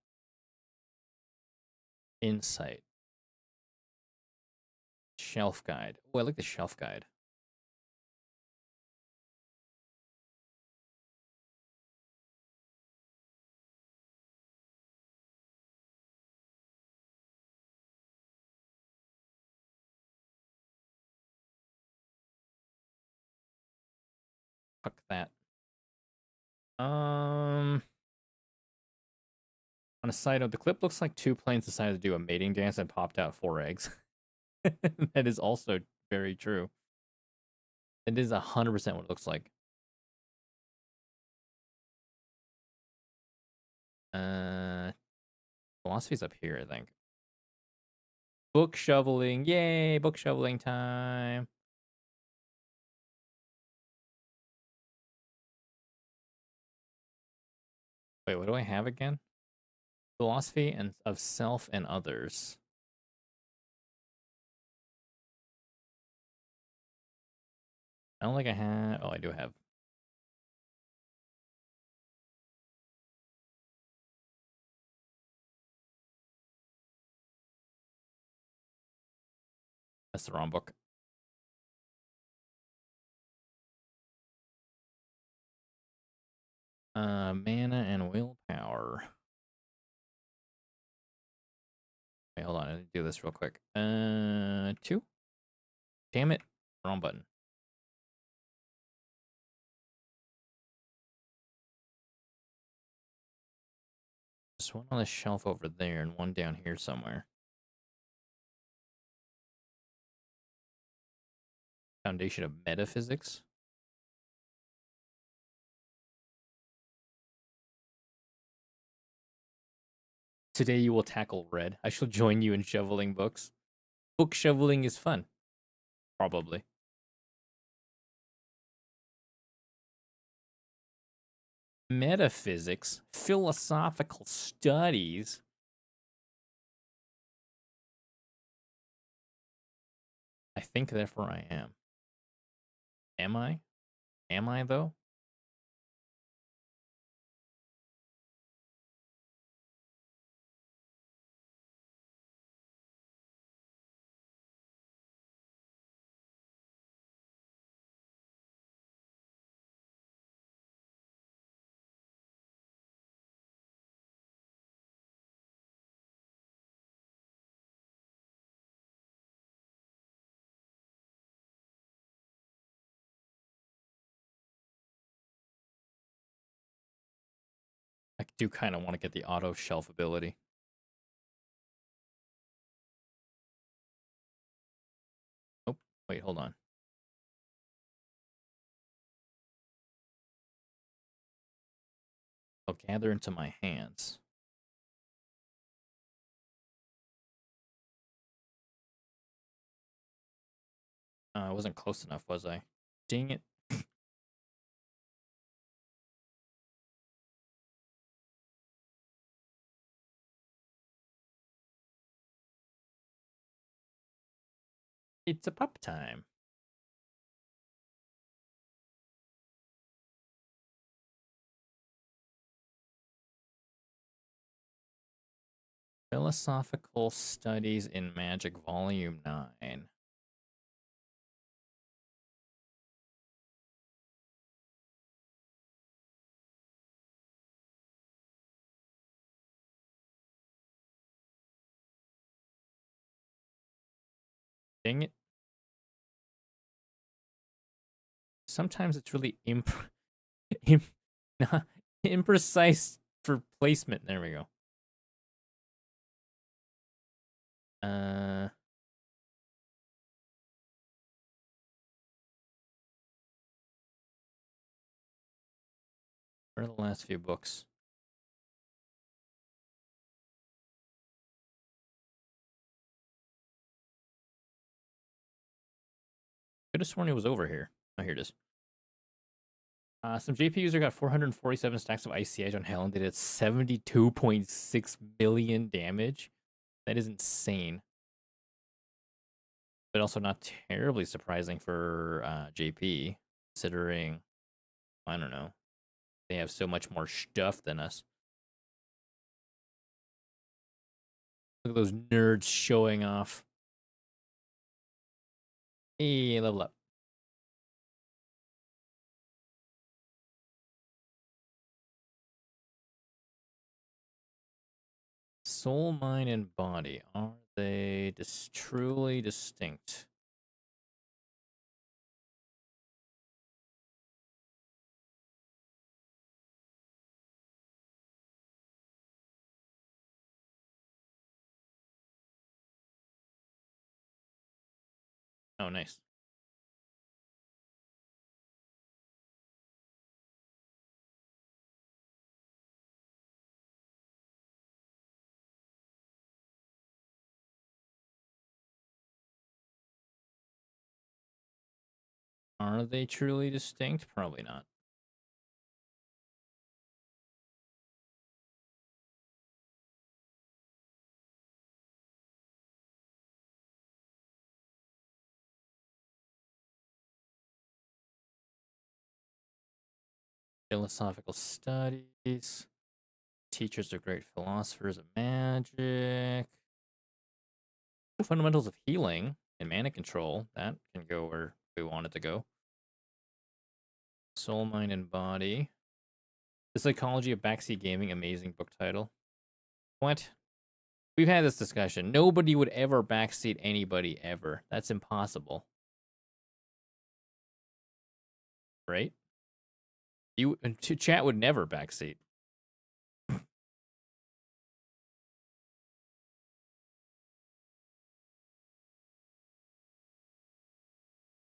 Speaker 1: Insight. Shelf guide. Oh, I like the shelf guide. Fuck that. On a side note, the clip looks like 2 planes decided to do a mating dance and popped out 4 eggs. That is also very true. It is 100% what it looks like. Philosophy's up here, I think. Book shoveling. Yay, book shoveling time. Wait, what do I have again? Philosophy and of self and others. I don't think I have... Oh, I do have That's the wrong book. Mana and willpower. Wait, hold on. I need to do this real quick. 2. Damn it. Wrong button. Just one on the shelf over there and one down here somewhere. Foundation of Metaphysics. Today you will tackle red. I shall join you in shoveling books. Book shoveling is fun. Probably. Metaphysics, philosophical studies. I think therefore I am. Am I? Am I though? I do kind of want to get the auto shelf ability. Oh, wait, hold on. I'll gather into my hands. I wasn't close enough, was I? Dang it. It's a pup time. Philosophical Studies in Magic, Volume 9. Dang it. Sometimes it's really not imprecise for placement. There we go. Where are the last few books? Could have sworn it was over here. Oh, here it is. Some JP user got 447 stacks of Icy Edge on Hell and did it 72.6 million damage. That is insane. But also not terribly surprising for JP, considering, I don't know, they have so much more stuff than us. Look at those nerds showing off. Hey, level up. Soul, mind, and body. Are they truly distinct? Oh, nice. Are they truly distinct? Probably not. Philosophical studies. Teachers are great philosophers of magic. Fundamentals of healing. And mana control, that can go where we want it to go. Soul, Mind, and Body. The Psychology of Backseat Gaming, amazing book title. What? We've had this discussion. Nobody would ever backseat anybody ever. That's impossible. Right? Chat would never backseat.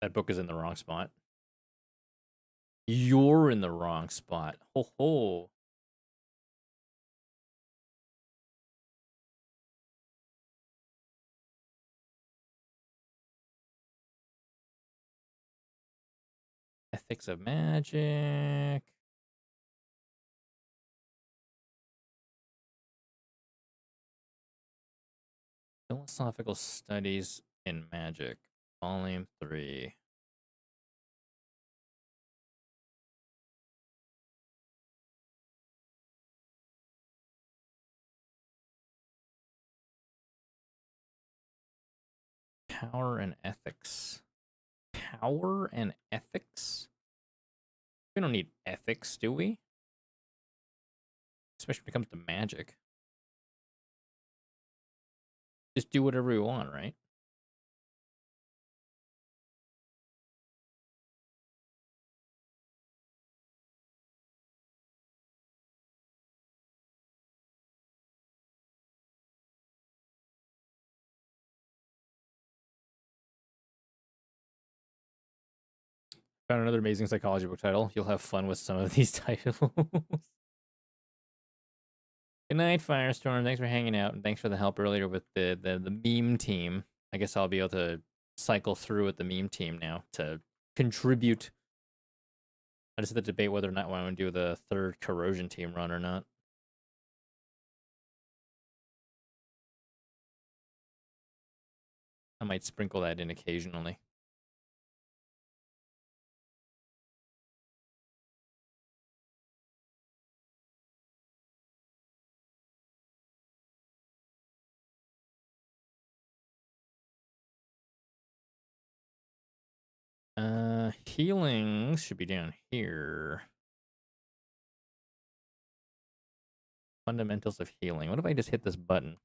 Speaker 1: That book is in the wrong spot. You're in the wrong spot. Ho ho. Ethics of Magic. Philosophical Studies in Magic, Volume 3. Power and Ethics. Power and Ethics? We don't need ethics, do we? Especially when it comes to magic. Just do whatever we want, right? Found another amazing psychology book title. You'll have fun with some of these titles. Good night, Firestorm. Thanks for hanging out, and thanks for the help earlier with the meme team. I guess I'll be able to cycle through with the meme team now to contribute. I just had to debate whether or not I want to do the third corrosion team run or not. I might sprinkle that in occasionally. Healing should be down here. Fundamentals of healing. What if I just hit this button?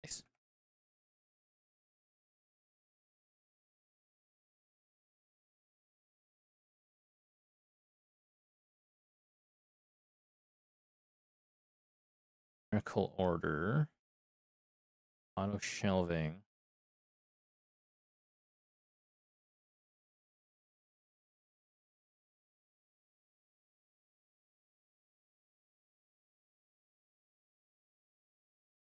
Speaker 1: Nice. Miracle Order. Auto shelving.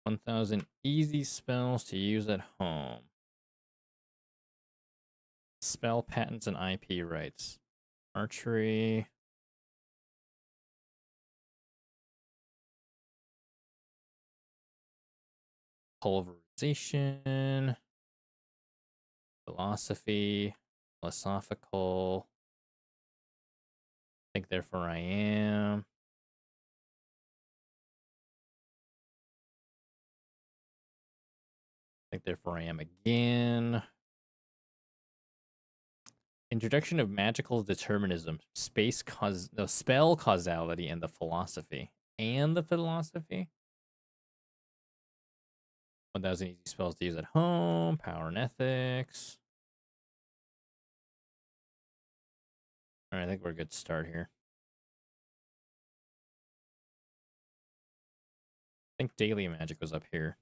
Speaker 1: $1,000 easy spells to use at home. Spell patents and IP rights. Archery. Pulverization. Philosophy. Philosophical. Think therefore I am. Think therefore I am again. Introduction of magical determinism, spell causality, and the philosophy. And the philosophy? 1,000 easy spells to use at home. Power and ethics. Alright, I think we're a good start here. I think daily magic was up here.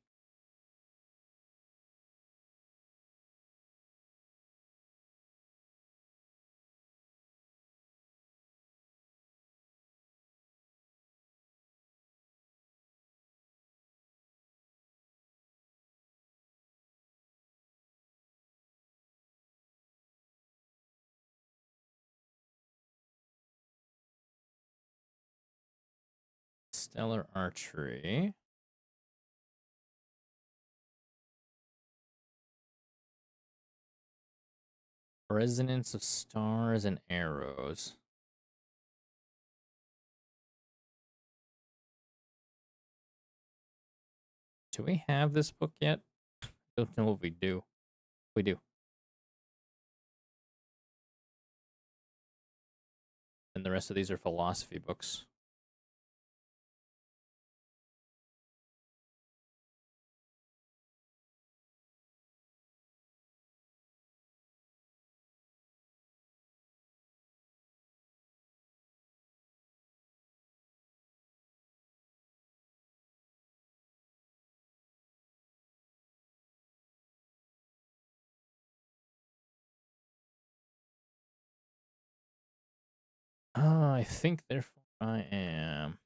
Speaker 1: Stellar archery. Resonance of stars and arrows. Do we have this book yet? I don't know if we do. We do. And the rest of these are philosophy books. I think therefore I am.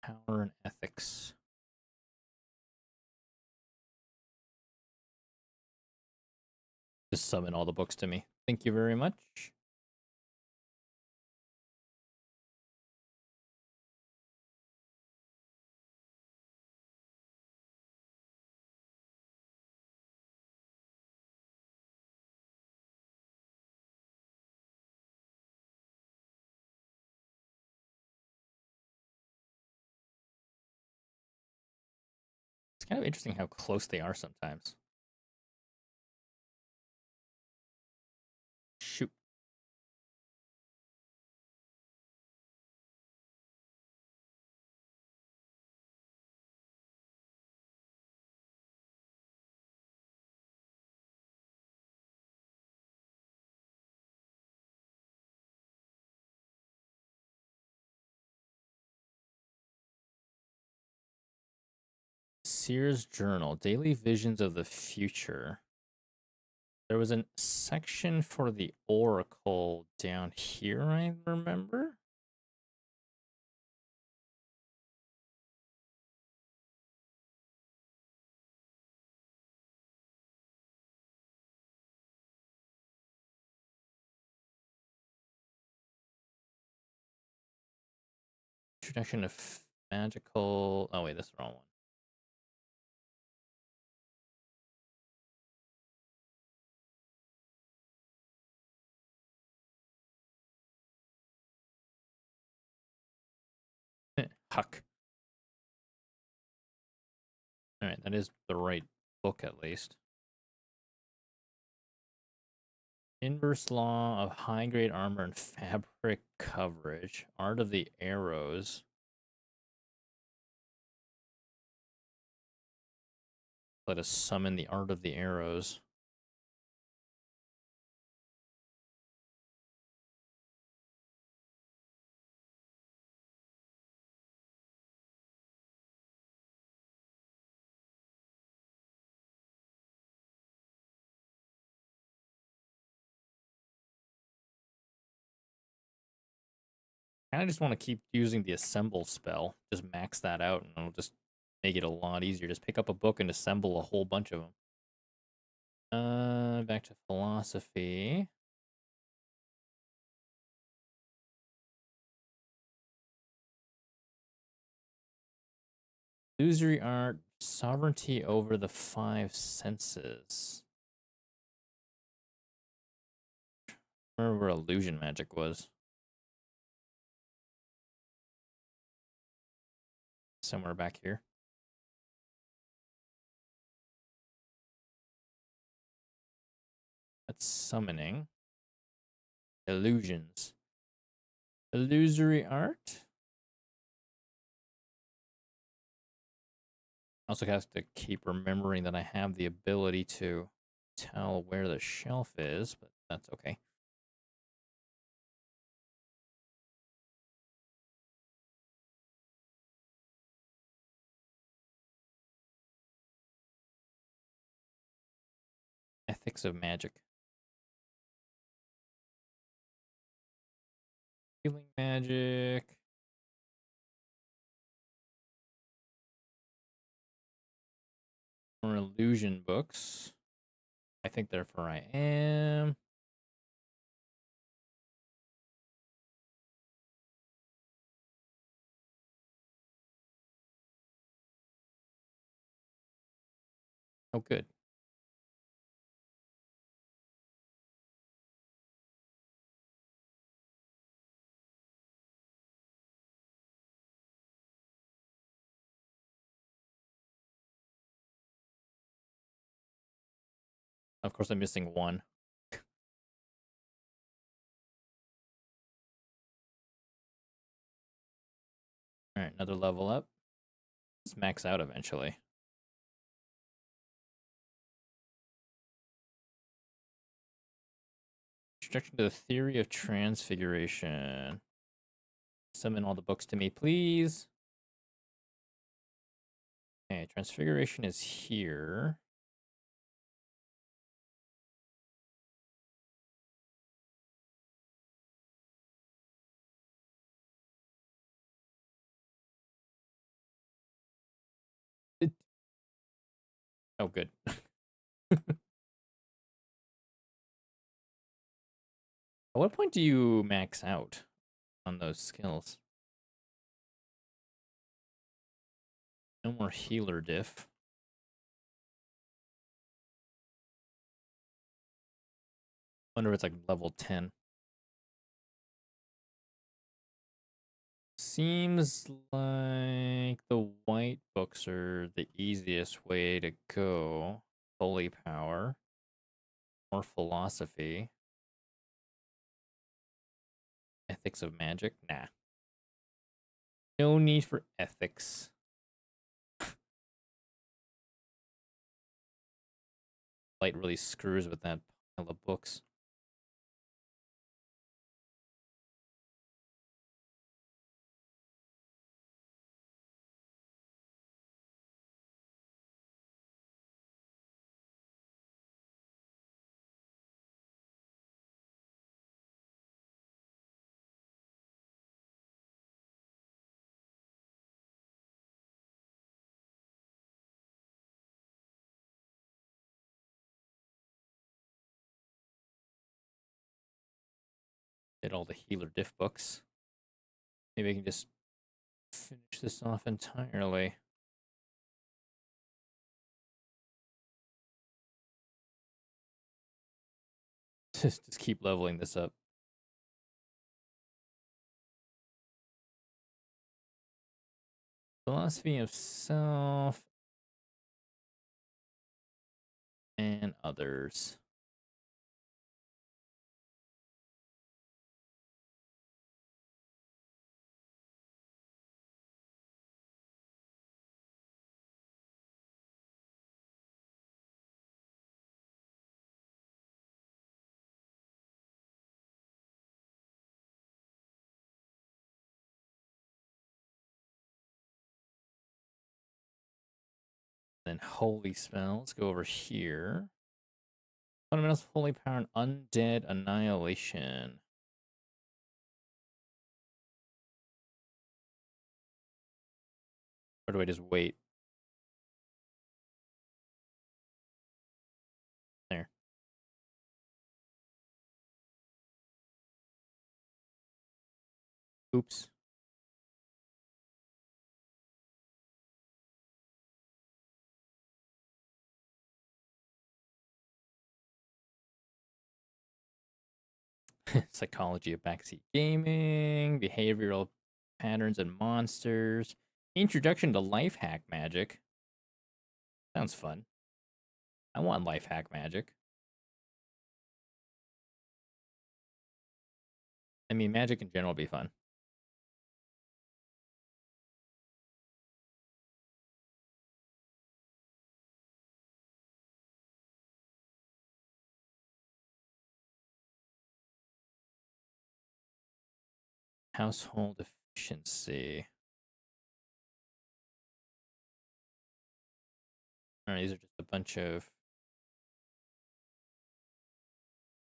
Speaker 1: Power and Ethics. Just summon all the books to me. Thank you very much. It's kind of interesting how close they are sometimes. Shoot. Sears Journal, Daily Visions of the Future. There was a section for the Oracle down here, I remember. Introduction of Magical. Oh, wait, that's the wrong one. Huck. All right, that is the right book at least. Inverse Law of High Grade Armor and Fabric Coverage. Art of the Arrows. Let us summon the Art of the Arrows. I just want to keep using the assemble spell. Just max that out and it'll just make it a lot easier. Just pick up a book and assemble a whole bunch of them. Back to philosophy. Illusory art, sovereignty over the five senses. Remember where illusion magic was. Somewhere back here. That's summoning. Illusions. Illusory art. I also have to keep remembering that I have the ability to tell where the shelf is, but that's okay. Ethics of magic. Healing magic. More illusion books. I think therefore I am. Oh, good. Of course, I'm missing one. All right, another level up. Let's max out eventually. Introduction to the theory of transfiguration. Summon all the books to me, please. Okay, transfiguration is here. It... Oh, good. At what point do you max out on those skills? No more healer diff. Wonder if it's like level 10. Seems like the white books are the easiest way to go. Holy power. More philosophy. Ethics of magic? Nah. No need for ethics. Light really screws with that pile of books. Did all the healer diff books. Maybe I can just finish this off entirely. Just keep leveling this up. Philosophy of self and others. Then holy spells. Go over here. Fundamentals of holy power and undead annihilation. Or do I just wait? There. Oops. Psychology of backseat gaming, behavioral patterns and monsters, introduction to life hack magic. Sounds fun. I want life hack magic. I mean, magic in general would be fun. Household efficiency. All right, these are just a bunch of.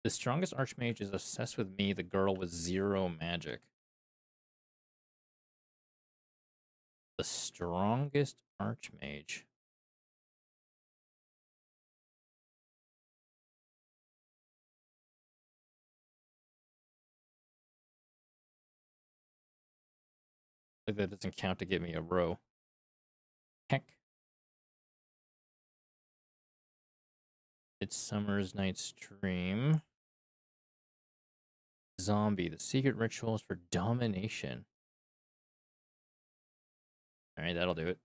Speaker 1: The strongest archmage is obsessed with me, the girl with zero magic. The strongest archmage. Like that doesn't count to get me a row. Heck. It's Summer's Night Stream. Zombie, the secret rituals for domination. All right, that'll do it.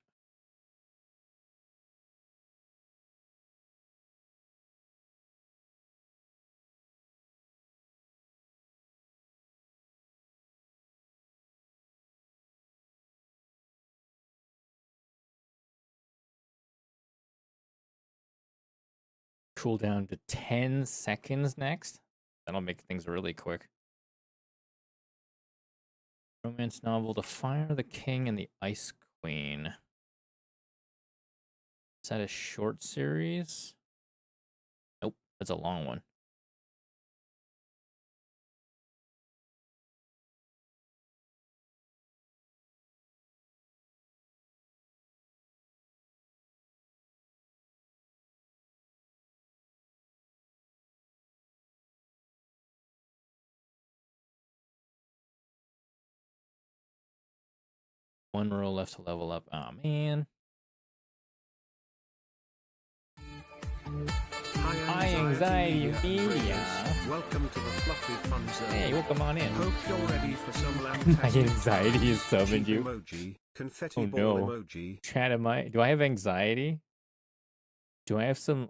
Speaker 1: Cool down to 10 seconds next. That'll make things really quick. Romance novel, The Fire, the King, and the Ice Queen. Is that a short series? Nope, that's a long one. One row left to level up. Oh man. High anxiety media.
Speaker 2: Welcome to the Fluffy Fun Zone.
Speaker 1: Hey, welcome on in.
Speaker 2: Hope you're ready for some
Speaker 1: My anxiety has summoned you.
Speaker 2: Emoji, confetti
Speaker 1: Oh
Speaker 2: ball
Speaker 1: no.
Speaker 2: emoji.
Speaker 1: Chat, do I have anxiety? Do I have some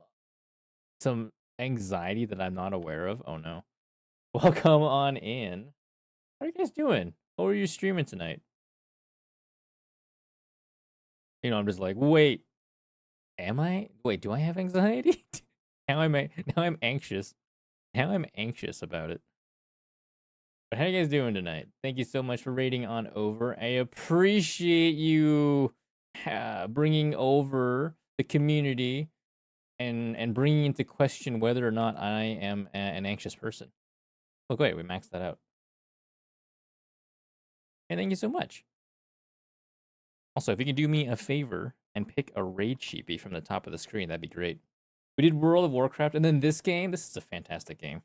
Speaker 1: anxiety that I'm not aware of? Oh no. Welcome on in. How are you guys doing? What were you streaming tonight? You know, I'm just like, wait, am I? Wait, do I have anxiety? now I'm anxious. Now I'm anxious about it. But how you guys doing tonight? Thank you so much for raiding on over. I appreciate you bringing over the community and bringing into question whether or not I am an anxious person. Look, wait, we maxed that out. And thank you so much. Also, if you can do me a favor and pick a raid sheepy from the top of the screen, that'd be great. We did World of Warcraft, and then this game. This is a fantastic game.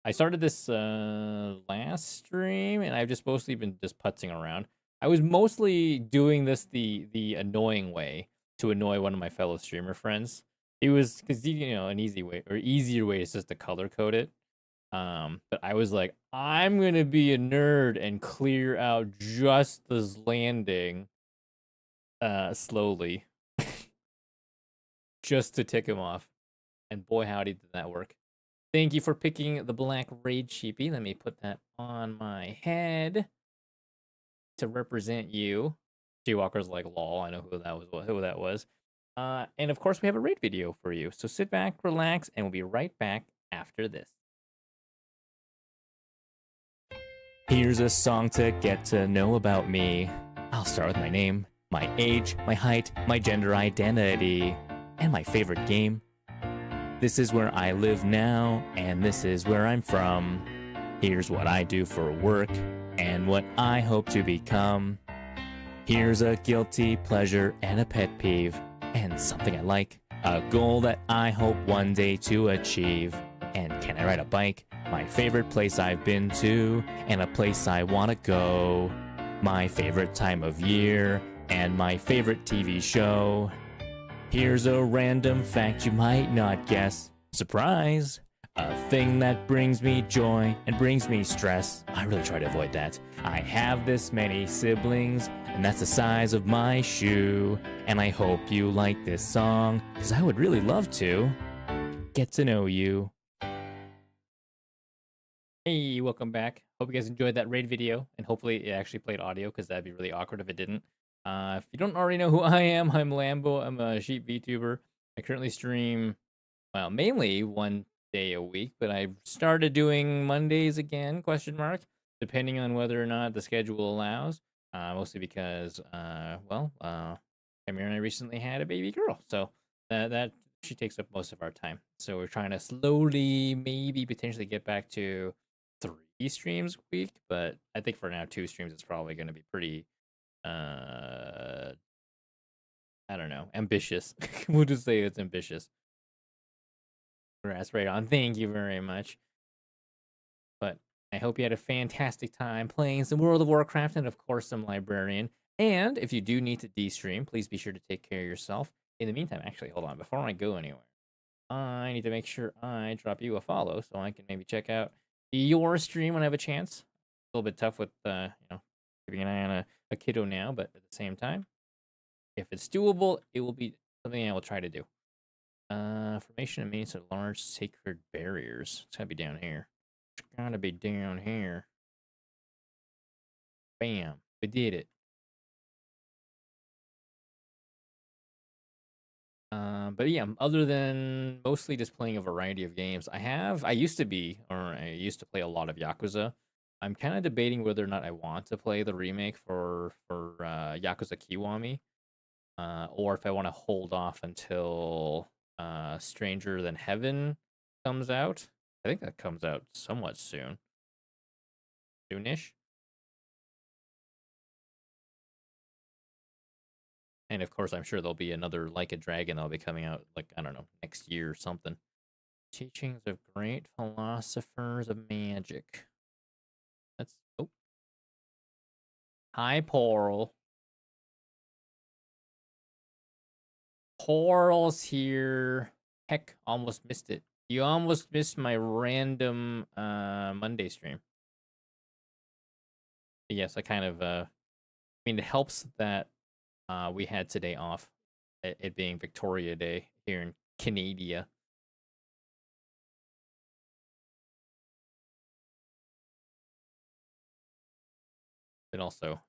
Speaker 1: I started this last stream, and I've just mostly been just putzing around. I was mostly doing this the annoying way to annoy one of my fellow streamer friends. It was because an easy way or easier way is just to color code it. But I was like, I'm gonna be a nerd and clear out just this landing slowly. Just to tick him off. And boy howdy did that work. Thank you for picking the black raid sheepy. Let me put that on my head to represent you. Jaywalker's like, lol, I know who that was. And of course we have a raid video for you. So sit back, relax, and we'll be right back after this. Here's a song to get to know about me. I'll start with my name, my age, my height, my gender identity, and my favorite game. This is where I live now, and this is where I'm from. Here's what I do for work, and what I hope to become. Here's a guilty pleasure and a pet peeve, and something I like, a goal that I hope one day to achieve. And can I ride a bike? My favorite place I've been to, and a place I want to go. My favorite time of year, and my favorite TV show. Here's a random fact you might not guess. Surprise! A thing that brings me joy and brings me stress. I really try to avoid that. I have this many siblings, and that's the size of my shoe. And I hope you like this song, because I would really love to get to know you. Hey, welcome back. Hope you guys enjoyed that raid video, and hopefully it actually played audio, because that'd be really awkward if it didn't. If you don't already know who I am, I'm Lambo. I'm a sheep VTuber. I currently stream, well, mainly one day a week, but I've started doing Mondays again, depending on whether or not the schedule allows. Mostly because, Cameron and I recently had a baby girl, so that she takes up most of our time. So we're trying to slowly, maybe potentially get back to 3 streams a week, but I think for now 2 streams is probably going to be pretty I don't know, ambitious. We'll just say it's ambitious. That's right on. Thank you very much. But I hope you had a fantastic time playing some World of Warcraft and of course some Librarian. And if you do need to de-stream, please be sure to take care of yourself. In the meantime, actually, hold on, before I go anywhere, I need to make sure I drop you a follow so I can maybe check out your stream when I have a chance. A little bit tough with, keeping an eye on a kiddo now, but at the same time, if it's doable, it will be something I will try to do. Formation and maintenance of large sacred barriers. It's gotta be down here. It's gotta be down here. Bam. We did it. But yeah, other than mostly just playing a variety of games, I used to be, or I used to play a lot of Yakuza. I'm kind of debating whether or not I want to play the remake for Yakuza Kiwami, or if I want to hold off until Stranger Than Heaven comes out. I think that comes out somewhat soonish. And of course, I'm sure there'll be another Like a Dragon that'll be coming out, like, I don't know, next year or something. Teachings of great philosophers of magic. That's oh. Hi, Porl. Porl's here. Heck, almost missed it. You almost missed my random Monday stream. But yes, I kind of I mean, it helps that we had today off, it being Victoria Day here in Canada. But also,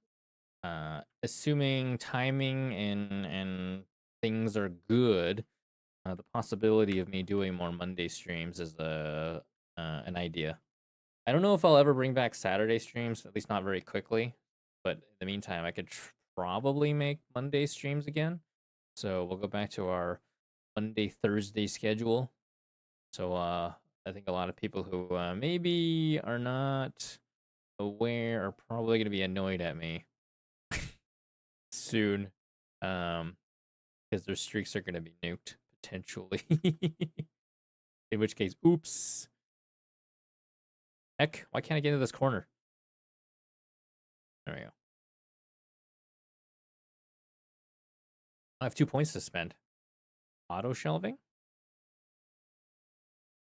Speaker 1: assuming timing and things are good, the possibility of me doing more Monday streams is an idea. I don't know if I'll ever bring back Saturday streams, at least not very quickly. But in the meantime, I could probably make Monday streams again. So we'll go back to our Monday Thursday schedule. So I think a lot of people who maybe are not aware are probably going to be annoyed at me soon, because their streaks are going to be nuked potentially. In which case, oops. Heck, why can't I get into this corner? There we go. I have 2 points to spend. Auto shelving?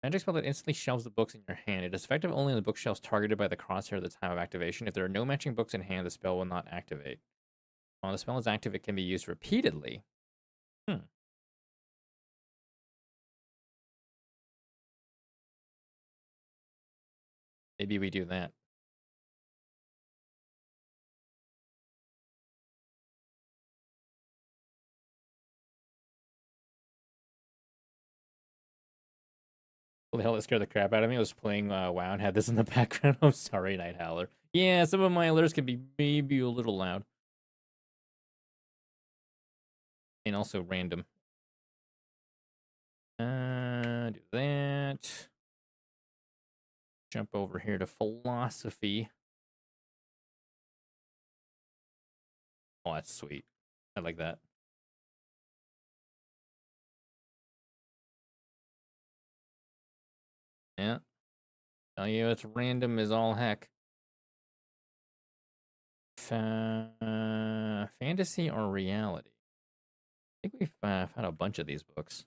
Speaker 1: Magic spell that instantly shelves the books in your hand. It is effective only on the bookshelves targeted by the crosshair at the time of activation. If there are no matching books in hand, the spell will not activate. While the spell is active, it can be used repeatedly. Maybe we do that. What the hell that scared the crap out of me? I was playing WoW and had this in the background. I'm sorry, Night Howler. Yeah, some of my alerts can be maybe a little loud. And also random. Do that. Jump over here to philosophy. Oh, that's sweet. I like that. Yeah. Tell you it's random as all heck. Fantasy or reality? I think we've found a bunch of these books.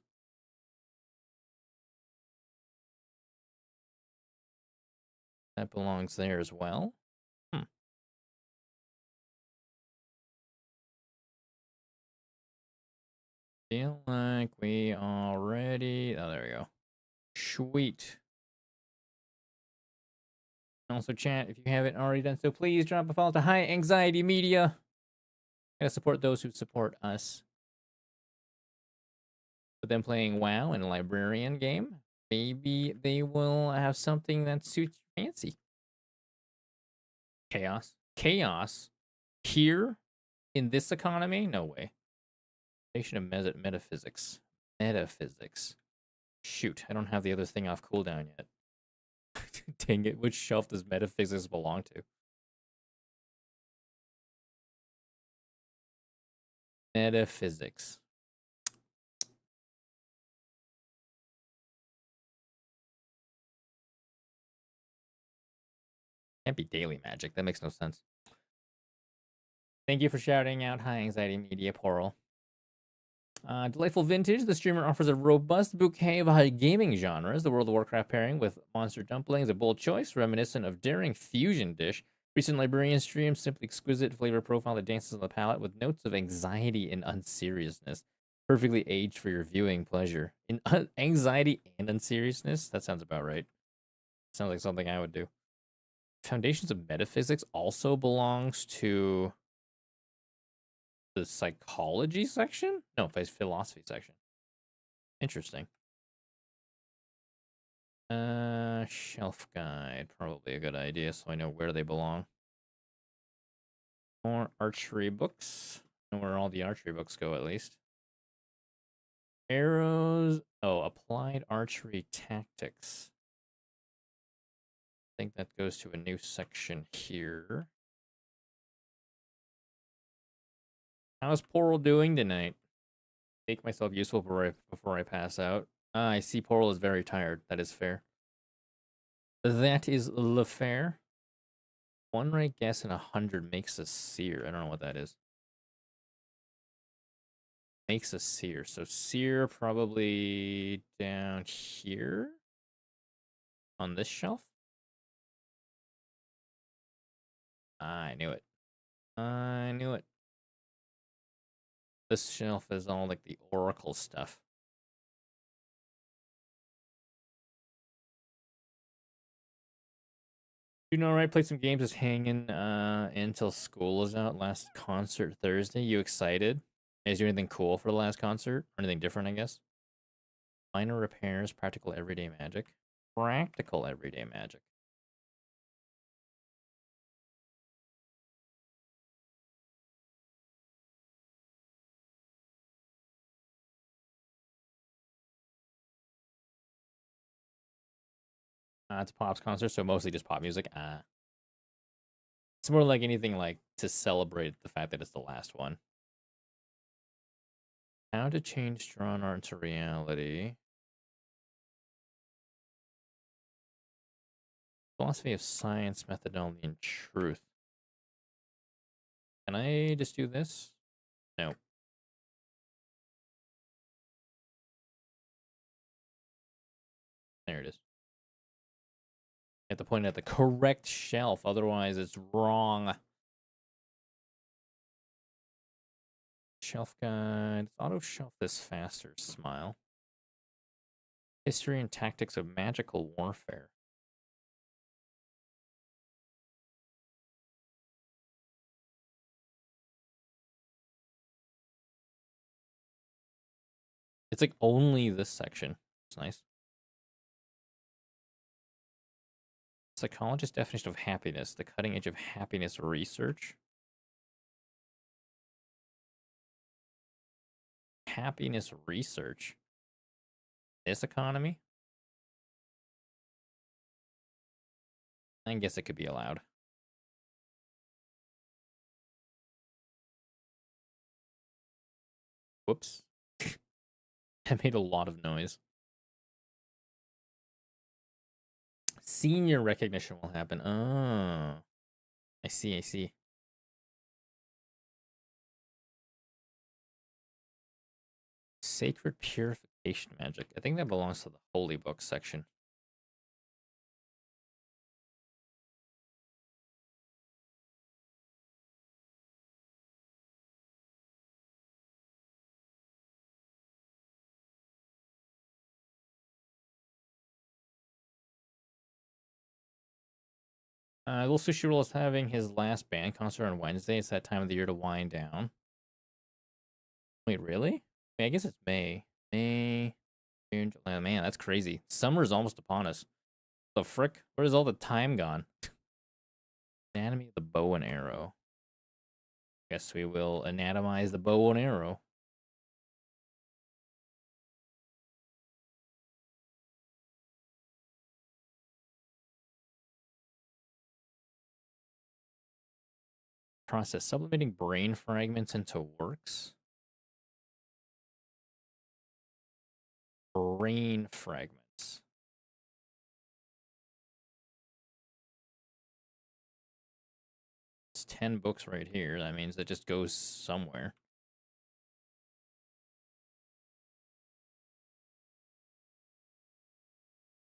Speaker 1: That belongs there as well. Feel like we already... Oh, there we go. Sweet. Also, chat, if you haven't already done so, please drop a follow to High Anxiety Media. Gotta support those who support us. With them playing WoW and a librarian game, maybe they will have something that suits your fancy. Chaos. Chaos? Here? In this economy? No way. Station of metaphysics. Metaphysics. Shoot, I don't have the other thing off cooldown yet. Dang it, which shelf does metaphysics belong to? Metaphysics. Can't be daily magic. That makes no sense. Thank you for shouting out High Anxiety Media, Portal. Delightful Vintage. The streamer offers a robust bouquet of gaming genres. The World of Warcraft pairing with Monster Dumplings, a bold choice, reminiscent of daring fusion dish. Recent Librarian stream, simply exquisite flavor profile that dances on the palate with notes of anxiety and unseriousness. Perfectly aged for your viewing pleasure. In anxiety and unseriousness? That sounds about right. Sounds like something I would do. Foundations of Metaphysics also belongs to the psychology section? No, philosophy section. Interesting. Shelf guide. Probably a good idea so I know where they belong. More archery books. Know where all the archery books go, at least. Arrows. Oh, applied archery tactics. I think that goes to a new section here. How's Poral doing tonight? Make myself useful before I pass out. I see Poral is very tired. That is fair. That is le fair. One right guess in 100 makes a seer. I don't know what that is. Makes a seer. So seer probably down here on this shelf. I knew it. I knew it. This shelf is all like the oracle stuff. You know, right? Played some games just hanging until school is out. Last concert Thursday. You excited? Is there anything cool for the last concert? Or anything different, I guess? Minor repairs, practical everyday magic. Practical everyday magic. It's a Pops concert, so mostly just pop music. It's more like anything like to celebrate the fact that it's the last one. How to change drawn art into reality. Philosophy of science, methodology, and truth. Can I just do this? No. There it is. You have to point it at the correct shelf, otherwise it's wrong. Shelf guide. Auto shelf this faster. Smile. History and tactics of magical warfare. It's like only this section. It's nice. Psychologist definition of happiness. The cutting edge of happiness research. Happiness research. This economy? I guess it could be allowed. Whoops. I made a lot of noise. Senior recognition will happen. Oh. I see, I see. Sacred purification magic. I think that belongs to the holy book section. Little Sushi Roll is having his last band concert on Wednesday. It's that time of the year to wind down. Wait, really? I guess it's May. May, June, July. Man, that's crazy. Summer's almost upon us. The frick? Where's all the time gone? Anatomy of the bow and arrow. Guess we will anatomize the bow and arrow. Process sublimating brain fragments into works. Brain fragments. It's 10 books right here. That means it just goes somewhere.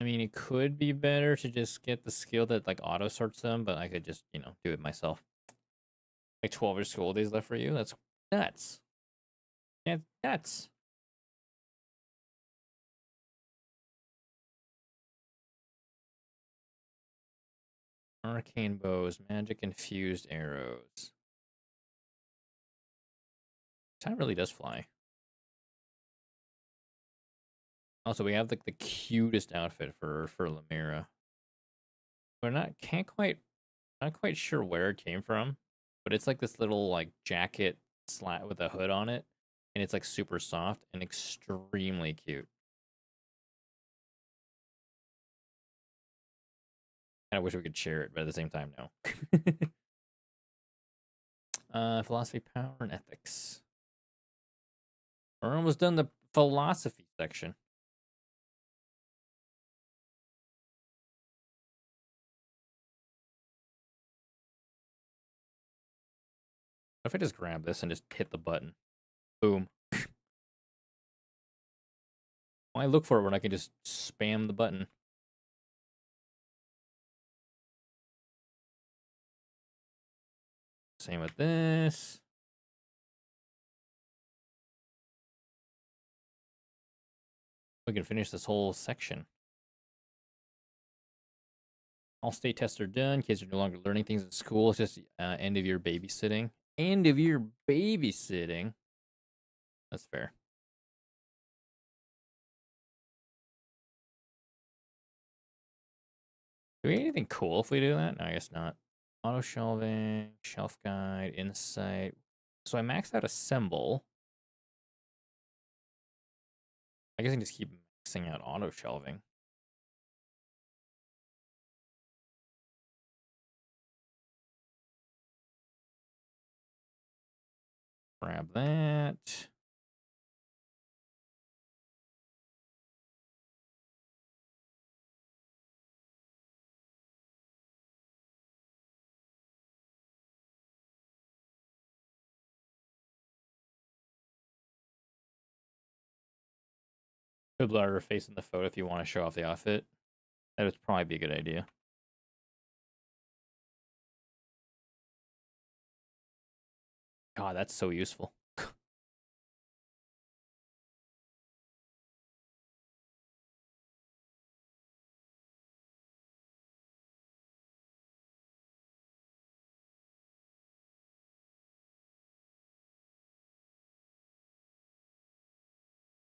Speaker 1: I mean, it could be better to just get the skill that like auto sorts them, but I could just, do it myself. Like 12 school days left for you? That's nuts. That's nuts. Arcane bows, magic infused arrows. Time really does fly. Also, we have like the cutest outfit for Lemira. We're not quite sure where it came from, but it's like this little like jacket slat with a hood on it, and it's like super soft and extremely cute. I wish we could share it, but at the same time, no. Philosophy, power, and ethics. We're almost done the philosophy section. What if I just grab this and just hit the button? Boom. Why look for it when I can just spam the button? Same with this. We can finish this whole section. All state tests are done. Kids are no longer learning things at school. It's just end of year babysitting. End of year babysitting. That's fair. Do we get anything cool if we do that? No, I guess not. Auto shelving, shelf guide, insight. So I maxed out assemble. I guess I can just keep maxing out auto shelving. Grab that. Could blur her face in the photo if you want to show off the outfit. That would probably be a good idea. God, that's so useful.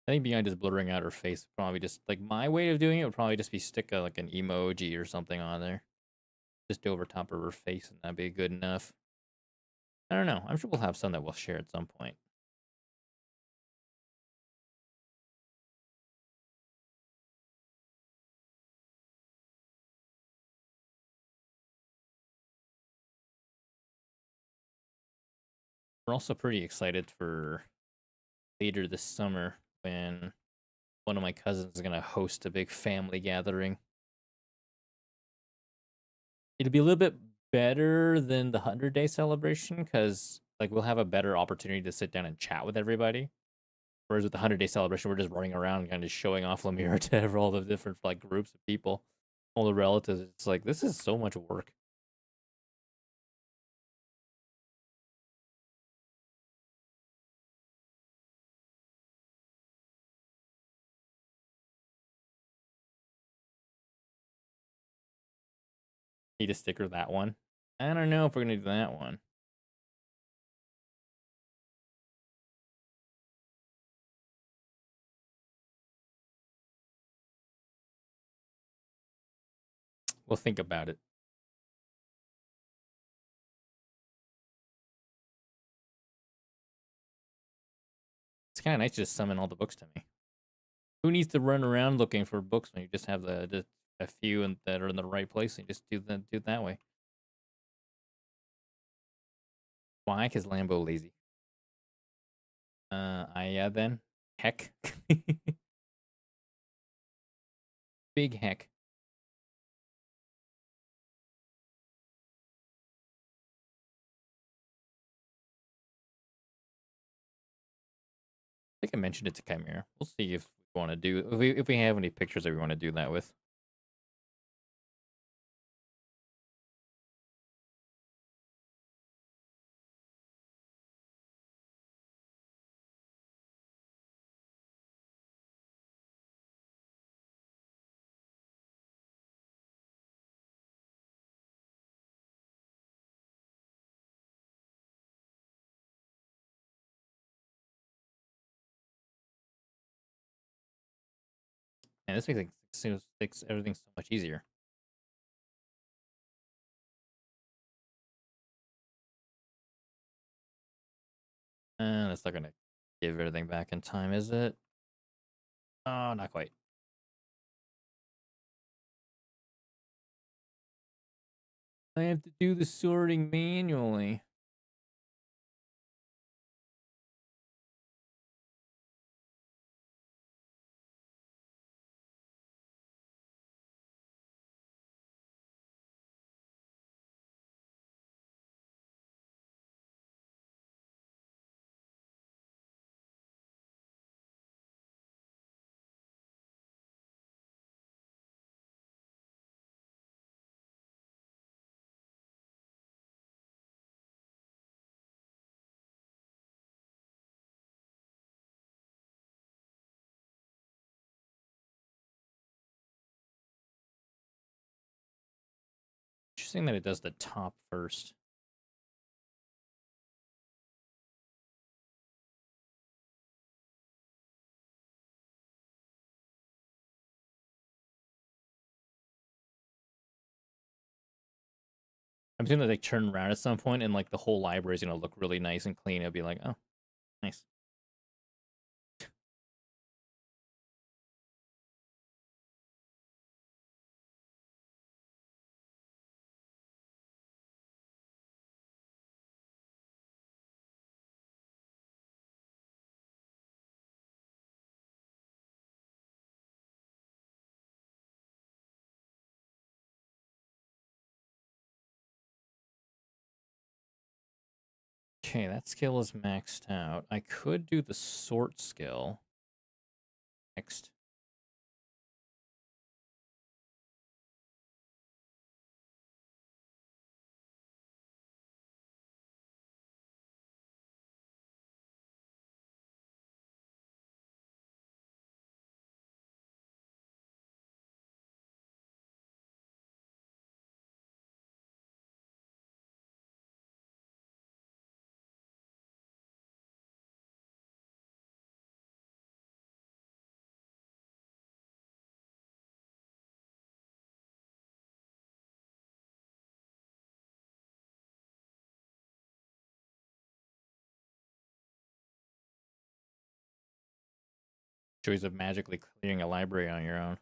Speaker 1: I think beyond just blurring out her face, probably just like my way of doing it would probably just be stick like an emoji or something on there, just over top of her face, and that'd be good enough. I don't know. I'm sure we'll have some that we'll share at some point. We're also pretty excited for later this summer when one of my cousins is gonna host a big family gathering. It'll be a little bit better than the 100-day celebration because like we'll have a better opportunity to sit down and chat with everybody. Whereas with the 100-day celebration, we're just running around kind of showing off Lemire to all the different like groups of people, all the relatives. It's like this is so much work. Need a sticker that one. I don't know if we're gonna do that one. We'll think about it. It's kind of nice to just summon all the books to me. Who needs to run around looking for books when you just have a few that are in the right place and just do it that way? Why? Because Lambo lazy. Yeah then. Heck. Big heck. I think I mentioned it to Chimera. We'll see if we want to do if we have any pictures that we want to do that with. And this makes everything so much easier. And it's not gonna give everything back in time, is it? Oh, not quite. I have to do the sorting manually. Interesting that it does the top first. I'm assuming that they turn around at some point and like the whole library is gonna look really nice and clean. It'll be like, oh, nice. Okay, that skill is maxed out. I could do the sort skill next. Joys of magically clearing a library on your own.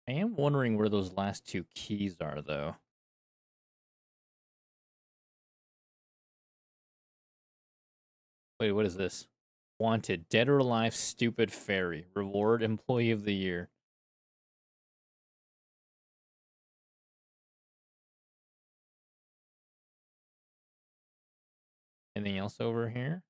Speaker 1: I am wondering where those last two keys are, though. Wait, what is this? Wanted, dead or alive, stupid fairy. Reward, employee of the year. Anything else over here?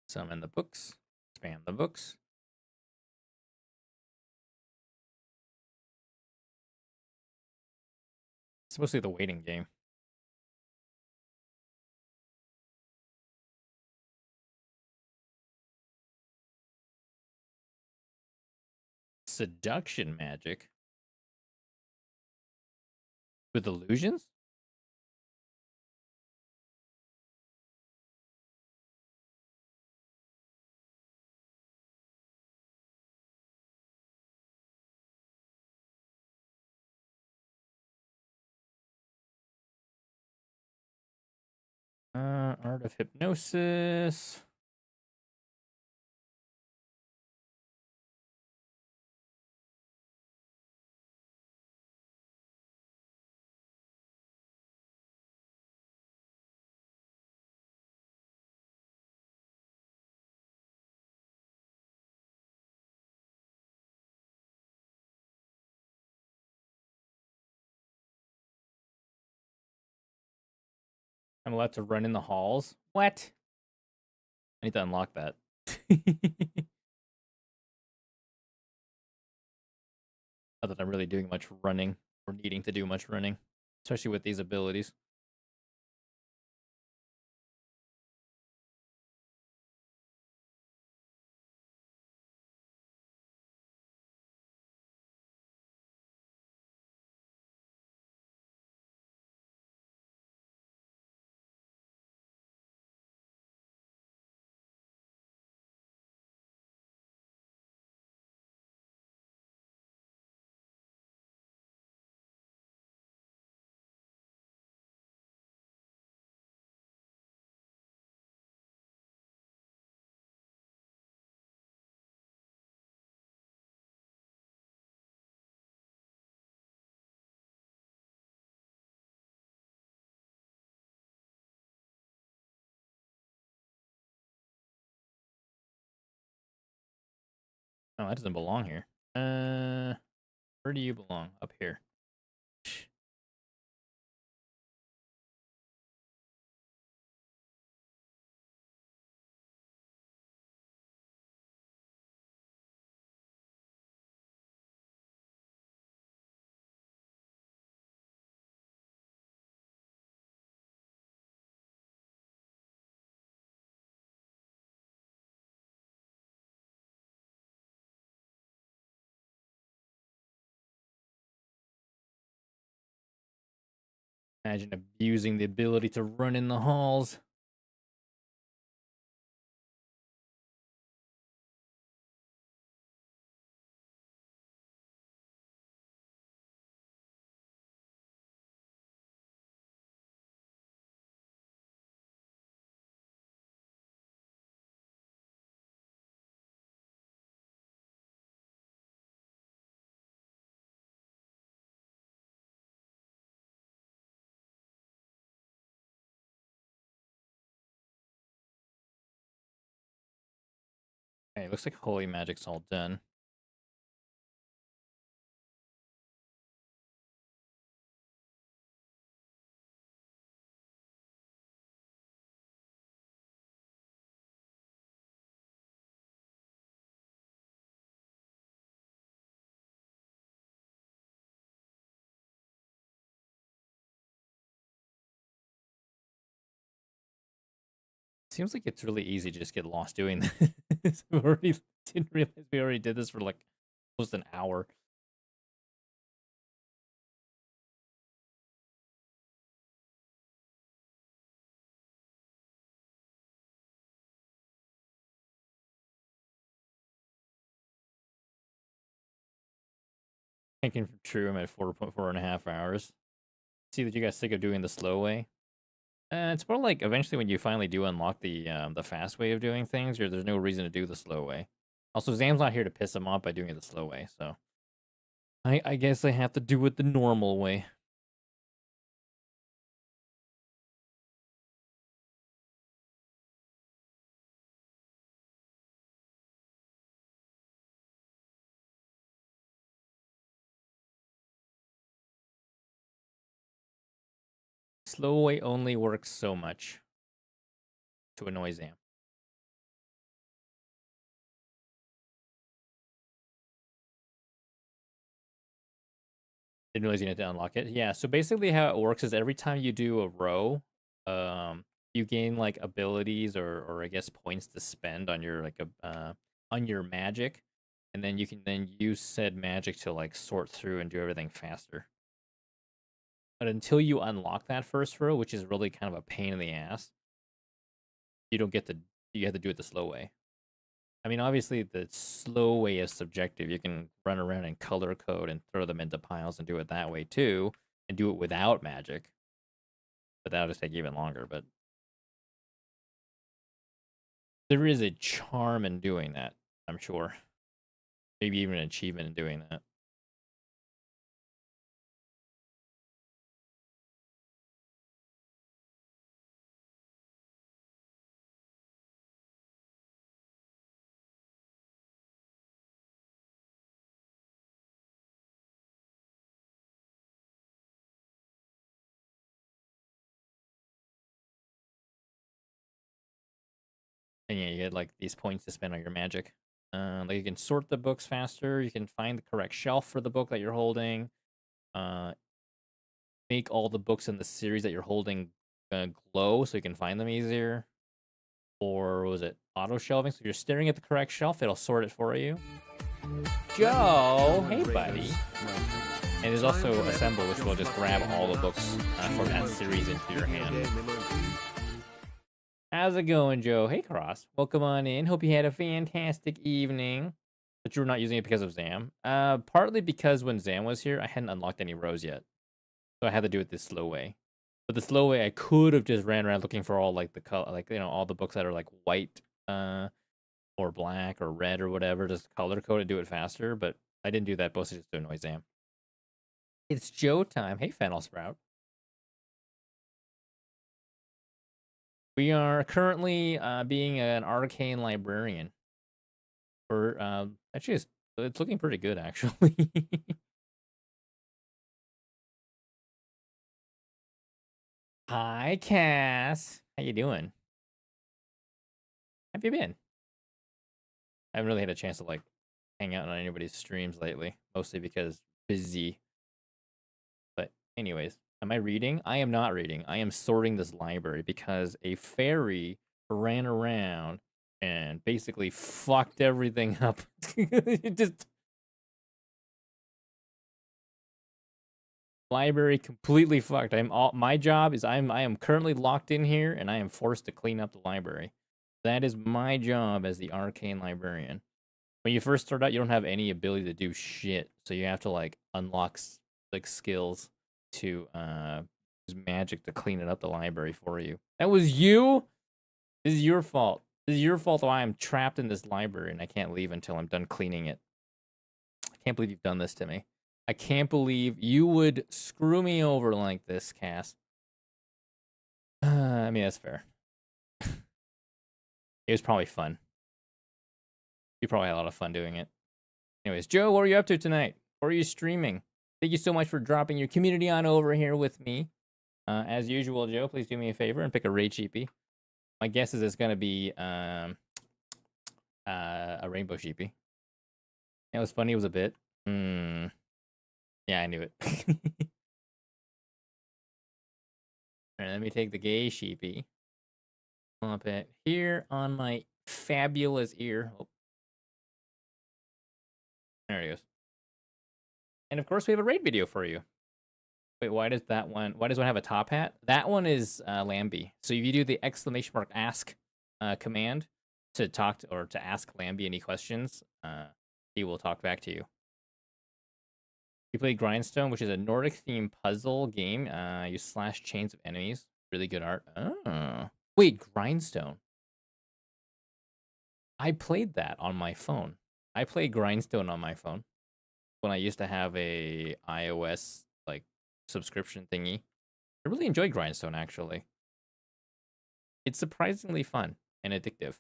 Speaker 1: Summon the books. Expand the books. It's mostly the waiting game. Seduction magic. With illusions? Art of hypnosis. I'm allowed to run in the halls. What? I need to unlock that. Not that I'm really doing much running or needing to do much running, especially with these abilities. Oh, that doesn't belong here. Where do you belong? Up here. Imagine abusing the ability to run in the halls. Okay, looks like holy magic's all done. Seems like it's really easy to just get lost doing this. We already didn't realize we already did this for like almost an hour. Thinking true, I'm at 4.4 and a half hours. See that you guys sick of doing the slow way. It's more like eventually when you finally do unlock the fast way of doing things, there's no reason to do the slow way. Also, Zam's not here to piss him off by doing it the slow way, so I guess I have to do it the normal way. Slow way only works so much to annoy Zam. Didn't realize you need to unlock it. Yeah, so basically how it works is every time you do a row, you gain like abilities or I guess points to spend on your on your magic, and then you can then use said magic to like sort through and do everything faster. But until you unlock that first row, which is really kind of a pain in the ass, you don't get to you have to do it the slow way. I mean, obviously the slow way is subjective. You can run around and color code and throw them into piles and do it that way too, and do it without magic. But that'll just take even longer. But there is a charm in doing that, I'm sure. Maybe even an achievement in doing that. And yeah, you get like these points to spend on your magic. Like you can sort the books faster. You can find the correct shelf for the book that you're holding. Uh, make all the books in the series that you're holding glow so you can find them easier. Or was it auto shelving? So if you're staring at the correct shelf, it'll sort it for you. Joe, hey buddy. And there's also Assemble, which will just grab all the books from that series into your hand. How's it going, Joe? Hey, Cross. Welcome on in. Hope you had a fantastic evening. But you were not using it because of Zam. Partly because when Zam was here, I hadn't unlocked any rows yet. So I had to do it this slow way. But the slow way, I could have just ran around looking for all like the color, like all the books that are like white, or black or red or whatever, just color code to do it faster. But I didn't do that, mostly just to annoy Zam. It's Joe time. Hey, Fennel Sprout. We are currently being an arcane librarian. Or actually, it's looking pretty good, actually. Hi, Cass. How you doing? Have you been? I haven't really had a chance to like hang out on anybody's streams lately, mostly because busy. But anyways, am I reading? I am not reading. I am sorting this library because a fairy ran around and basically fucked everything up. Just library completely fucked. My job is I am currently locked in here and I am forced to clean up the library. That is my job as the arcane librarian. When you first start out, you don't have any ability to do shit, so you have to like unlock like skills to use magic to clean it up the library for you. That was you. This is your fault. This is your fault why I'm trapped in this library and I can't leave until I'm done cleaning it. I can't believe you've done this to me. I can't believe you would screw me over like this, Cass. I mean, that's fair. It was probably fun. You probably had a lot of fun doing it. Anyways, Joe, what are you up to tonight? Or are you streaming? Thank you so much for dropping your community on over here with me. As usual, Joe, please do me a favor and pick a raid sheepy. My guess is it's going to be a rainbow sheepy. It was funny. It was a bit. Yeah, I knew it. Alright, let me take the gay sheepy. Pop it here on my fabulous ear. Oh. There it goes. And of course, we have a raid video for you. Wait, why does one have a top hat? That one is Lambie. So if you do the !ask command to talk to, or to ask Lambie any questions, he will talk back to you. We played Grindstone, which is a Nordic themed puzzle game. You slash chains of enemies. Really good art. Oh. Wait, Grindstone. I played that on my phone. I played Grindstone on my phone when I used to have a iOS like subscription thingy. I really enjoyed Grindstone, actually. It's surprisingly fun and addictive.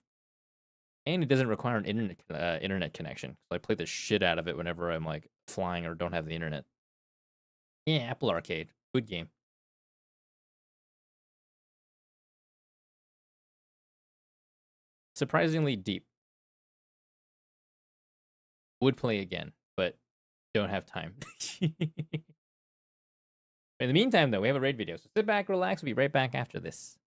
Speaker 1: And it doesn't require an internet connection. So I play the shit out of it whenever I'm like flying or don't have the internet. Yeah, Apple Arcade. Good game. Surprisingly deep. Would play again, but don't have time. In the meantime, though, we have a raid video. So sit back, relax. We'll be right back after this.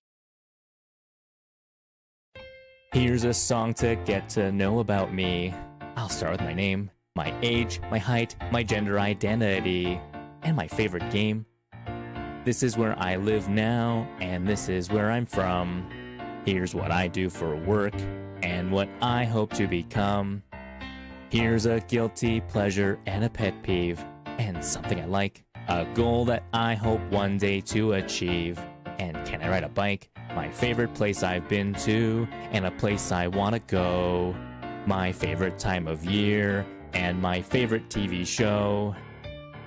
Speaker 1: Here's a song to get to know about me. I'll start with my name, my age, my height, my gender identity, and my favorite game. This is where I live now, and this is where I'm from. Here's what I do for work, and what I hope to become. Here's a guilty pleasure and a pet peeve, and something I like, a goal that I hope one day to achieve. And can I ride a bike? My favorite place I've been to, and a place I want to go. My favorite time of year, and my favorite TV show.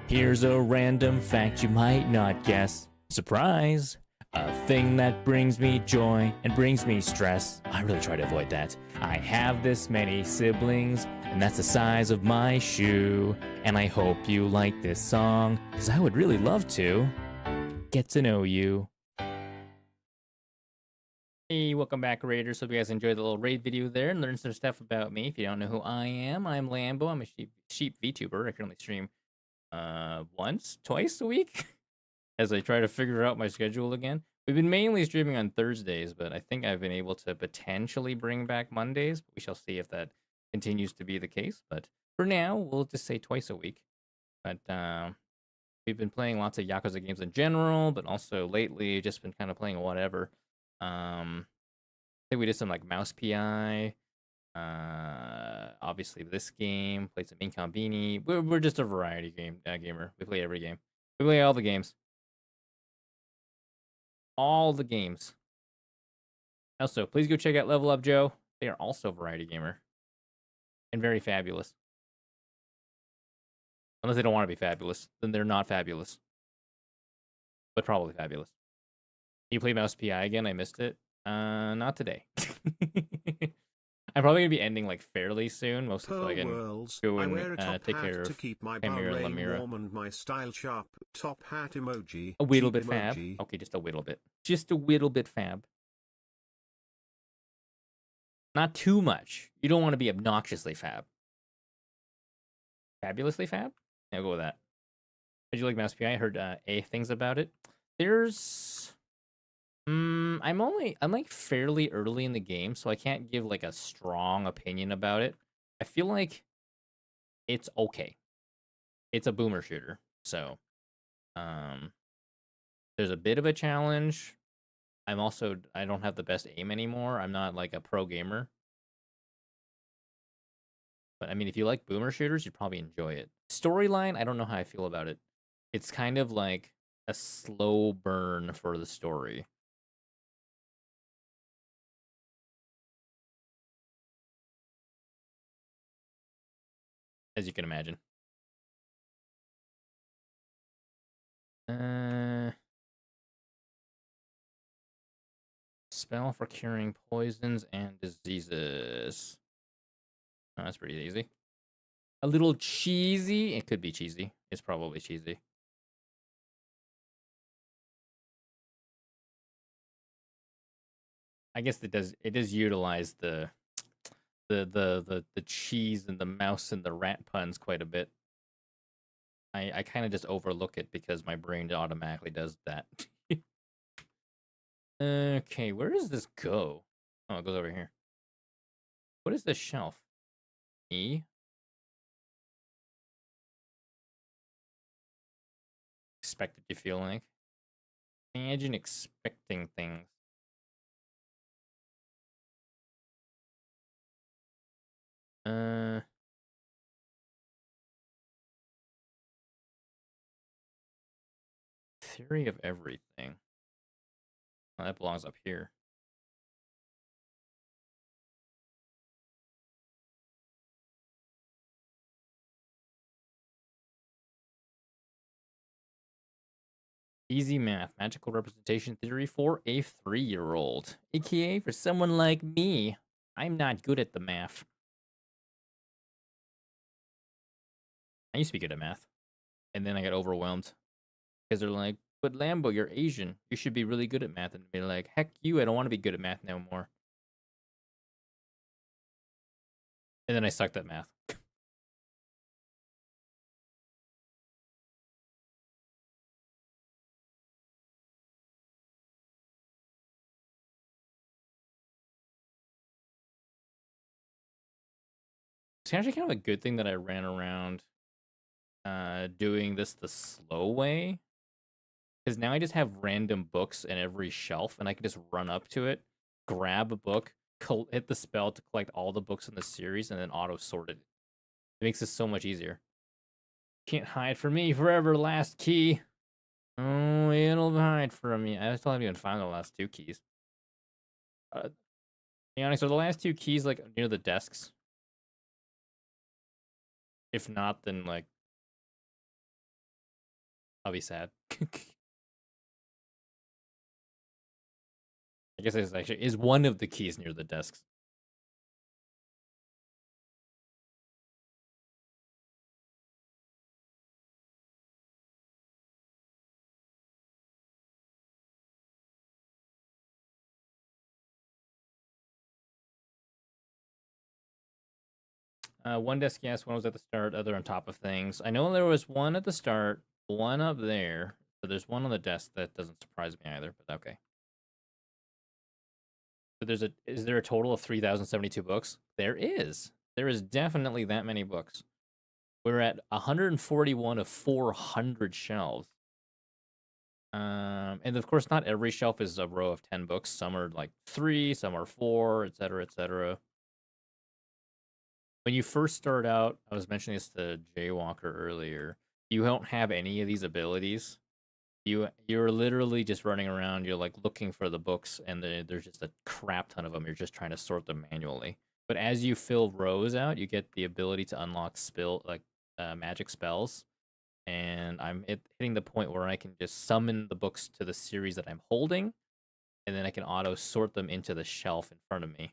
Speaker 1: Here's a random fact you might not guess. Surprise! A thing that brings me joy and brings me stress. I really try to avoid that. I have this many siblings, and that's the size of my shoe. And I hope you like this song, because I would really love to get to know you. Hey, welcome back, Raiders. Hope you guys enjoyed the little raid video there and learned some stuff about me. If you don't know who I am, I'm Lambo. I'm a sheep VTuber. I currently stream once, twice a week as I try to figure out my schedule again. We've been mainly streaming on Thursdays, but I think I've been able to potentially bring back Mondays. We shall see if that continues to be the case. But for now, we'll just say twice a week. But we've been playing lots of Yakuza games in general, but also lately just been kind of playing whatever. I think we did some like Mouse PI. Obviously this game. Played some Incombini. We're just a variety gamer. We play every game. We play all the games. All the games. Also, please go check out Level Up Joe. They are also a variety gamer and very fabulous. Unless they don't want to be fabulous, then they're not fabulous, but probably fabulous. You play Mouse PI again? I missed it. Not today. I'm probably gonna be ending like fairly soon, mostly so I can
Speaker 2: Worlds,
Speaker 1: go
Speaker 2: I
Speaker 1: and
Speaker 2: wear a top
Speaker 1: take
Speaker 2: hat
Speaker 1: care
Speaker 2: to
Speaker 1: of
Speaker 2: keep my
Speaker 1: Chimera and
Speaker 2: Bahrain
Speaker 1: Lamira.
Speaker 2: warm and my style sharp. Top hat emoji.
Speaker 1: A whittle
Speaker 2: cheap
Speaker 1: bit fab.
Speaker 2: emoji.
Speaker 1: Okay, just a whittle bit. Just a whittle bit fab. Not too much. You don't want to be obnoxiously fab. Fabulously fab? Yeah, I'll go with that. Did you like Mouse PI? I heard things about it. There's I'm like fairly early in the game, so I can't give like a strong opinion about it. I feel like it's okay. It's a boomer shooter, so um there's a bit of a challenge. I don't have the best aim anymore. I'm not like a pro gamer. But I mean, if you like boomer shooters, you'd probably enjoy it. Storyline, I don't know how I feel about it. It's kind of like a slow burn for the story. As you can imagine. Spell for curing poisons and diseases. Oh, that's pretty easy. A little cheesy. It could be cheesy. It's probably cheesy. I guess it does utilize the cheese and the mouse and the rat puns quite a bit. I kind of just overlook it because my brain automatically does that. Okay, where does this go? Oh, it goes over here. What is this shelf? E? Expected you feel like? Imagine expecting things. Theory of everything. Oh, that belongs up here. Easy math, magical representation theory for a 3-year-old. AKA for someone like me. I'm not good at the math. I used to be good at math. And then I got overwhelmed. Because they're like, but Lambo, you're Asian. You should be really good at math. And they're like, heck you, I don't want to be good at math no more. And then I sucked at math. It's actually kind of a good thing that I ran around doing this the slow way. Because now I just have random books in every shelf, and I can just run up to it, grab a book, hit the spell to collect all the books in the series, and then auto-sort it. It makes this so much easier. Can't hide from me forever, last key. Oh, it'll hide from me. I still haven't even found the last 2 keys. To be honest, are the last 2 keys, like, near the desks? If not, then, like, I'll be sad. I guess it's actually is one of the keys near the desks. One desk, yes. One was at the start, other on top of things. I know there was one at the start, one up there. So there's one on the desk that doesn't surprise me either, but okay. So is there a total of 3,072 books? There is. There is definitely that many books. We're at 141 of 400 shelves. And of course, not every shelf is a row of 10 books. Some are like 3, some are 4, etc., etc. When you first start out, I was mentioning this to Jaywalker earlier. You don't have any of these abilities. You're literally just running around. You're like looking for the books, and there's just a crap ton of them. You're just trying to sort them manually. But as you fill rows out, you get the ability to unlock magic spells. And hitting the point where I can just summon the books to the series that I'm holding, and then I can auto sort them into the shelf in front of me,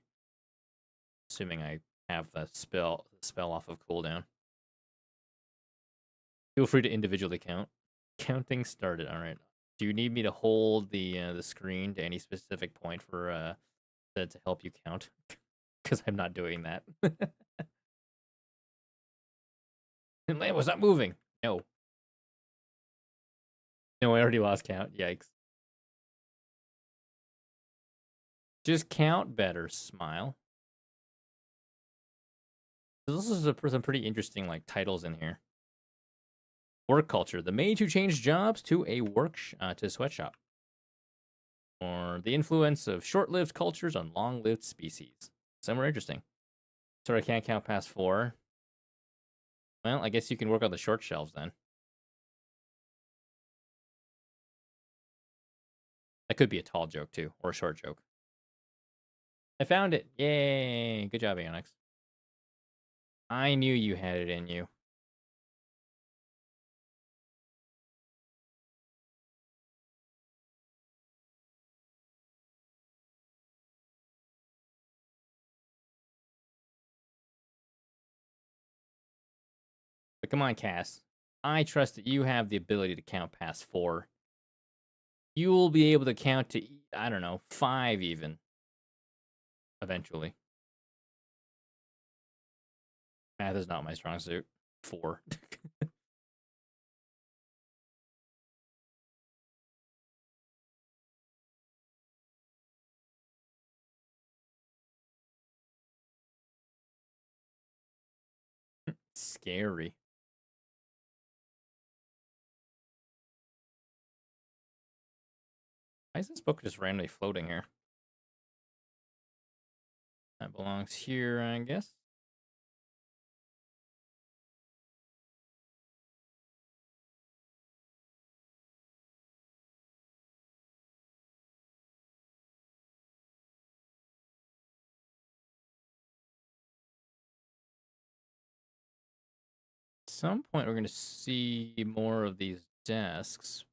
Speaker 1: assuming I have the spell off of cooldown. Feel free to individually count. Counting started. All right. Do you need me to hold the screen to any specific point for to help you count? Because I'm not doing that. And Lamb was not moving. No. No, I already lost count. Yikes. Just count better, smile. This is some pretty interesting like titles in here. Work culture: the maid who changed jobs to a sweatshop, or the influence of short-lived cultures on long-lived species. Some are interesting. So I can't count past 4. Well, I guess you can work on the short shelves then. That could be a tall joke too, or a short joke. I found it. Yay! Good job, Onyx. I knew you had it in you. But come on, Cass. I trust that you have the ability to count past 4. You will be able to count to, I don't know, 5 even. Eventually. Math is not my strong suit. 4. Scary. Why is this book just randomly floating here? That belongs here, I guess. At some point, we're going to see more of these desks.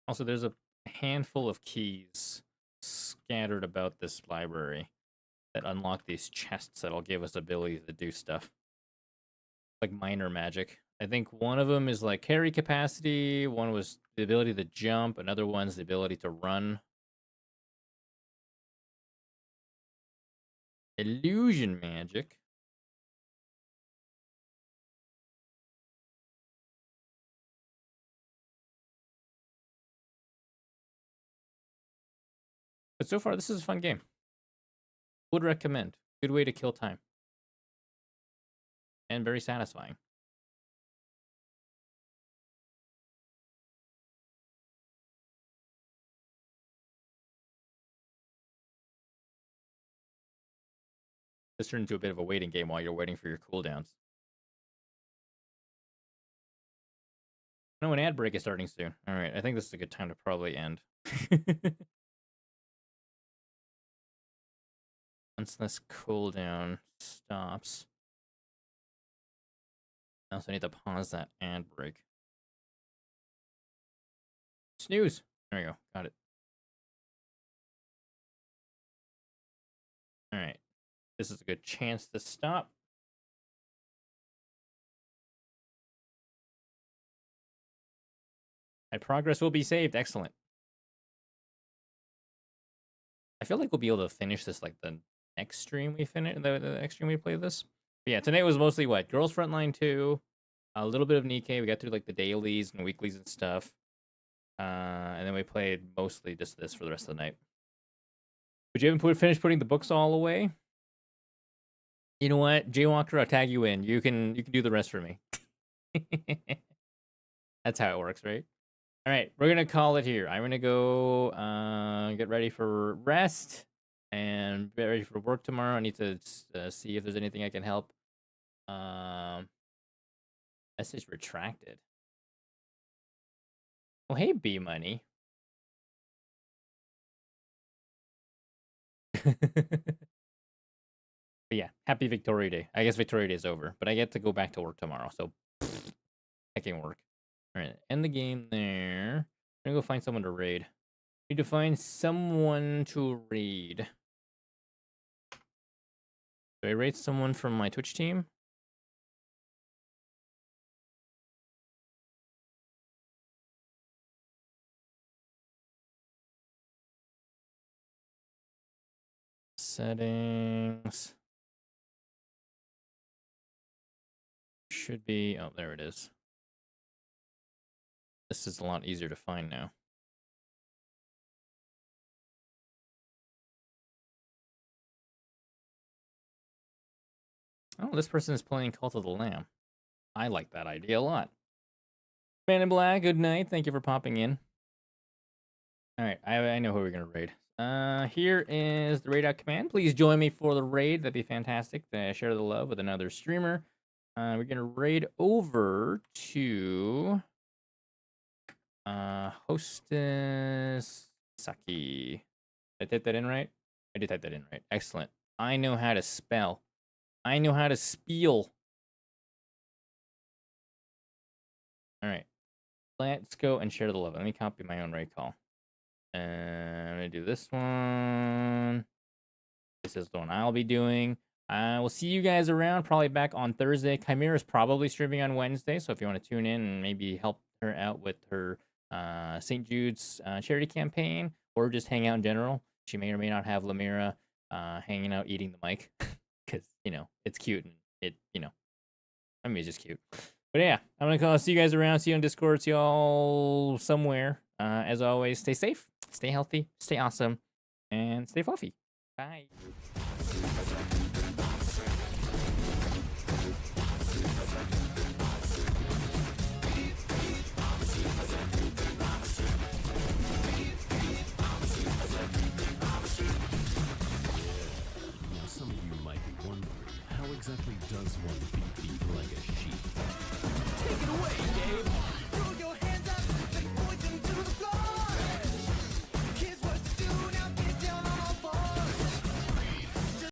Speaker 1: Also, there's a handful of keys scattered about this library that unlock these chests that'll give us abilities to do stuff. Like minor magic. I think one of them is like carry capacity, one was the ability to jump, another one's the ability to run. Illusion magic. But so far, this is a fun game. Would recommend. Good way to kill time. And very satisfying. This turned into a bit of a waiting game while you're waiting for your cooldowns. I know an ad break is starting soon. All right, I think this is a good time to probably end. Once this cooldown stops. I also need to pause that ad break. Snooze. There you go. Got it. All right. This is a good chance to stop. My progress will be saved. Excellent. I feel like we'll be able to finish this like the next stream we finish the next stream we play this. But yeah, tonight was mostly what? Girls Frontline 2, a little bit of Nikkei. We got through like the dailies and weeklies and stuff. And then we played mostly just this for the rest of the night. But you haven't finished putting the books all away? You know what? Jaywalker, I'll tag you in. You can do the rest for me. That's how it works, right? All right, we're gonna call it here. I'm gonna go get ready for rest and get ready for work tomorrow. I need to see if there's anything I can help. Message retracted. Oh, hey, B Money. But yeah, happy Victoria Day. I guess Victoria Day is over, but I get to go back to work tomorrow, so I can work. All right, end the game there. I'm gonna go find someone to raid. Need to find someone to raid. Do I raid someone from my Twitch team? Settings. Should be, oh, there it is. This is a lot easier to find now. Oh, this person is playing Cult of the Lamb. I like that idea a lot. Man in Black, good night. Thank you for popping in. All right, I know who we're going to raid. Here is the raid out command. Please join me for the raid. That'd be fantastic to share the love with another streamer. We're going to raid over to Hostess Saki. Did I type that in right? I did type that in right. Excellent. I know how to spell. I know how to spiel. All right. Let's go and share the love. Let me copy my own raid call. And I'm going to do this one. This is the one I'll be doing. We'll see you guys around, probably back on Thursday. Chimera's probably streaming on Wednesday, so if you want to tune in and maybe help her out with her St. Jude's charity campaign, or just hang out in general, she may or may not have Lamira hanging out eating the mic, because, you know, it's cute, and it, you know, I mean, it's just cute. But yeah, I'm going to see you guys around, see you on Discord, see y'all somewhere. As always, stay safe, stay healthy, stay awesome, and stay fluffy. Bye.